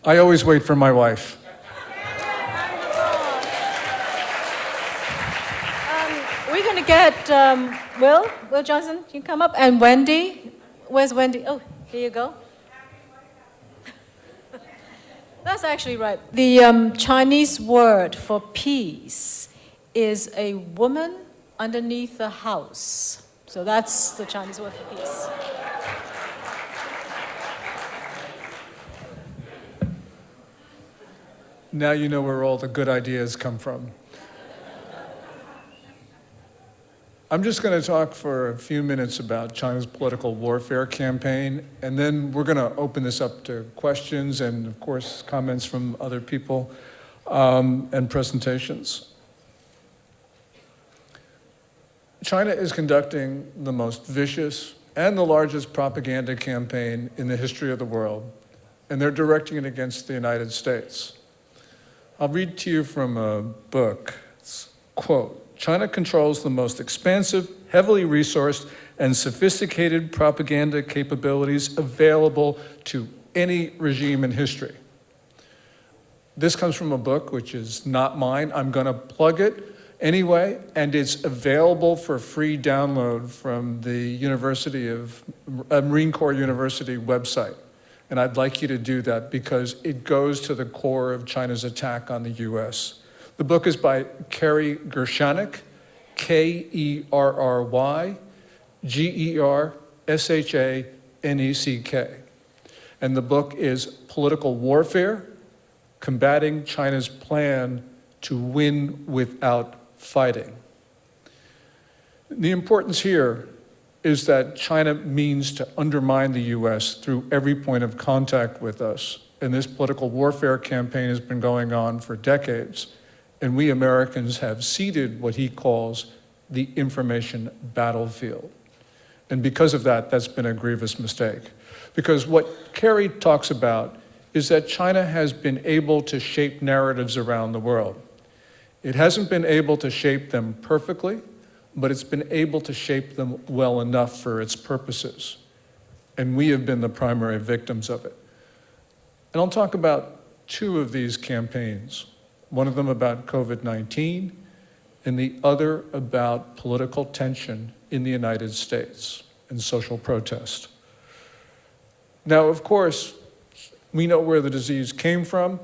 I always wait for my wife. We're going to get Will Johnson, you come up, and Wendy. Where's Wendy? Oh, here you go. That's actually right. The Chinese word for peace is a woman underneath the house. So that's the Chinese word for peace. Now you know where all the good ideas come from. I'm just going to talk for a few minutes about China's political warfare campaign, and then we're going to open this up to questions and, of course, comments from other people and presentations. China is conducting the most vicious and the largest propaganda campaign in the history of the world, and they're directing it against the United States. I'll read to you from a book. It's, quote, China controls the most expansive, heavily resourced, and sophisticated propaganda capabilities available to any regime in history. This comes from a book which is not mine. I'm going to plug it anyway, and it's available for free download from the Marine Corps University website. And I'd like you to do that because it goes to the core of China's attack on the US. The book is by Kerry Gershanik, Kerry Gershanik, N-E-C-K. And the book is Political Warfare, Combating China's Plan to Win Without Fighting. The importance here is that China means to undermine the US through every point of contact with us. And this political warfare campaign has been going on for decades. And we Americans have ceded what he calls the information battlefield. And because of that, that's been a grievous mistake. Because what Kerry talks about is that China has been able to shape narratives around the world. It hasn't been able to shape them perfectly, but it's been able to shape them well enough for its purposes. And we have been the primary victims of it. And I'll talk about two of these campaigns, one of them about COVID-19, and the other about political tension in the United States and social protest. Now, of course, we know where the disease came from,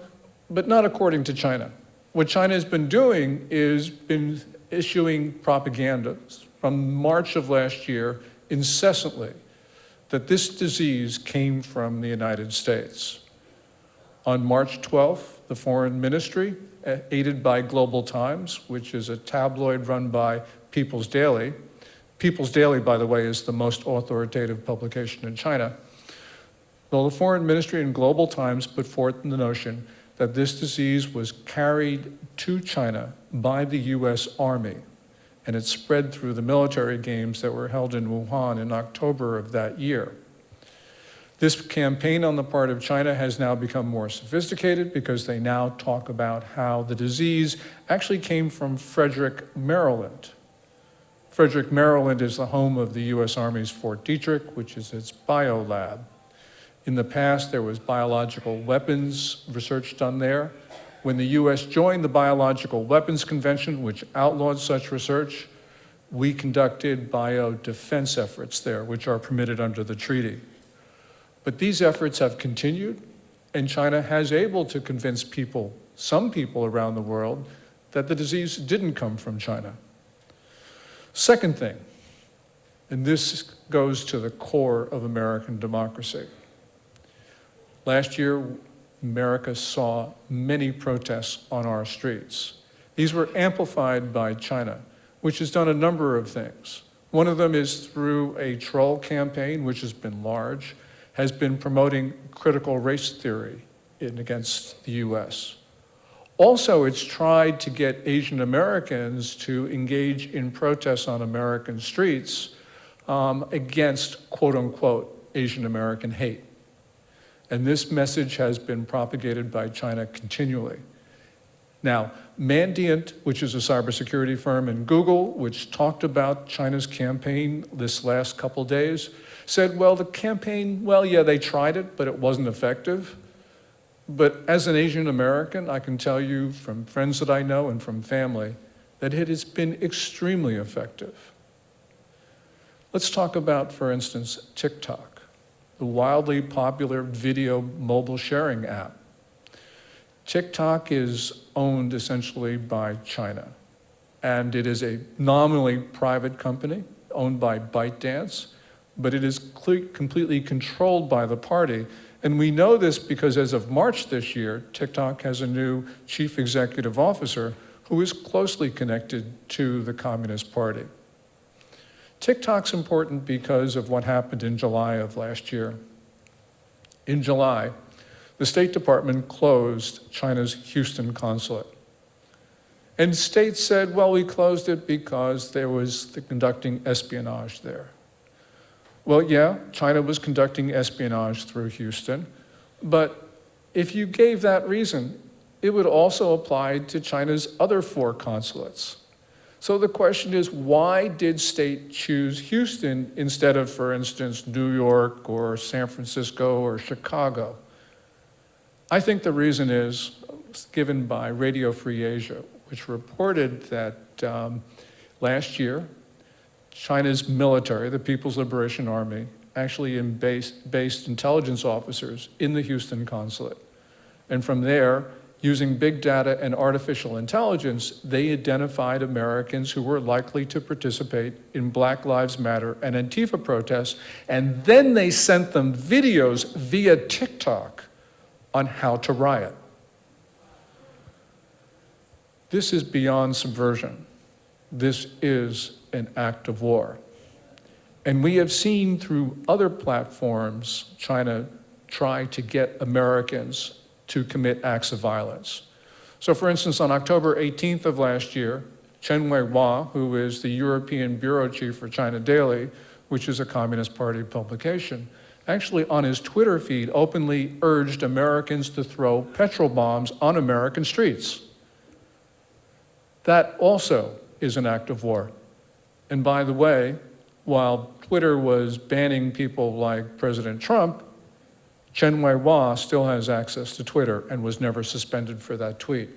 but not according to China. What China has been doing is been issuing propaganda from March of last year incessantly that this disease came from the United States. On March 12th, the Foreign Ministry, aided by Global Times, which is a tabloid run by People's Daily. People's Daily, by the way, is the most authoritative publication in China. Well, the Foreign Ministry and Global Times put forth the notion that this disease was carried to China by the US Army, and it spread through the military games that were held in Wuhan in October of that year. This campaign on the part of China has now become more sophisticated because they now talk about how the disease actually came from Frederick, Maryland. Frederick, Maryland is the home of the US Army's Fort Detrick, which is its biolab. In the past, there was biological weapons research done there. When the US joined the Biological Weapons Convention, which outlawed such research, we conducted biodefense efforts there, which are permitted under the treaty. But these efforts have continued, and China has able to convince people, some people around the world, that the disease didn't come from China. Second thing, and this goes to the core of American democracy. Last year, America saw many protests on our streets. These were amplified by China, which has done a number of things. One of them is through a troll campaign, which has been large, has been promoting critical race theory against the US. Also, it's tried to get Asian Americans to engage in protests on American streets against, quote unquote, Asian American hate. And this message has been propagated by China continually. Now, Mandiant, which is a cybersecurity firm, and Google, which talked about China's campaign this last couple days, said, well, the campaign, well, yeah, they tried it, but it wasn't effective. But as an Asian American, I can tell you from friends that I know and from family that it has been extremely effective. Let's talk about, for instance, TikTok, the wildly popular video mobile sharing app. TikTok is owned essentially by China, and it is a nominally private company owned by ByteDance, but it is completely controlled by the party. And we know this because as of March this year, TikTok has a new chief executive officer who is closely connected to the Communist Party. TikTok's important because of what happened in July of last year. In July, the State Department closed China's Houston consulate. And states said, well, we closed it because there was conducting espionage there. Well, yeah, China was conducting espionage through Houston, but if you gave that reason, it would also apply to China's other 4 consulates. So the question is, why did state choose Houston instead of, for instance, New York or San Francisco or Chicago? I think the reason is given by Radio Free Asia, which reported that last year, China's military, the People's Liberation Army, actually based intelligence officers in the Houston consulate. And from there, using big data and artificial intelligence, they identified Americans who were likely to participate in Black Lives Matter and Antifa protests, and then they sent them videos via TikTok on how to riot. This is beyond subversion. This is an act of war. And we have seen through other platforms China try to get Americans to commit acts of violence. So for instance, on October 18th of last year, Chen Weihua, who is the European bureau chief for China Daily, which is a Communist Party publication, actually on his Twitter feed openly urged Americans to throw petrol bombs on American streets. That also is an act of war. And by the way, while Twitter was banning people like President Trump, Chen Weihua still has access to Twitter and was never suspended for that tweet.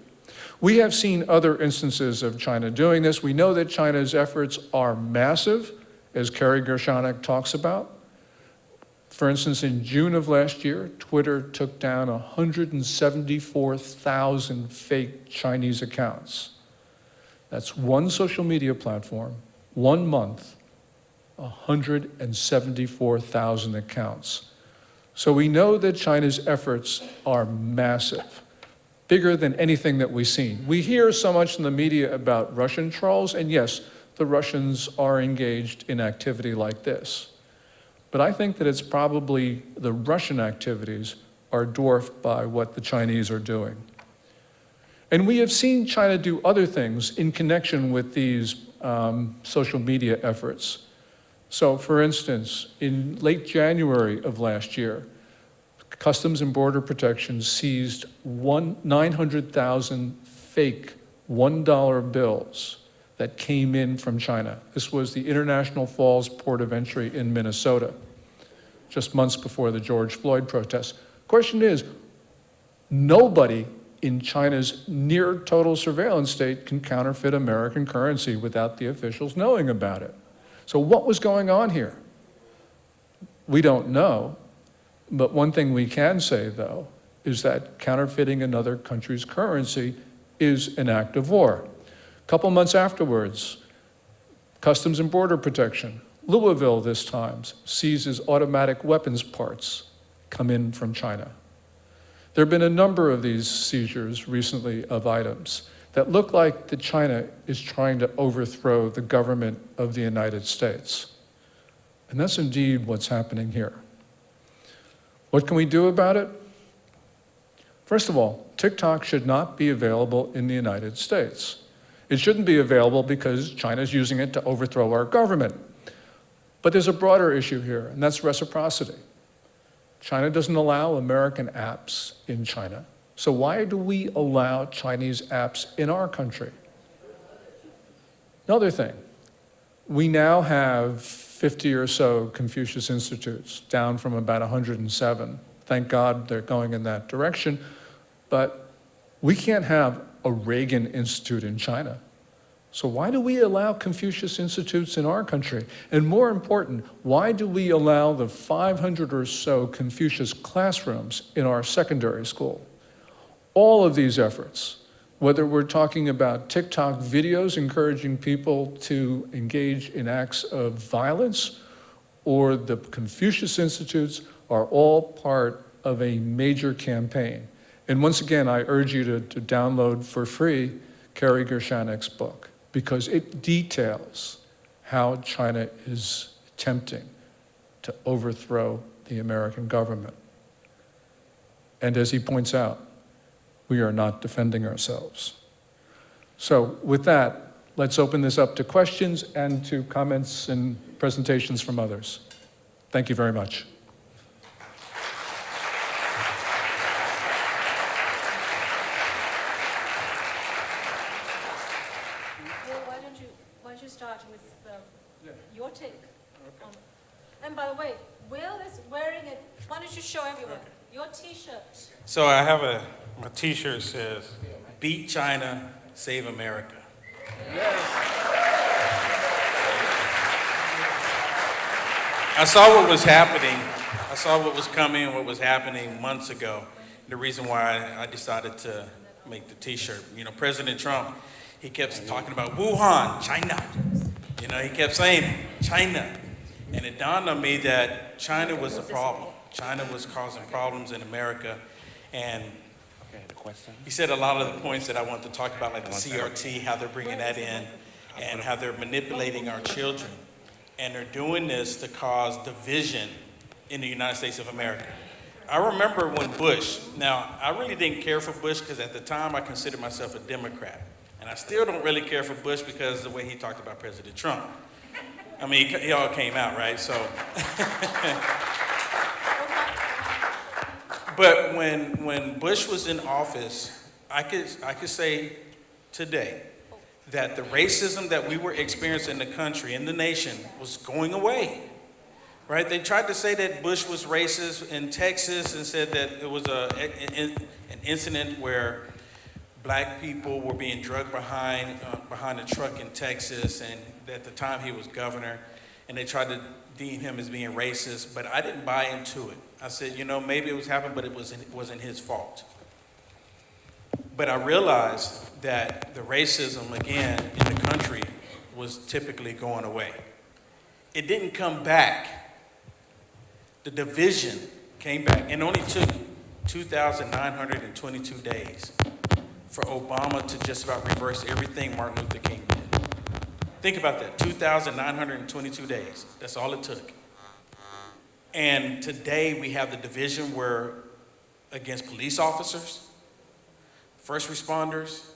We have seen other instances of China doing this. We know that China's efforts are massive, as Kerry Gershonik talks about. For instance, in June of last year, Twitter took down 174,000 fake Chinese accounts. That's one social media platform, 1 month, 174,000 accounts. So we know that China's efforts are massive, bigger than anything that we've seen. We hear so much in the media about Russian trolls, and yes, the Russians are engaged in activity like this. But I think that it's probably the Russian activities are dwarfed by what the Chinese are doing. And we have seen China do other things in connection with these social media efforts. So for instance, in late January of last year, Customs and Border Protection seized 900,000 fake $1 bills that came in from China. This was the International Falls Port of Entry in Minnesota, just months before the George Floyd protests. Question is, nobody in China's near total surveillance state can counterfeit American currency without the officials knowing about it. So what was going on here? We don't know, but one thing we can say, though, is that counterfeiting another country's currency is an act of war. A couple months afterwards, Customs and Border Protection, Louisville this time, seizes automatic weapons parts come in from China. There have been a number of these seizures recently of items that look like that China is trying to overthrow the government of the United States. And that's indeed what's happening here. What can we do about it? First of all, TikTok should not be available in the United States. It shouldn't be available because China's using it to overthrow our government. But there's a broader issue here, and that's reciprocity. China doesn't allow American apps in China. So why do we allow Chinese apps in our country? Another thing, we now have 50 or so Confucius Institutes, down from about 107. Thank God they're going in that direction. But we can't have a Reagan Institute in China. So why do we allow Confucius Institutes in our country? And more important, why do we allow the 500 or so Confucius classrooms in our secondary school? All of these efforts, whether we're talking about TikTok videos encouraging people to engage in acts of violence, or the Confucius Institutes, are all part of a major campaign. And once again, I urge you to download for free Kerry Gershonik's book, because it details how China is attempting to overthrow the American government. And as he points out, we are not defending ourselves. So with that, let's open this up to questions and to comments and presentations from others. Thank you very much. Well, why don't you start with your take on, and by the way, Will is wearing it. Why don't you show everyone your T-shirt? So I have a T-shirt says, "Beat China, Save America." I saw what was happening. I saw what was coming and what was happening months ago. The reason why I decided to make the t-shirt. You know, President Trump, he kept talking about Wuhan, China. You know, he kept saying China. And it dawned on me that China was the problem. China was causing problems in America. And he said a lot of the points that I want to talk about, like the CRT, how they're bringing that in, and how they're manipulating our children. And they're doing this to cause division in the United States of America. I remember when Bush, now I really didn't care for Bush because at the time I considered myself a Democrat. And I still don't really care for Bush because of the way he talked about President Trump. I mean, he all came out, right? So, but when Bush was in office, I could say today that the racism that we were experiencing in the country, in the nation, was going away. Right? They tried to say that Bush was racist in Texas and said that it was an incident where black people were being drugged behind a truck in Texas, and at the time he was governor, and they tried to deem him as being racist, but I didn't buy into it. I said, you know, maybe it was happening, but it wasn't his fault. But I realized that the racism, again, in the country was typically going away. It didn't come back. The division came back, and only took 2,922 days for Obama to just about reverse everything Martin Luther King did. Think about that, 2,922 days. That's all it took. And today we have the division where against police officers, first responders,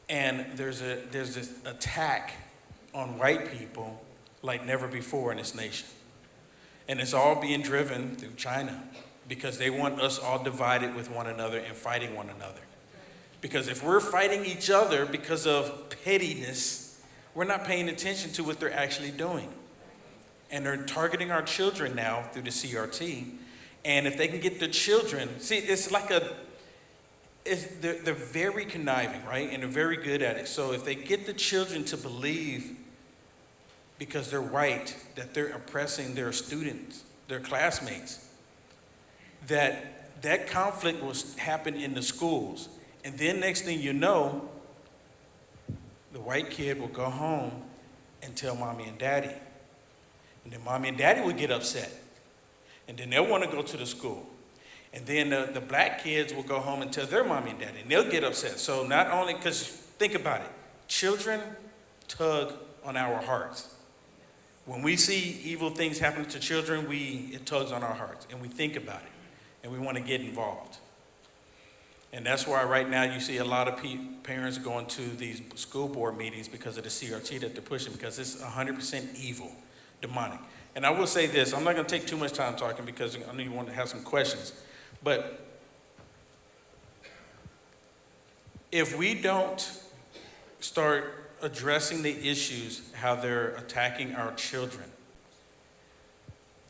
and there's this attack on white people like never before in this nation. And it's all being driven through China because they want us all divided with one another and fighting one another. Because if we're fighting each other because of pettiness, we're not paying attention to what they're actually doing. And they're targeting our children now through the CRT. And if they can get the children, see, it's like they're very conniving, right? And they're very good at it. So if they get the children to believe, because they're white, that they're oppressing their students, their classmates, that conflict will happen in the schools. And then next thing you know, the white kid will go home and tell mommy and daddy. And then mommy and daddy will get upset. And then they'll want to go to the school. And then the black kids will go home and tell their mommy and daddy, and they'll get upset. So not only, because think about it, children tug on our hearts. When we see evil things happen to children, it tugs on our hearts, and we think about it, and we want to get involved. And that's why right now you see a lot of parents going to these school board meetings because of the CRT that they're pushing, because it's 100% evil, demonic. And I will say this, I'm not going to take too much time talking because I know you want to have some questions, but if we don't start addressing the issues, how they're attacking our children,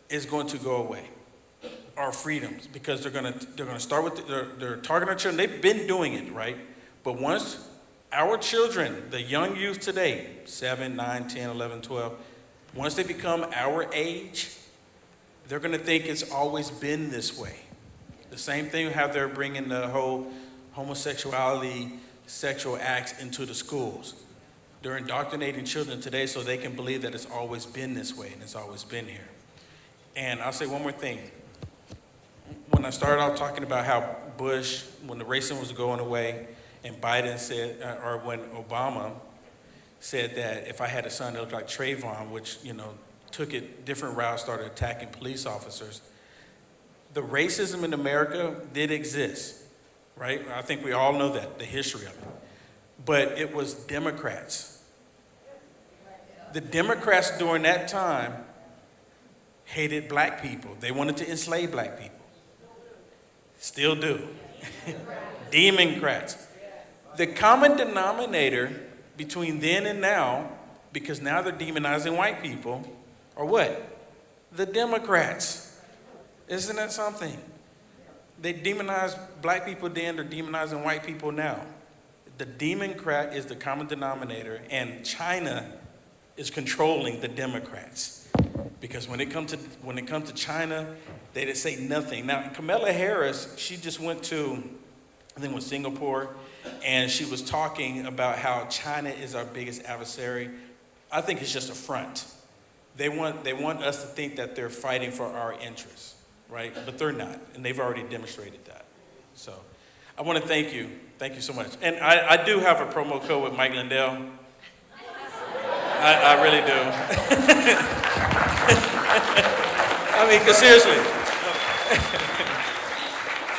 is going to go away. Our freedoms, because they're going to start with they're targeting our children. They've been doing it, right? But once our children, the young youth today, 7, 9, 10, 11, 12, once they become our age, they're going to think it's always been this way. The same thing how they're bringing the whole homosexuality, sexual acts into the schools. They're indoctrinating children today so they can believe that it's always been this way and it's always been here. And I'll say one more thing. When I started off talking about how Bush, when the racism was going away, and Biden said, or when Obama said that if I had a son that looked like Trayvon, which, you know, took it different routes, started attacking police officers, the racism in America did exist, right? I think we all know that, the history of it. But it was Democrats. The Democrats during that time hated black people. They wanted to enslave black people. Still do. Democrats. The common denominator between then and now, because now they're demonizing white people, are what? The Democrats. Isn't that something? They demonized black people then, they're demonizing white people now. The Democrat is the common denominator, and China is controlling the Democrats. Because when it comes to China, they just say nothing. Now, Kamala Harris, she just went to I think it was Singapore, and she was talking about how China is our biggest adversary. I think it's just a front. They want us to think that they're fighting for our interests, right? But they're not, and they've already demonstrated that. So I want to thank you. Thank you so much. And I do have a promo code with Mike Lindell. I really do. I mean, because seriously.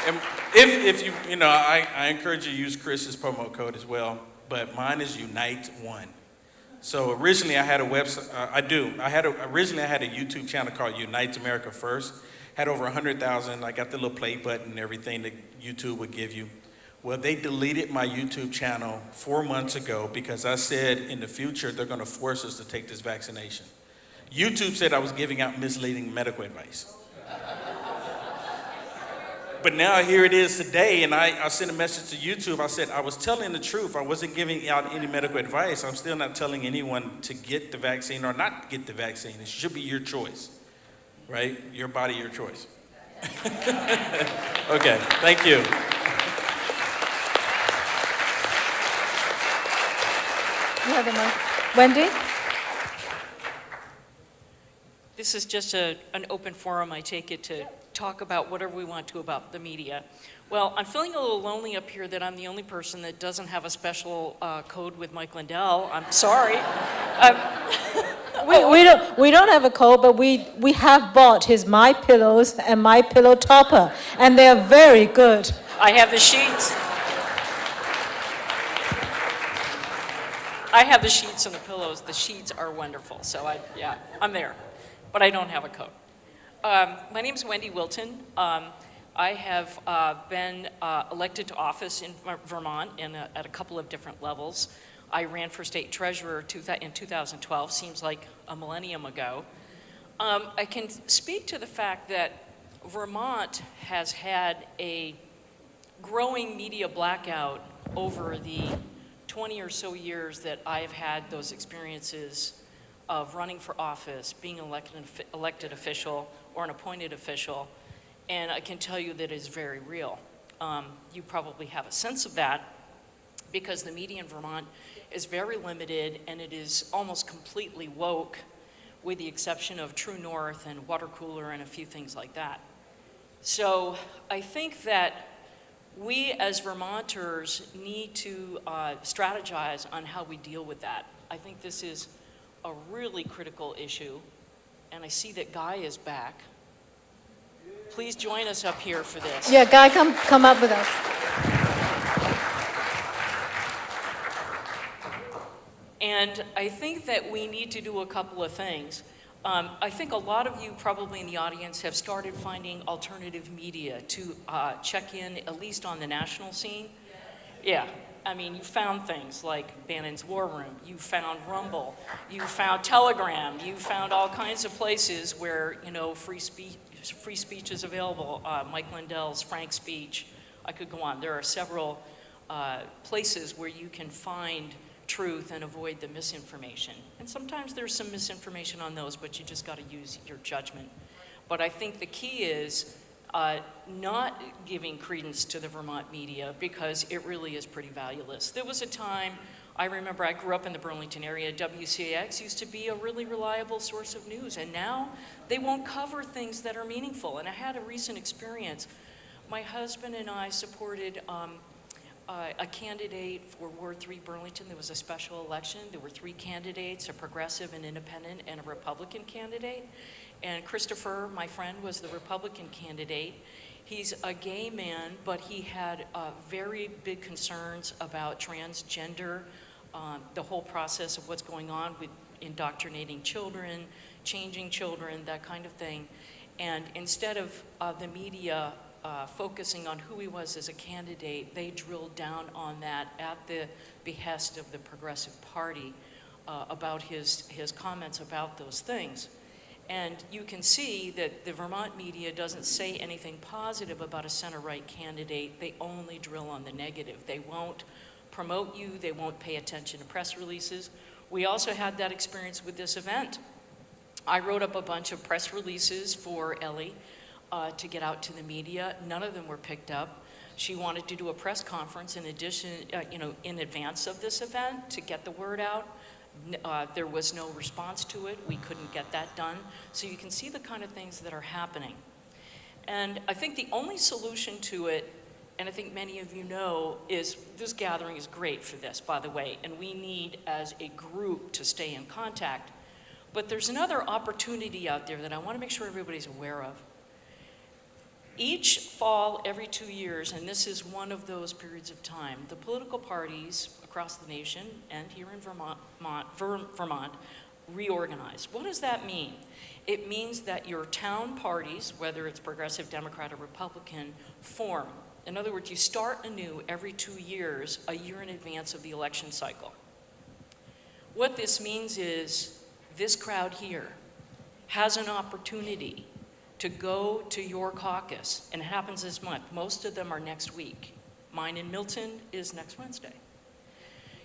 And if you know, I encourage you to use Chris's promo code as well, but mine is Unite1. So originally I had a website, originally I had a YouTube channel called Unite America First. Had over 100,000, I got the little play button and everything that YouTube would give you. Well, they deleted my YouTube channel 4 months ago because I said in the future they're gonna force us to take this vaccination. YouTube said I was giving out misleading medical advice. But now here it is today, and I sent a message to YouTube. I said, I was telling the truth. I wasn't giving out any medical advice. I'm still not telling anyone to get the vaccine or not get the vaccine. It should be your choice, right? Your body, your choice. Okay, thank you. You have the mic. Wendy? This is just an open forum, I take it, to talk about whatever we want to about the media. Well, I'm feeling a little lonely up here that I'm the only person that doesn't have a special code with Mike Lindell. I'm sorry. We don't have a code, but we have bought his My Pillows and My Pillow Topper, and they are very good. I have the sheets. I have the sheets and the pillows. The sheets are wonderful, so I'm there. But I don't have a code. My name is Wendy Wilton. I have been elected to office in Vermont at a couple of different levels. I ran for state treasurer in 2012, seems like a millennium ago. I can speak to the fact that Vermont has had a growing media blackout over the 20 or so years that I've had those experiences of running for office, being an elected official or an appointed official, and I can tell you that it is very real. You probably have a sense of that because the media in Vermont is very limited and it is almost completely woke, with the exception of True North and Water Cooler and a few things like that. So I think that we as Vermonters need to strategize on how we deal with that. I think this is a really critical issue, and I see that Guy is back. Please join us up here for this. Yeah, Guy, come up with us. And I think that we need to do a couple of things. I think a lot of you probably in the audience have started finding alternative media to check in, at least on the national scene. Yeah, I mean, you found things like Bannon's War Room, you found Rumble, you found Telegram, you found all kinds of places where, you know, free speech is available. Mike Lindell's Frank Speech, I could go on. There are several places where you can find truth and avoid the misinformation. And sometimes there's some misinformation on those, but you just got to use your judgment. But I think the key is not giving credence to the Vermont media because it really is pretty valueless. There was a time, I remember I grew up in the Burlington area, WCAX used to be a really reliable source of news, and now they won't cover things that are meaningful. And I had a recent experience. My husband and I supported a candidate for Ward 3 Burlington. There was a special election. There were 3 candidates, a progressive, an independent, and a Republican candidate. And Christopher, my friend, was the Republican candidate. He's a gay man, but he had very big concerns about transgender, the whole process of what's going on with indoctrinating children, changing children, that kind of thing. And instead of the media focusing on who he was as a candidate, they drilled down on that at the behest of the Progressive Party about his comments about those things. And you can see that the Vermont media doesn't say anything positive about a center-right candidate. They only drill on the negative. They won't promote you. They won't pay attention to press releases. We also had that experience with this event. I wrote up a bunch of press releases for Ellie to get out to the media. None of them were picked up. She wanted to do a press conference in addition, in advance of this event to get the word out. There was no response to it. We couldn't get that done. So you can see the kind of things that are happening. And I think the only solution to it, and I think many of you know, is this gathering is great for this, by the way, and we need as a group to stay in contact. But there's another opportunity out there that I want to make sure everybody's aware of. Each fall, every 2 years, and this is one of those periods of time, the political parties across the nation and here in Vermont reorganize. What does that mean? It means that your town parties, whether it's Progressive, Democrat, or Republican, form. In other words, you start anew every 2 years, a year in advance of the election cycle. What this means is this crowd here has an opportunity to go to your caucus, and it happens this month. Most of them are next week. Mine in Milton is next Wednesday.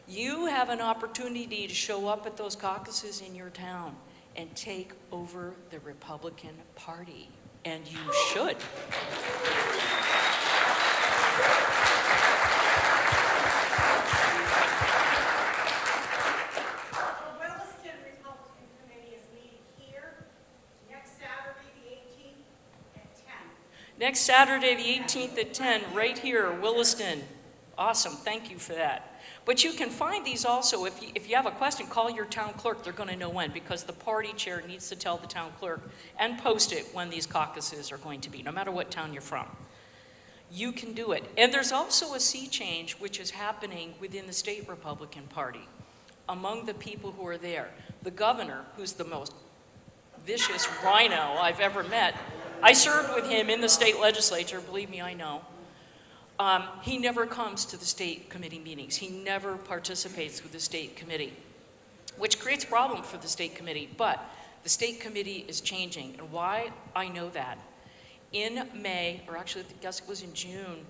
You have an opportunity to show up at those caucuses in your town and take over the Republican Party, and you should. Next Saturday, the 18th at 10, right here, Williston. Awesome, thank you for that. But you can find these also, if you have a question, call your town clerk, they're gonna know when, because the party chair needs to tell the town clerk and post it when these caucuses are going to be, no matter what town you're from. You can do it. And there's also a sea change which is happening within the state Republican Party, among the people who are there. The governor, who's the most vicious rhino I've ever met, I served with him in the state legislature, believe me, I know. He never comes to the state committee meetings. He never participates with the state committee, which creates a problem for the state committee, but the state committee is changing. And why I know that, in May, or actually I guess it was in June,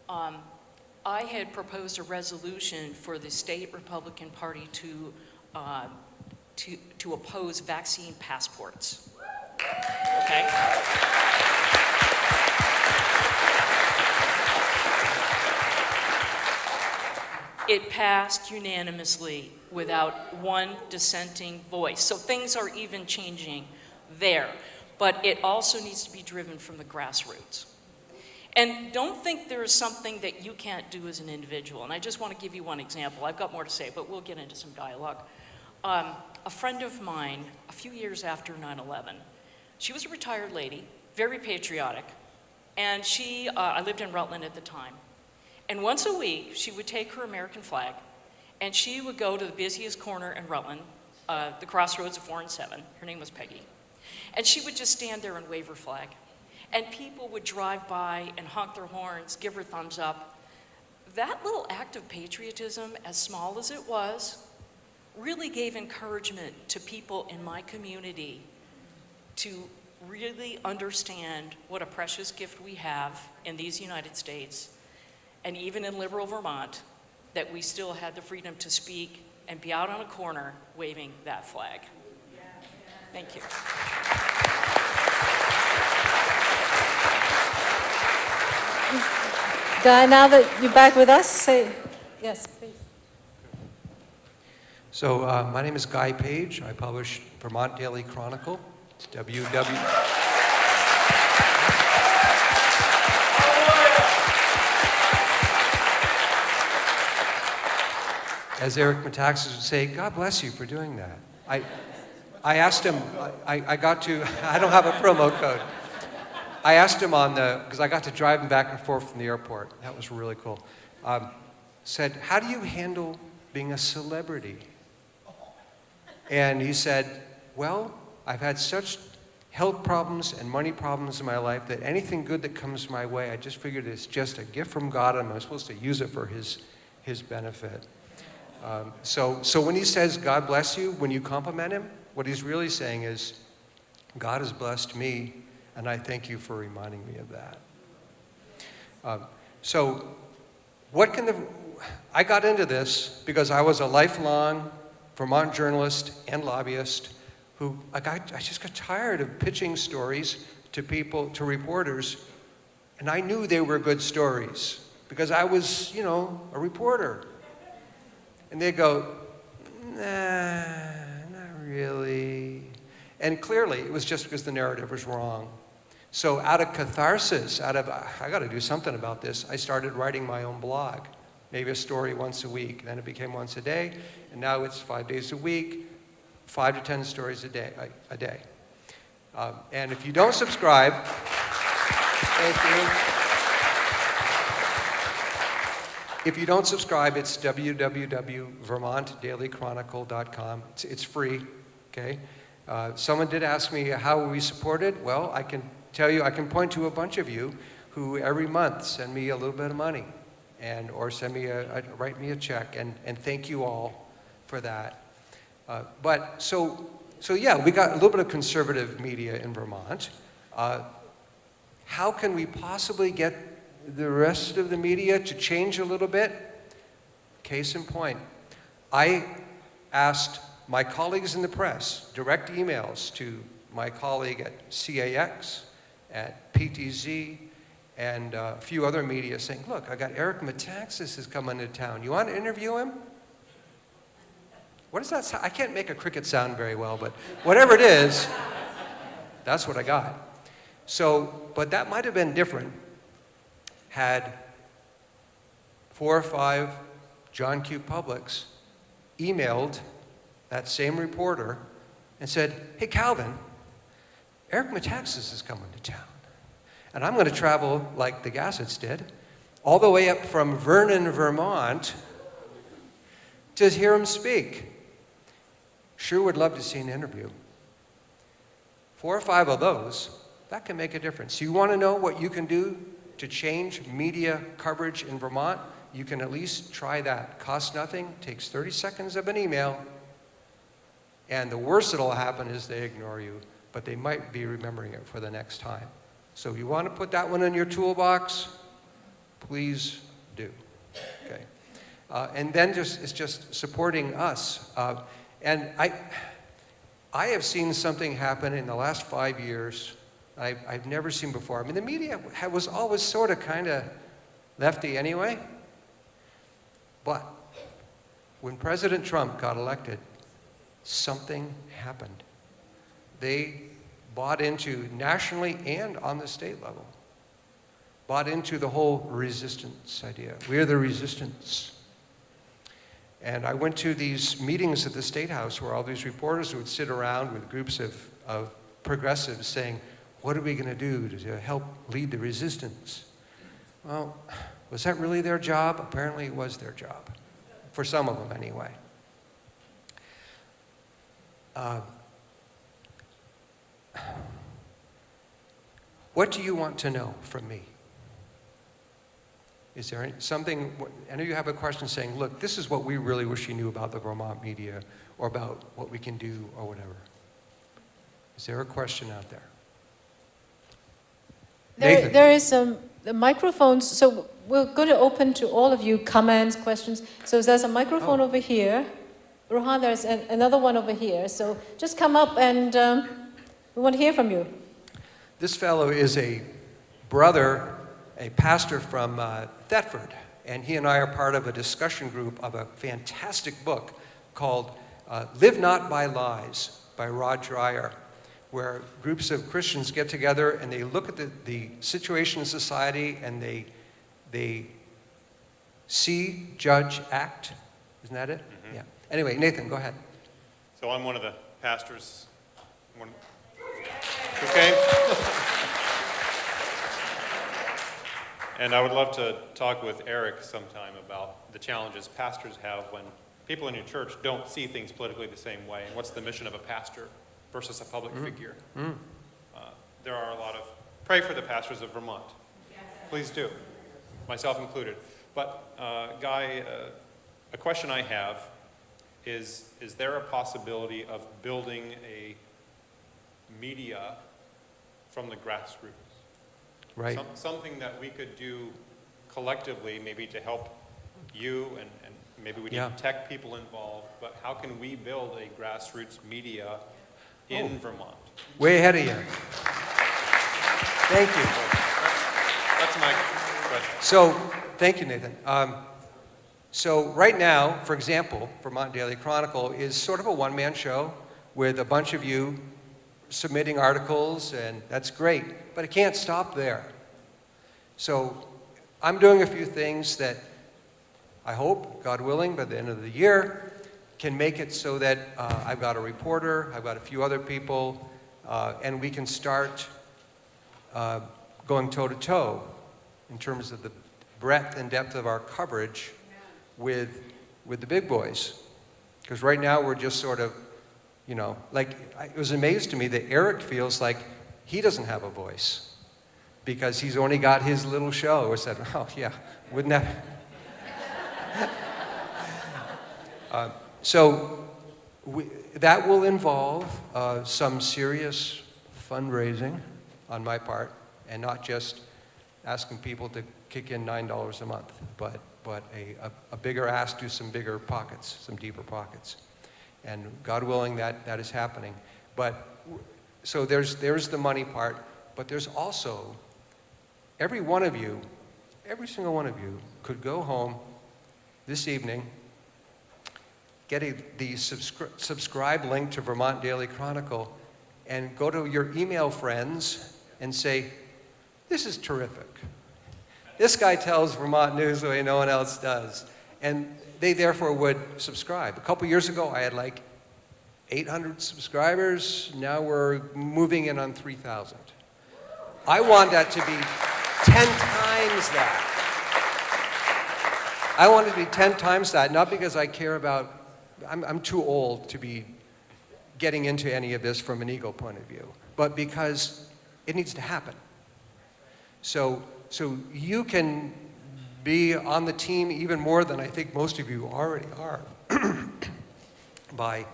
I had proposed a resolution for the state Republican Party to oppose vaccine passports. Okay? It passed unanimously without one dissenting voice. So things are even changing there. But it also needs to be driven from the grassroots. And don't think there is something that you can't do as an individual. And I just want to give you one example. I've got more to say, but we'll get into some dialogue. A friend of mine, a few years after 9/11, she was a retired lady, very patriotic, and I lived in Rutland at the time. And once a week, she would take her American flag, and she would go to the busiest corner in Rutland, the crossroads of 4 and 7. Her name was Peggy. And she would just stand there and wave her flag. And people would drive by and honk their horns, give her thumbs up. That little act of patriotism, as small as it was, really gave encouragement to people in my community to really understand what a precious gift we have in these United States, and even in liberal Vermont, that we still had the freedom to speak and be out on a corner waving that flag. Thank you. Guy, now that you're back with us, say, yes, please. So my name is Guy Page. I publish Vermont Daily Chronicle. It's As Eric Metaxas would say, God bless you for doing that. I asked him, I don't have a promo code. I asked him because I got to drive him back and forth from the airport. That was really cool. Said, how do you handle being a celebrity? And he said, well, I've had such health problems and money problems in my life that anything good that comes my way, I just figured it's just a gift from God and I'm supposed to use it for his benefit. So when he says, God bless you, when you compliment him, what he's really saying is, God has blessed me, and I thank you for reminding me of that. I got into this because I was a lifelong Vermont journalist and lobbyist who, I just got tired of pitching stories to people, to reporters, and I knew they were good stories because I was, you know, a reporter. And they go, nah, not really. And clearly, it was just because the narrative was wrong. So out of catharsis, I got to do something about this, I started writing my own blog. Maybe a story once a week. Then it became once a day, and now it's 5 days a week, 5 to 10 stories a day. And if you don't subscribe, thank you. If you don't subscribe, it's www.vermontdailychronicle.com. It's free, okay? Someone did ask me, how are we supported? Well, I can tell you, I can point to a bunch of you who every month send me a little bit of money or send me write me a check, and thank you all for that. So yeah, we got a little bit of conservative media in Vermont. How can we possibly get the rest of the media to change a little bit? Case in point, I asked my colleagues in the press, direct emails to my colleague at CAX, at PTZ, and a few other media saying, look, I got Eric Metaxas is coming to town. You want to interview him? What does that sound? I can't make a cricket sound very well, but whatever it is, that's what I got. So, but that might have been different had 4 or 5 John Q. Publics emailed that same reporter and said, hey, Calvin, Eric Metaxas is coming to town. And I'm going to travel like the Gassets did, all the way up from Vernon, Vermont, to hear him speak. Sure would love to see an interview. 4 or 5 of those, that can make a difference. You want to know what you can do to change media coverage in Vermont? You can at least try that. Costs nothing, takes 30 seconds of an email, and the worst that'll happen is they ignore you, but they might be remembering it for the next time. So if you want to put that one in your toolbox, please do. Okay. And then it's just supporting us. And I have seen something happen in the last 5 years I've never seen before. I mean, the media was always sort of kind of lefty anyway. But when President Trump got elected, something happened. They bought into, nationally and on the state level, bought into the whole resistance idea. We're the resistance. And I went to these meetings at the State House where all these reporters would sit around with groups of progressives saying, what are we going to do to help lead the resistance? Well, was that really their job? Apparently it was their job, for some of them anyway. What do you want to know from me? Is there something, any of you have a question saying, look, this is what we really wish you knew about the Vermont media, or about what we can do, or whatever? Is there a question out there? There is the microphones, so we're going to open to all of you comments, questions. So there's a microphone over here. Rohan, there's another one over here. So just come up and we want to hear from you. This fellow is a brother, a pastor from Thetford, and he and I are part of a discussion group of a fantastic book called Live Not by Lies by Rod Dreyer, where groups of Christians get together and they look at the situation in society and they see, judge, act. Isn't that it? Mm-hmm. Yeah. Anyway, Nathan, go ahead. So I'm one of the pastors who came. And I would love to talk with Eric sometime about the challenges pastors have when people in your church don't see things politically the same way, and what's the mission of a pastor versus a public figure. There are a lot of, pray for the pastors of Vermont. Please do, myself included. But Guy, a question I have is there a possibility of building a media from the grassroots? Right. Something that we could do collectively, maybe to help you, and maybe we need tech people involved, but how can we build a grassroots media in Vermont? Way ahead of you. Thank you. That's my question. So, thank you, Nathan. So right now, for example, Vermont Daily Chronicle is sort of a one-man show with a bunch of you submitting articles, and that's great, but it can't stop there. So I'm doing a few things that I hope, God willing, by the end of the year, can make it so that I've got a reporter, I've got a few other people, and we can start going toe-to-toe in terms of the breadth and depth of our coverage with the big boys. Because right now we're just sort of, you know, like, it was amazing to me that Eric feels like he doesn't have a voice because he's only got his little show. I said, oh yeah, wouldn't that? That will involve some serious fundraising on my part, and not just asking people to kick in $9 a month, but a bigger ask, do some bigger pockets, some deeper pockets. And God willing, that is happening. But so there's the money part, but there's also every one of you, every single one of you could go home this evening, get the subscribe link to Vermont Daily Chronicle, and go to your email friends and say, this is terrific. This guy tells Vermont news the way no one else does. And they therefore would subscribe. A couple years ago, I had like 800 subscribers. Now we're moving in on 3,000. I want that to be 10 times that. I want it to be 10 times that, not because I care about, I'm too old to be getting into any of this from an ego point of view, but because it needs to happen. So you can be on the team even more than I think most of you already are by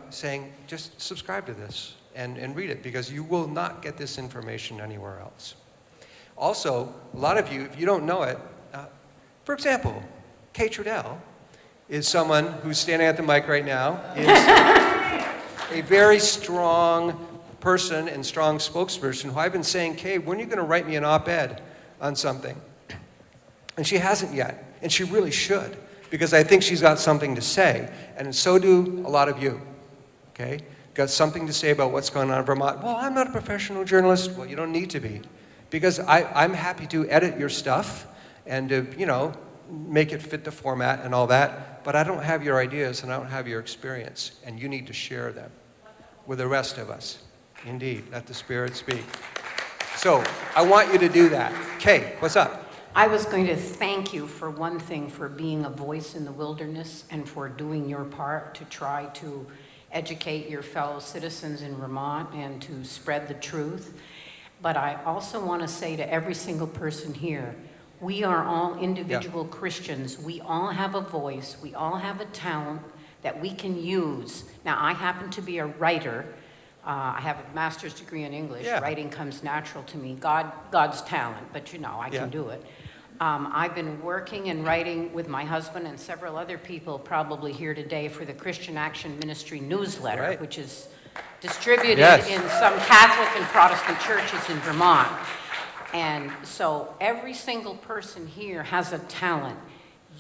saying, just subscribe to this and read it, because you will not get this information anywhere else. Also, a lot of you, if you don't know it, for example, Kay Trudell is someone who's standing at the mic right now, is a very strong person and strong spokesperson who I've been saying, Kay, when are you going to write me an op-ed on something? And she hasn't yet, and she really should, because I think she's got something to say, and so do a lot of you, okay? Got something to say about what's going on in Vermont. Well, I'm not a professional journalist. Well, you don't need to be, because I'm happy to edit your stuff and to, you know, make it fit the format and all that, but I don't have your ideas and I don't have your experience, and you need to share them with the rest of us. Indeed, let the Spirit speak. So, I want you to do that. Kay, what's up? I was going to thank you for one thing, for being a voice in the wilderness and for doing your part to try to educate your fellow citizens in Vermont and to spread the truth. But I also want to say to every single person here, we are all individual Christians. We all have a voice. We all have a talent that we can use. Now, I happen to be a writer. I have a master's degree in English. Yeah. Writing comes natural to me. God's talent, but you know, I can do it. I've been working and writing with my husband and several other people probably here today for the Christian Action Ministry newsletter, which is distributed in some Catholic and Protestant churches in Vermont. And so every single person here has a talent.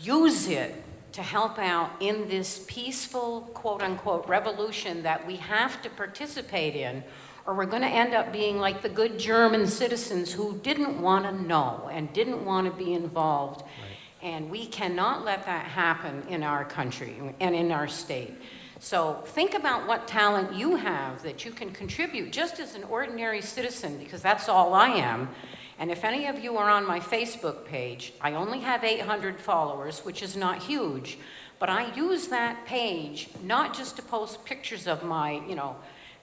Use it to help out in this peaceful, quote-unquote, revolution that we have to participate in, or we're going to end up being like the good German citizens who didn't want to know and didn't want to be involved. And we cannot let that happen in our country and in our state. So think about what talent you have that you can contribute just as an ordinary citizen, because that's all I am. And if any of you are on my Facebook page, I only have 800 followers, which is not huge, but I use that page not just to post pictures of my, you know,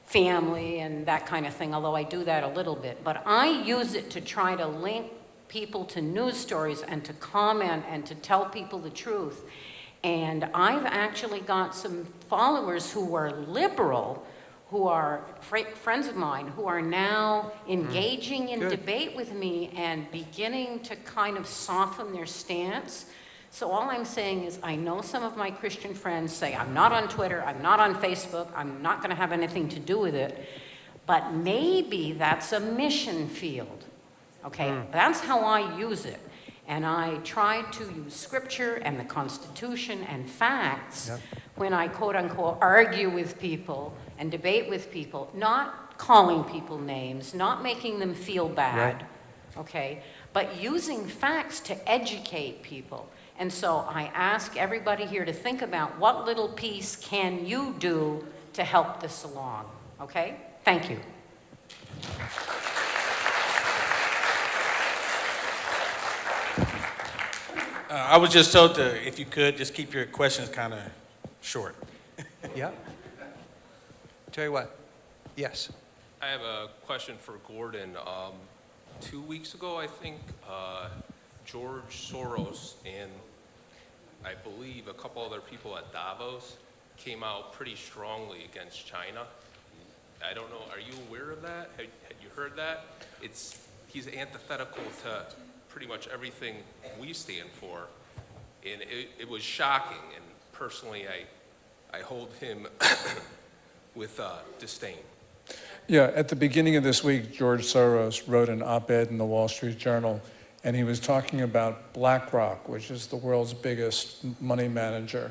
family and that kind of thing, although I do that a little bit, but I use it to try to link people to news stories and to comment and to tell people the truth. And I've actually got some followers who are liberal, who are friends of mine, who are now engaging in debate with me and beginning to kind of soften their stance. So all I'm saying is, I know some of my Christian friends say, I'm not on Twitter, I'm not on Facebook, I'm not going to have anything to do with it. but maybe that's a mission field. Okay, that's how I use it. And I try to use scripture and the Constitution and facts when I quote unquote argue with people and debate with people, not calling people names, not making them feel bad, okay, but using facts to educate people. And so I ask everybody here to think about what little piece can you do to help this along, okay? Thank you. I was just told to, if you could, just keep your questions kind of short. Yeah. Tell you what. Yes. I have a question for Gordon. 2 weeks ago, I think, George Soros and I believe a couple other people at Davos came out pretty strongly against China. I don't know, are you aware of that? Had you heard that? He's antithetical to pretty much everything we stand for. And it was shocking, and personally, I hold him with disdain. Yeah, at the beginning of this week, George Soros wrote an op-ed in the Wall Street Journal, and he was talking about BlackRock, which is the world's biggest money manager.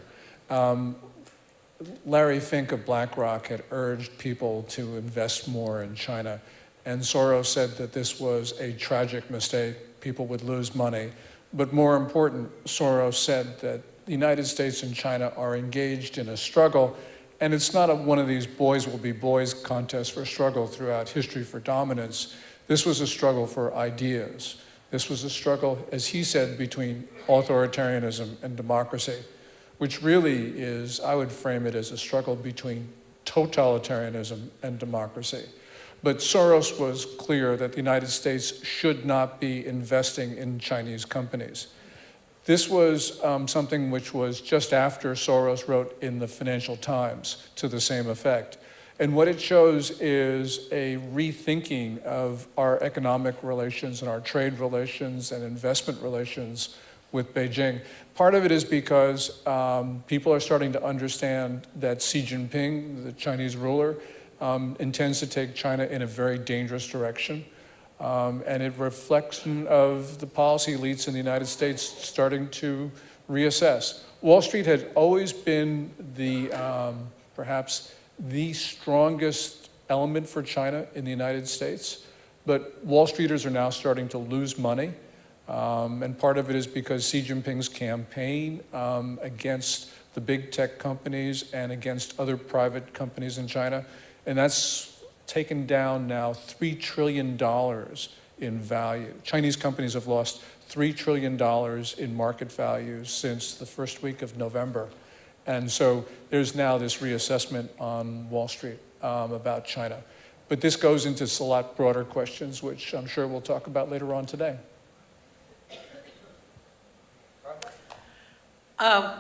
Larry Fink of BlackRock had urged people to invest more in China, and Soros said that this was a tragic mistake. People would lose money. But more important, Soros said that the United States and China are engaged in a struggle, and it's not one of these boys will be boys contests for struggle throughout history for dominance. This was a struggle for ideas. This was a struggle, as he said, between authoritarianism and democracy, which really is, I would frame it as a struggle between totalitarianism and democracy. But Soros was clear that the United States should not be investing in Chinese companies. This was something which was just after Soros wrote in the Financial Times to the same effect. And what it shows is a rethinking of our economic relations and our trade relations and investment relations with Beijing. Part of it is because people are starting to understand that Xi Jinping, the Chinese ruler, intends to take China in a very dangerous direction. And it reflection of the policy elites in the United States starting to reassess. Wall Street had always been the, perhaps the strongest element for China in the United States, but Wall Streeters are now starting to lose money. And part of it is because Xi Jinping's campaign against the big tech companies and against other private companies in China, and that's taken down now $3 trillion in value. Chinese companies have lost $3 trillion in market value since the first week of November. And so there's now this reassessment on Wall Street about China. But this goes into a lot broader questions, which I'm sure we'll talk about later on today.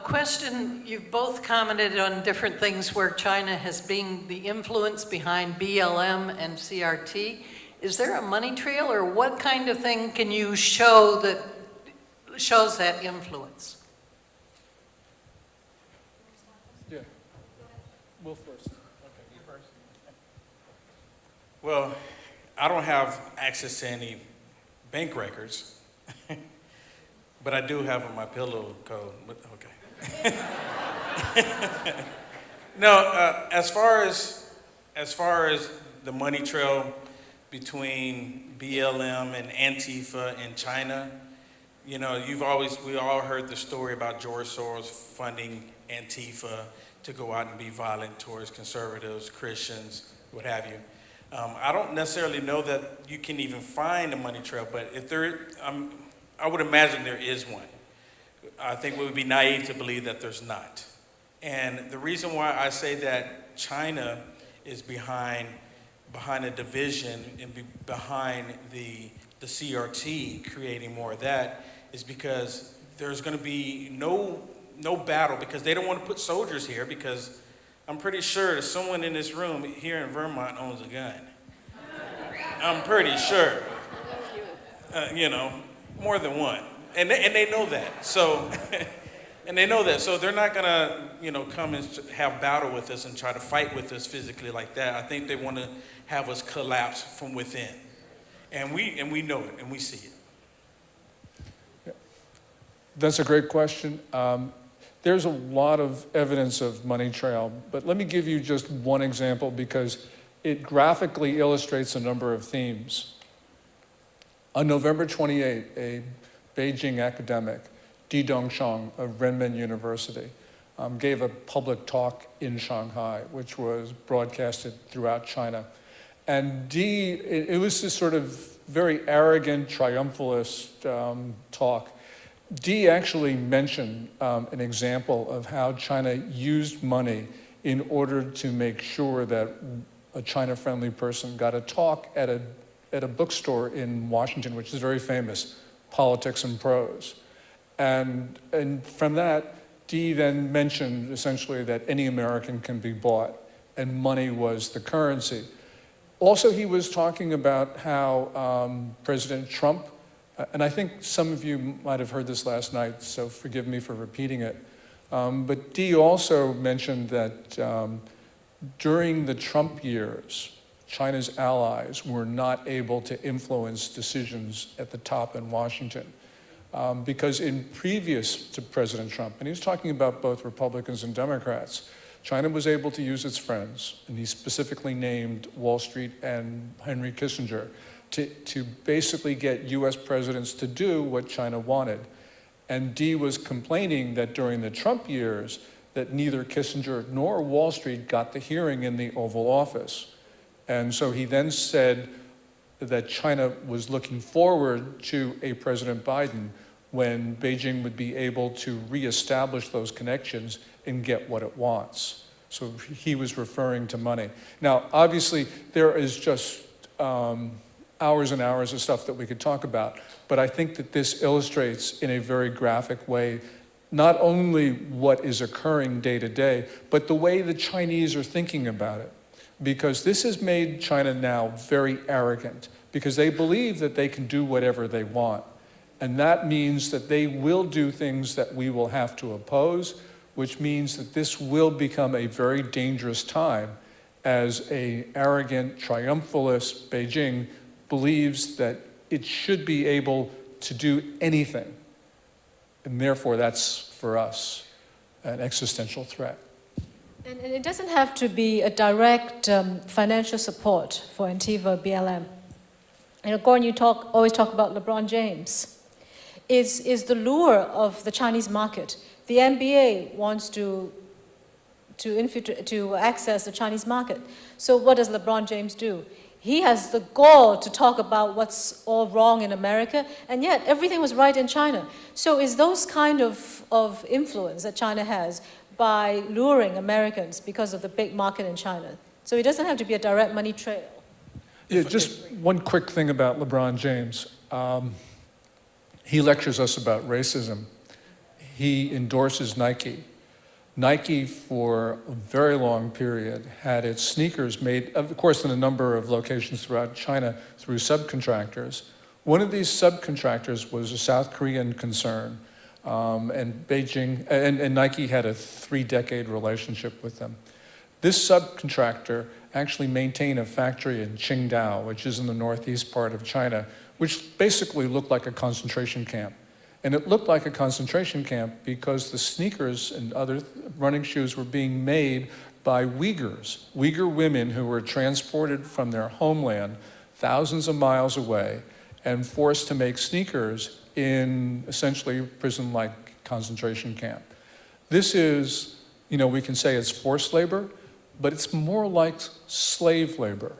Question, you've both commented on different things where China has been the influence behind BLM and CRT. Is there a money trail, or what kind of thing can you show that shows that influence? Yeah. Will first. Okay, you first. Well, I don't have access to any bank records, but I do have on my pillow code. But okay. No, as far as the money trail between BLM and Antifa in China, you know, we all heard the story about George Soros funding Antifa to go out and be violent towards conservatives, Christians, what have you. I don't necessarily know that you can even find a money trail, but if there, I would imagine there is one. I think we would be naive to believe that there's not. And the reason why I say that China is behind a division and behind the CRT creating more of that is because there's going to be no battle, because they don't want to put soldiers here, because I'm pretty sure that someone in this room here in Vermont owns a gun. I'm pretty sure. You know, more than one. And they know that. So And they know that, so they're not gonna, come and have battle with us and try to fight with us physically like that. I think they want to have us collapse from within, and we know it and we see it. That's a great question. There's a lot of evidence of money trail, but let me give you just one example because it graphically illustrates a number of themes. On November 28, a Beijing academic, Di Dongshang of Renmin University, gave a public talk in Shanghai, which was broadcasted throughout China. And it was this sort of very arrogant, triumphalist talk. Di actually mentioned an example of how China used money in order to make sure that a China-friendly person got a talk at a bookstore in Washington, which is very famous, Politics and Prose. And from that, Di then mentioned essentially that any American can be bought, and money was the currency. Also, he was talking about how President Trump, and I think some of you might have heard this last night, so forgive me for repeating it, but Di also mentioned that during the Trump years, China's allies were not able to influence decisions at the top in Washington. Because in previous to President Trump, and he was talking about both Republicans and Democrats, China was able to use its friends, and he specifically named Wall Street and Henry Kissinger, to basically get US presidents to do what China wanted. And Di was complaining that during the Trump years, that neither Kissinger nor Wall Street got the hearing in the Oval Office. And so he then said that China was looking forward to a President Biden when Beijing would be able to reestablish those connections and get what it wants. So he was referring to money. Now, obviously, there is just hours and hours of stuff that we could talk about, but I think that this illustrates in a very graphic way not only what is occurring day to day, but the way the Chinese are thinking about it. Because this has made China now very arrogant, because they believe that they can do whatever they want. And that means that they will do things that we will have to oppose, which means that this will become a very dangerous time as an arrogant, triumphalist Beijing believes that it should be able to do anything. And therefore, that's, for us, an existential threat. And it doesn't have to be a direct financial support for Antifa BLM. Gordon, you always talk about LeBron James. Is the lure of the Chinese market. The NBA wants to access the Chinese market. So what does LeBron James do? He has the gall to talk about what's all wrong in America, and yet everything was right in China. So is those kind of influence that China has by luring Americans because of the big market in China? So it doesn't have to be a direct money trail. Yeah, just one quick thing about LeBron James. He lectures us about racism. He endorses Nike. Nike, for a very long period, had its sneakers made, of course, in a number of locations throughout China through subcontractors. One of these subcontractors was a South Korean concern, and Beijing, and Nike had a 3-decade relationship with them. This subcontractor actually maintained a factory in Qingdao, which is in the northeast part of China, which basically looked like a concentration camp. And it looked like a concentration camp because the sneakers and other running shoes were being made by Uyghurs, Uyghur women who were transported from their homeland thousands of miles away and forced to make sneakers in essentially a prison-like concentration camp. This is, we can say it's forced labor, but it's more like slave labor.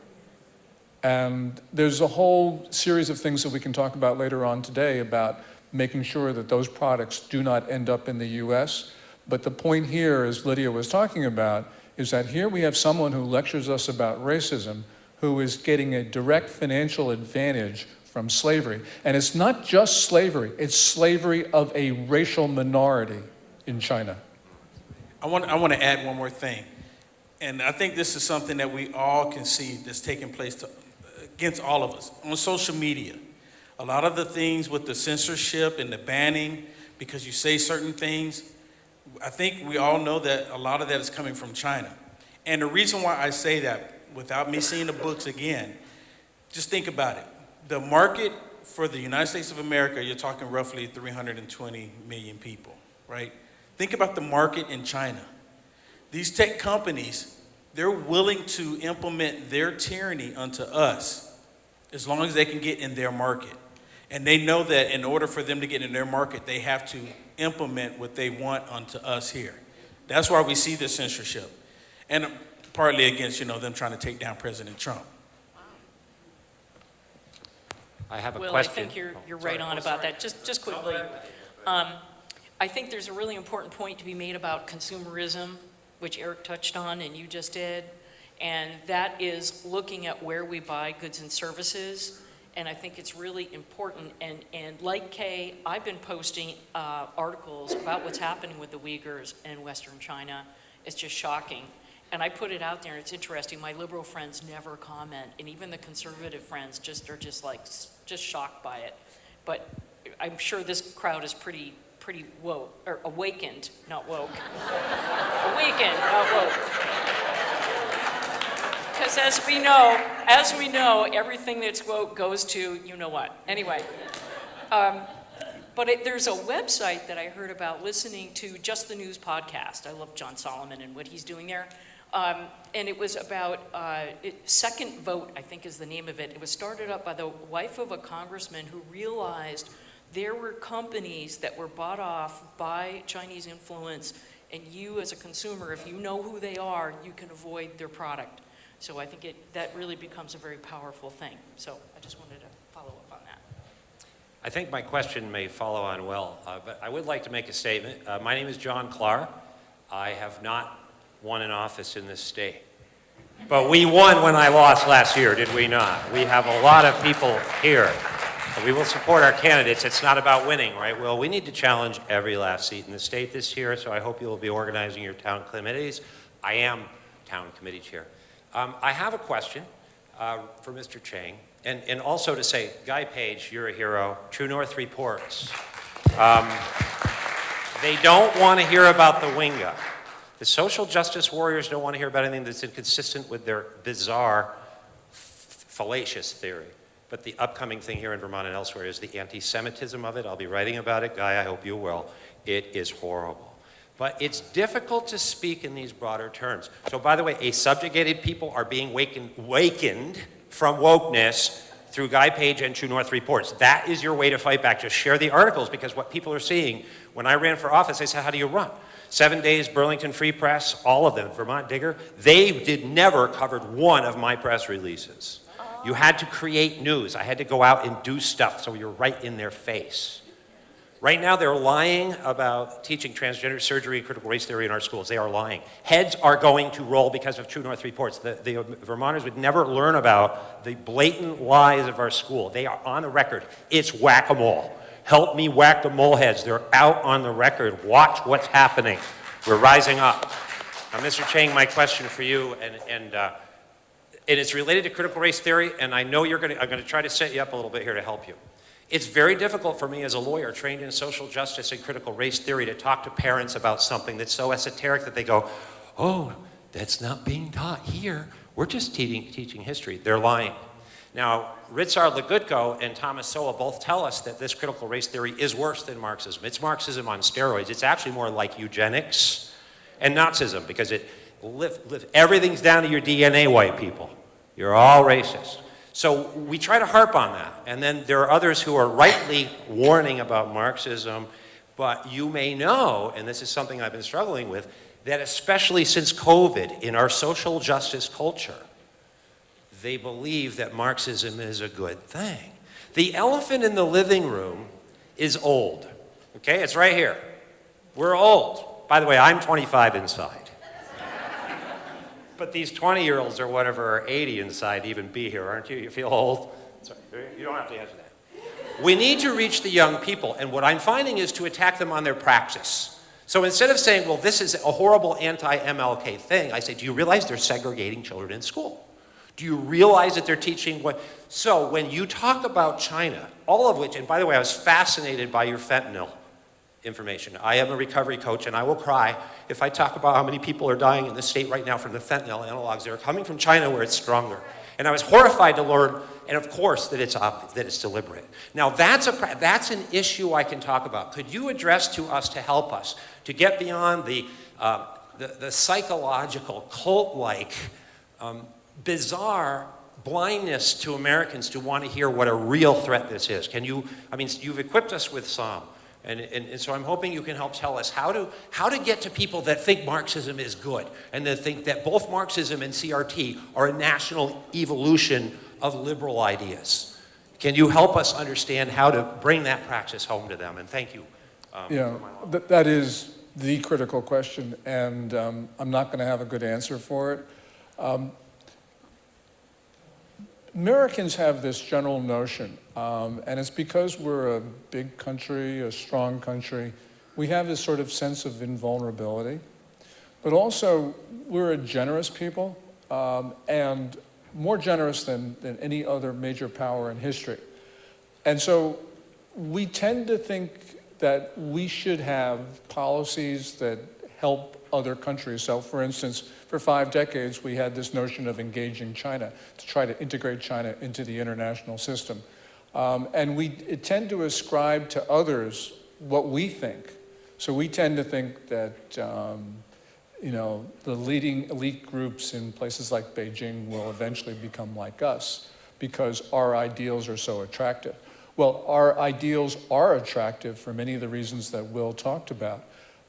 And there's a whole series of things that we can talk about later on today about making sure that those products do not end up in the US. But the point here, as Lydia was talking about, is that here we have someone who lectures us about racism, who is getting a direct financial advantage from slavery. And it's not just slavery, it's slavery of a racial minority in China. I want to add one more thing. And I think this is something that we all can see that's taking place against all of us on social media. A lot of the things with the censorship and the banning, because you say certain things, I think we all know that a lot of that is coming from China. And the reason why I say that, without me seeing the books again, just think about it. The market for the United States of America, you're talking roughly 320 million people, right? Think about the market in China. These tech companies, they're willing to implement their tyranny unto us as long as they can get in their market. And they know that in order for them to get in their market, they have to implement what they want unto us here. That's why we see this censorship. And partly against, them trying to take down President Trump. I have a Will, question. I think you're right on about that. Just quickly, I think there's a really important point to be made about consumerism, which Eric touched on and you just did, and that is looking at where we buy goods and services. And I think it's really important. And like Kay, I've been posting articles about what's happening with the Uyghurs in Western China. It's just shocking. And I put it out there, and it's interesting. My liberal friends never comment, and even the conservative friends are just shocked by it. But I'm sure this crowd is pretty woke, or awakened, not woke. Awakened, not woke. Because as we know, everything that's woke goes to you know what. Anyway, but there's a website that I heard about listening to Just the News podcast. I love John Solomon and what he's doing there. And it was about Second Vote, I think is the name of it. It was started up by the wife of a congressman who realized there were companies that were bought off by Chinese influence, and you as a consumer, if you know who they are, you can avoid their product. So I think that really becomes a very powerful thing. So I just wanted to follow up on that. I think my question may follow on well, but I would like to make a statement. My name is John Clark. I have not won an office in this state. But we won when I lost last year, did we not? We have a lot of people here. We will support our candidates. It's not about winning, right? Well, we need to challenge every last seat in the state this year, so I hope you'll be organizing your town committees. I am town committee chair. I have a question for Mr. Chang, and also to say, Guy Page, you're a hero. True North reports. They don't want to hear about the Winga. The social justice warriors don't want to hear about anything that's inconsistent with their bizarre, fallacious theory. But the upcoming thing here in Vermont and elsewhere is the anti-Semitism of it. I'll be writing about it. Guy, I hope you will. It is horrible. But it's difficult to speak in these broader terms. So by the way, a subjugated people are being wakened from wokeness through Guy Page and True North reports. That is your way to fight back. Just share the articles, because what people are seeing, when I ran for office, I said, how do you run? 7 Days, Burlington Free Press, all of them, Vermont Digger, they never covered one of my press releases. You had to create news. I had to go out and do stuff so you're right in their face. Right now, they're lying about teaching transgender surgery and critical race theory in our schools. They are lying. Heads are going to roll because of True North reports. The Vermonters would never learn about the blatant lies of our school. They are on the record. It's whack-a-mole. Help me whack the mole heads. They're out on the record. Watch what's happening. We're rising up. Now, Mr. Chang, my question for you, and it's related to critical race theory, and I know I'm going to try to set you up a little bit here to help you. It's very difficult for me as a lawyer trained in social justice and critical race theory to talk to parents about something that's so esoteric that they go, oh, that's not being taught here. We're just teaching history. They're lying. Now, Ritzar Legutko and Thomas Sowell both tell us that this critical race theory is worse than Marxism. It's Marxism on steroids. It's actually more like eugenics and Nazism, because everything's down to your DNA, white people. You're all racist. So we try to harp on that. And then there are others who are rightly warning about Marxism, but you may know, and this is something I've been struggling with, that especially since COVID, in our social justice culture, they believe that Marxism is a good thing. The elephant in the living room is old, okay? It's right here. We're old. By the way, I'm 25 inside. But these 20-year-olds or whatever are 80 inside to even be here, aren't you? You feel old? Sorry, you don't have to answer that. We need to reach the young people, and what I'm finding is to attack them on their praxis. So instead of saying, well, this is a horrible anti-MLK thing, I say, do you realize they're segregating children in school? Do you realize that they're teaching what? So when you talk about China, all of which, and by the way, I was fascinated by your fentanyl information. I am a recovery coach, and I will cry if I talk about how many people are dying in the state right now from the fentanyl analogs that are coming from China, where it's stronger. And I was horrified to learn, and of course, that it's deliberate. Now, that's an issue I can talk about. Could you address to us to help us to get beyond the psychological, cult-like, bizarre blindness to Americans to want to hear what a real threat this is? Can you, I mean, you've equipped us with some, and so I'm hoping you can help tell us how to get to people that think Marxism is good, and that think that both Marxism and CRT are a national evolution of liberal ideas. Can you help us understand how to bring that praxis home to them? And thank you. Yeah, that is the critical question, and I'm not going to have a good answer for it. Americans have this general notion, and it's because we're a big country, a strong country, we have this sort of sense of invulnerability, but also we're a generous people, and more generous than any other major power in history. And so we tend to think that we should have policies that help other countries. So for instance, for 5 decades, we had this notion of engaging China to try to integrate China into the international system. And we tend to ascribe to others what we think. So we tend to think that, the leading elite groups in places like Beijing will eventually become like us because our ideals are so attractive. Well, our ideals are attractive for many of the reasons that Will talked about.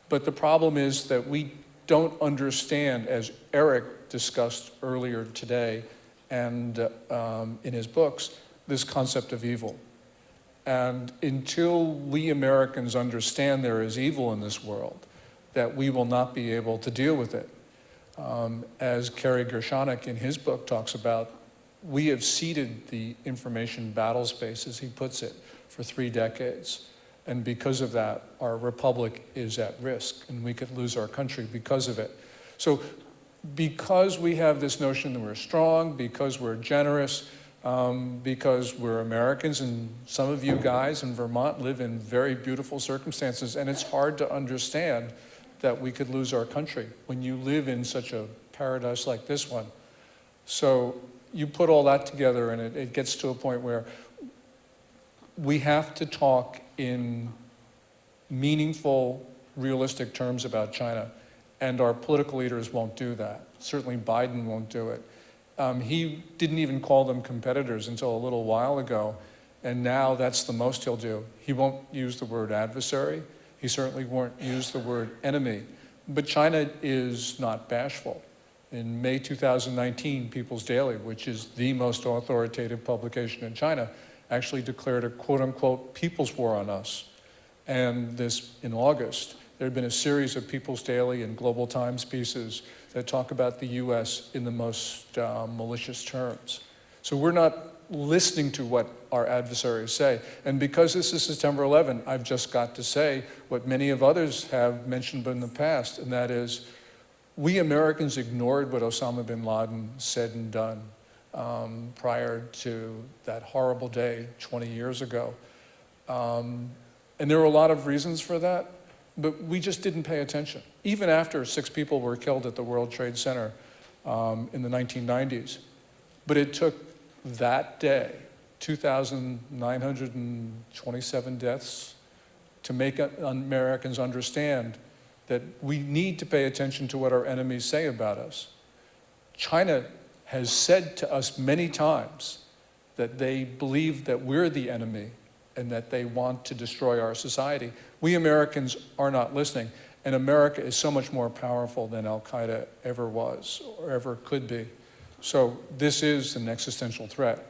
But the problem is that we don't understand, as Eric discussed earlier today and in his books, this concept of evil. And until we Americans understand there is evil in this world, that we will not be able to deal with it. As Kerry Gershonik in his book talks about, we have ceded the information battle space, as he puts it, for 3 decades. And because of that, our republic is at risk, and we could lose our country because of it. So because we have this notion that we're strong, because we're generous, because we're Americans, and some of you guys in Vermont live in very beautiful circumstances, and it's hard to understand that we could lose our country when you live in such a paradise like this one. So you put all that together, and it gets to a point where we have to talk in meaningful, realistic terms about China, and our political leaders won't do that. Certainly Biden won't do it. He didn't even call them competitors until a little while ago, and now that's the most he'll do. He won't use the word adversary. He certainly won't use the word enemy. But China is not bashful. In May 2019, People's Daily, which is the most authoritative publication in China, actually declared a quote-unquote people's war on us. And this, in August, there had been a series of People's Daily and Global Times pieces that talk about the US in the most malicious terms. So we're not listening to what our adversaries say. And because this is September 11, I've just got to say what many of others have mentioned in the past, and that is, we Americans ignored what Osama bin Laden said and done prior to that horrible day 20 years ago. And there were a lot of reasons for that, but we just didn't pay attention. Even after 6 people were killed at the World Trade Center in the 1990s. But it took that day, 2,927 deaths, to make Americans understand that we need to pay attention to what our enemies say about us. China has said to us many times that they believe that we're the enemy and that they want to destroy our society. We Americans are not listening, and America is so much more powerful than Al-Qaeda ever was or ever could be. So this is an existential threat.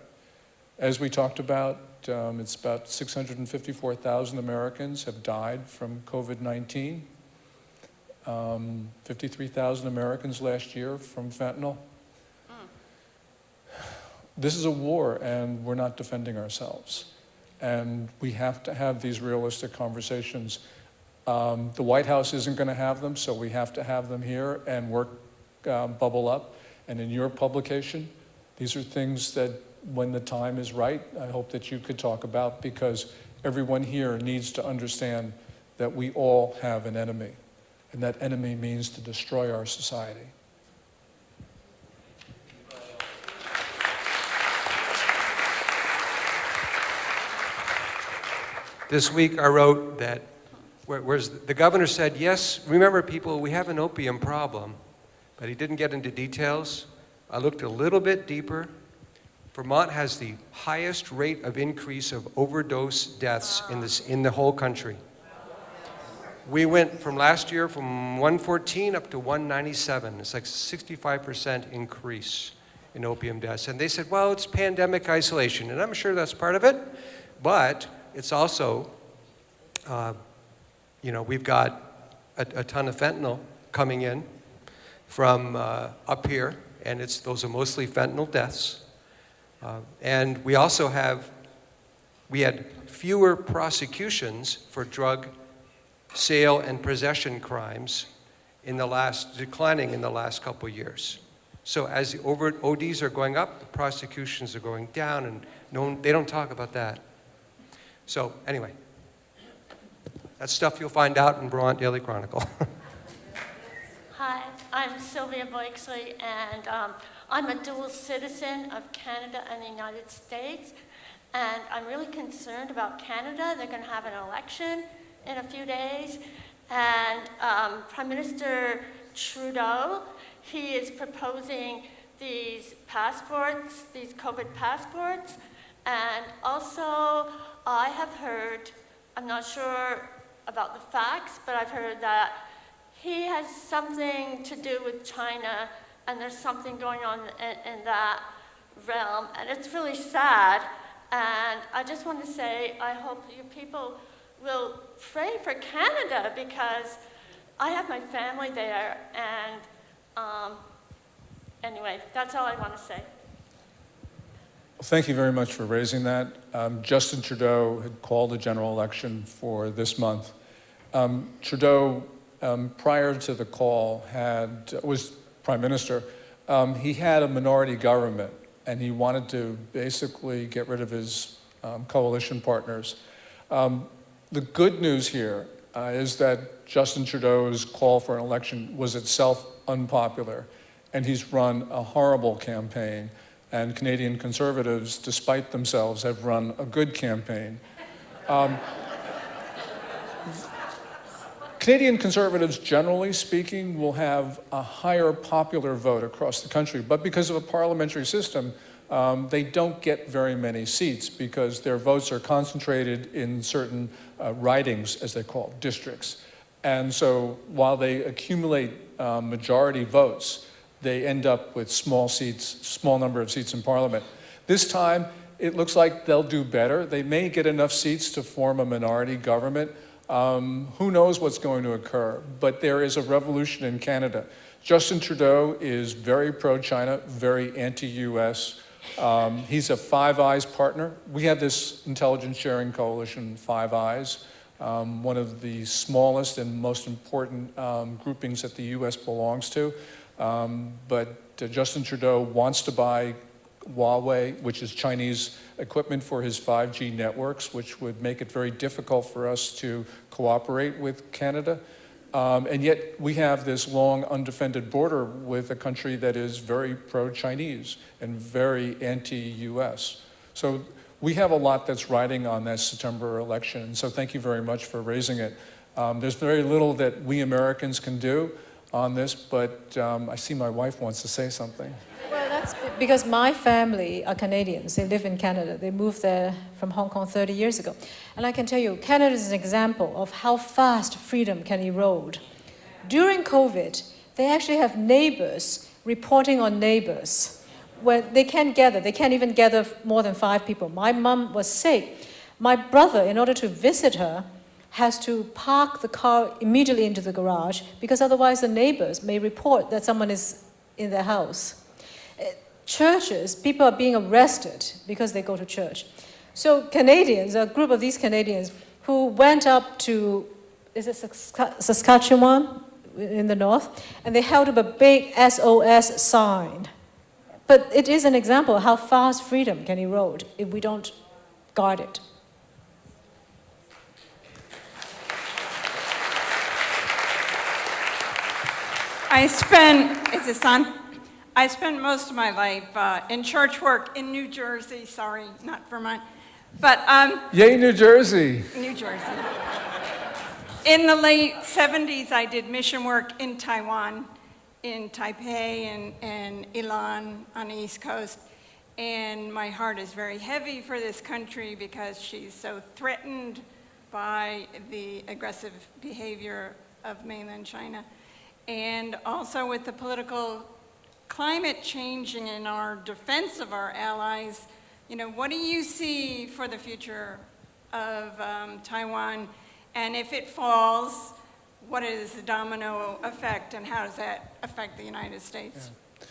As we talked about, it's about 654,000 Americans have died from COVID-19. 53,000 Americans last year from fentanyl. This is a war, and we're not defending ourselves. And we have to have these realistic conversations. The White House isn't going to have them, so we have to have them here and work Bubble Up. And in your publication, these are things that when the time is right, I hope that you could talk about, because everyone here needs to understand that we all have an enemy, and that enemy means to destroy our society. This week I wrote that, whereas the governor said, yes, remember people, we have an opium problem, but he didn't get into details. I looked a little bit deeper. Vermont has the highest rate of increase of overdose deaths in the whole country. We went from last year from 114 up to 197. It's like a 65% increase in opium deaths. And they said, well, it's pandemic isolation. And I'm sure that's part of it, but it's also, we've got a ton of fentanyl coming in from up here, and those are mostly fentanyl deaths. And we also we had fewer prosecutions for drug sale and possession crimes declining in the last couple of years. So as the ODs are going up, the prosecutions are going down, and they don't talk about that. So anyway, that's stuff you'll find out in Vermont Daily Chronicle. Hi, I'm Sylvia Blakesley, and I'm a dual citizen of Canada and the United States, and I'm really concerned about Canada. They're going to have an election in a few days, and Prime Minister Trudeau, he is proposing these passports, these COVID passports, and also I have heard, I'm not sure about the facts, but I've heard that he has something to do with China, and there's something going on in that realm, and it's really sad. And I just want to say, I hope you people will pray for Canada, because I have my family there, and anyway, that's all I want to say. Thank you very much for raising that. Justin Trudeau had called a general election for this month. Trudeau, prior to the call, was Prime Minister. He had a minority government, and he wanted to basically get rid of his coalition partners. The good news here is that Justin Trudeau's call for an election was itself unpopular, and he's run a horrible campaign. And Canadian Conservatives, despite themselves, have run a good campaign. Canadian Conservatives, generally speaking, will have a higher popular vote across the country, but because of a parliamentary system, they don't get very many seats because their votes are concentrated in certain ridings, as they call districts. And so while they accumulate majority votes, they end up with small number of seats in Parliament. This time, it looks like they'll do better. They may get enough seats to form a minority government. Who knows what's going to occur? But there is a revolution in Canada. Justin Trudeau is very pro-China, very anti-US. He's a Five Eyes partner. We have this intelligence sharing coalition, Five Eyes, one of the smallest and most important groupings that the US belongs to. But Justin Trudeau wants to buy Huawei, which is Chinese equipment for his 5G networks, which would make it very difficult for us to cooperate with Canada. And yet we have this long undefended border with a country that is very pro-Chinese and very anti-US. So we have a lot that's riding on that September election. And so thank you very much for raising it. There's very little that we Americans can do on this, but I see my wife wants to say something. Well, that's because my family are Canadians. They live in Canada. They moved there from Hong Kong 30 years ago. And I can tell you, Canada is an example of how fast freedom can erode. During COVID, they actually have neighbors reporting on neighbors where they can't gather. They can't even gather more than 5 people. My mom was sick. My brother, in order to visit her, has to park the car immediately into the garage because otherwise the neighbors may report that someone is in their house. Churches, people are being arrested because they go to church. So Canadians, a group of these Canadians who went up to, is it Saskatchewan in the north, and they held up a big SOS sign. But it is an example of how fast freedom can erode if we don't guard it. I spent most of my life in church work in New Jersey, sorry, not Vermont, but Yay, New Jersey. New Jersey. In the late 70s, I did mission work in Taiwan, in Taipei and Ilan on the East Coast. And my heart is very heavy for this country because she's so threatened by the aggressive behavior of mainland China. And also with the political climate changing in our defense of our allies, you know, what do you see for the future of Taiwan? And if it falls, what is the domino effect and how does that affect the United States? Yeah.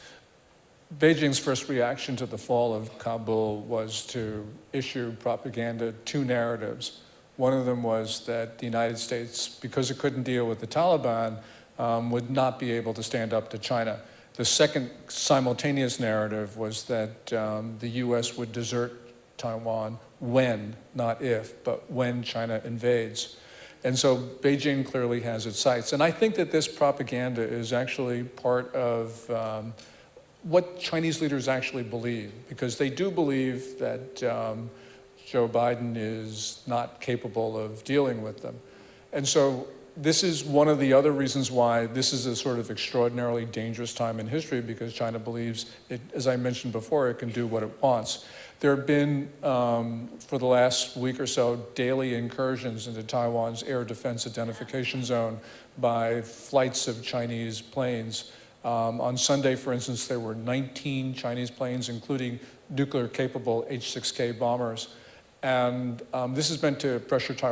Beijing's first reaction to the fall of Kabul was to issue propaganda, two narratives. One of them was that the United States, because it couldn't deal with the Taliban, would not be able to stand up to China. The second simultaneous narrative was that the US would desert Taiwan when, not if, but when China invades. And so Beijing clearly has its sights. And I think that this propaganda is actually part of what Chinese leaders actually believe, because they do believe that Joe Biden is not capable of dealing with them. And so this is one of the other reasons why this is a sort of extraordinarily dangerous time in history, because China believes, it, as I mentioned before, it can do what it wants. There have been, for the last week or so, daily incursions into Taiwan's air defense identification zone by flights of Chinese planes. On Sunday, for instance, there were 19 Chinese planes, including nuclear-capable H-6K bombers. And this is meant to pressure Taiwan.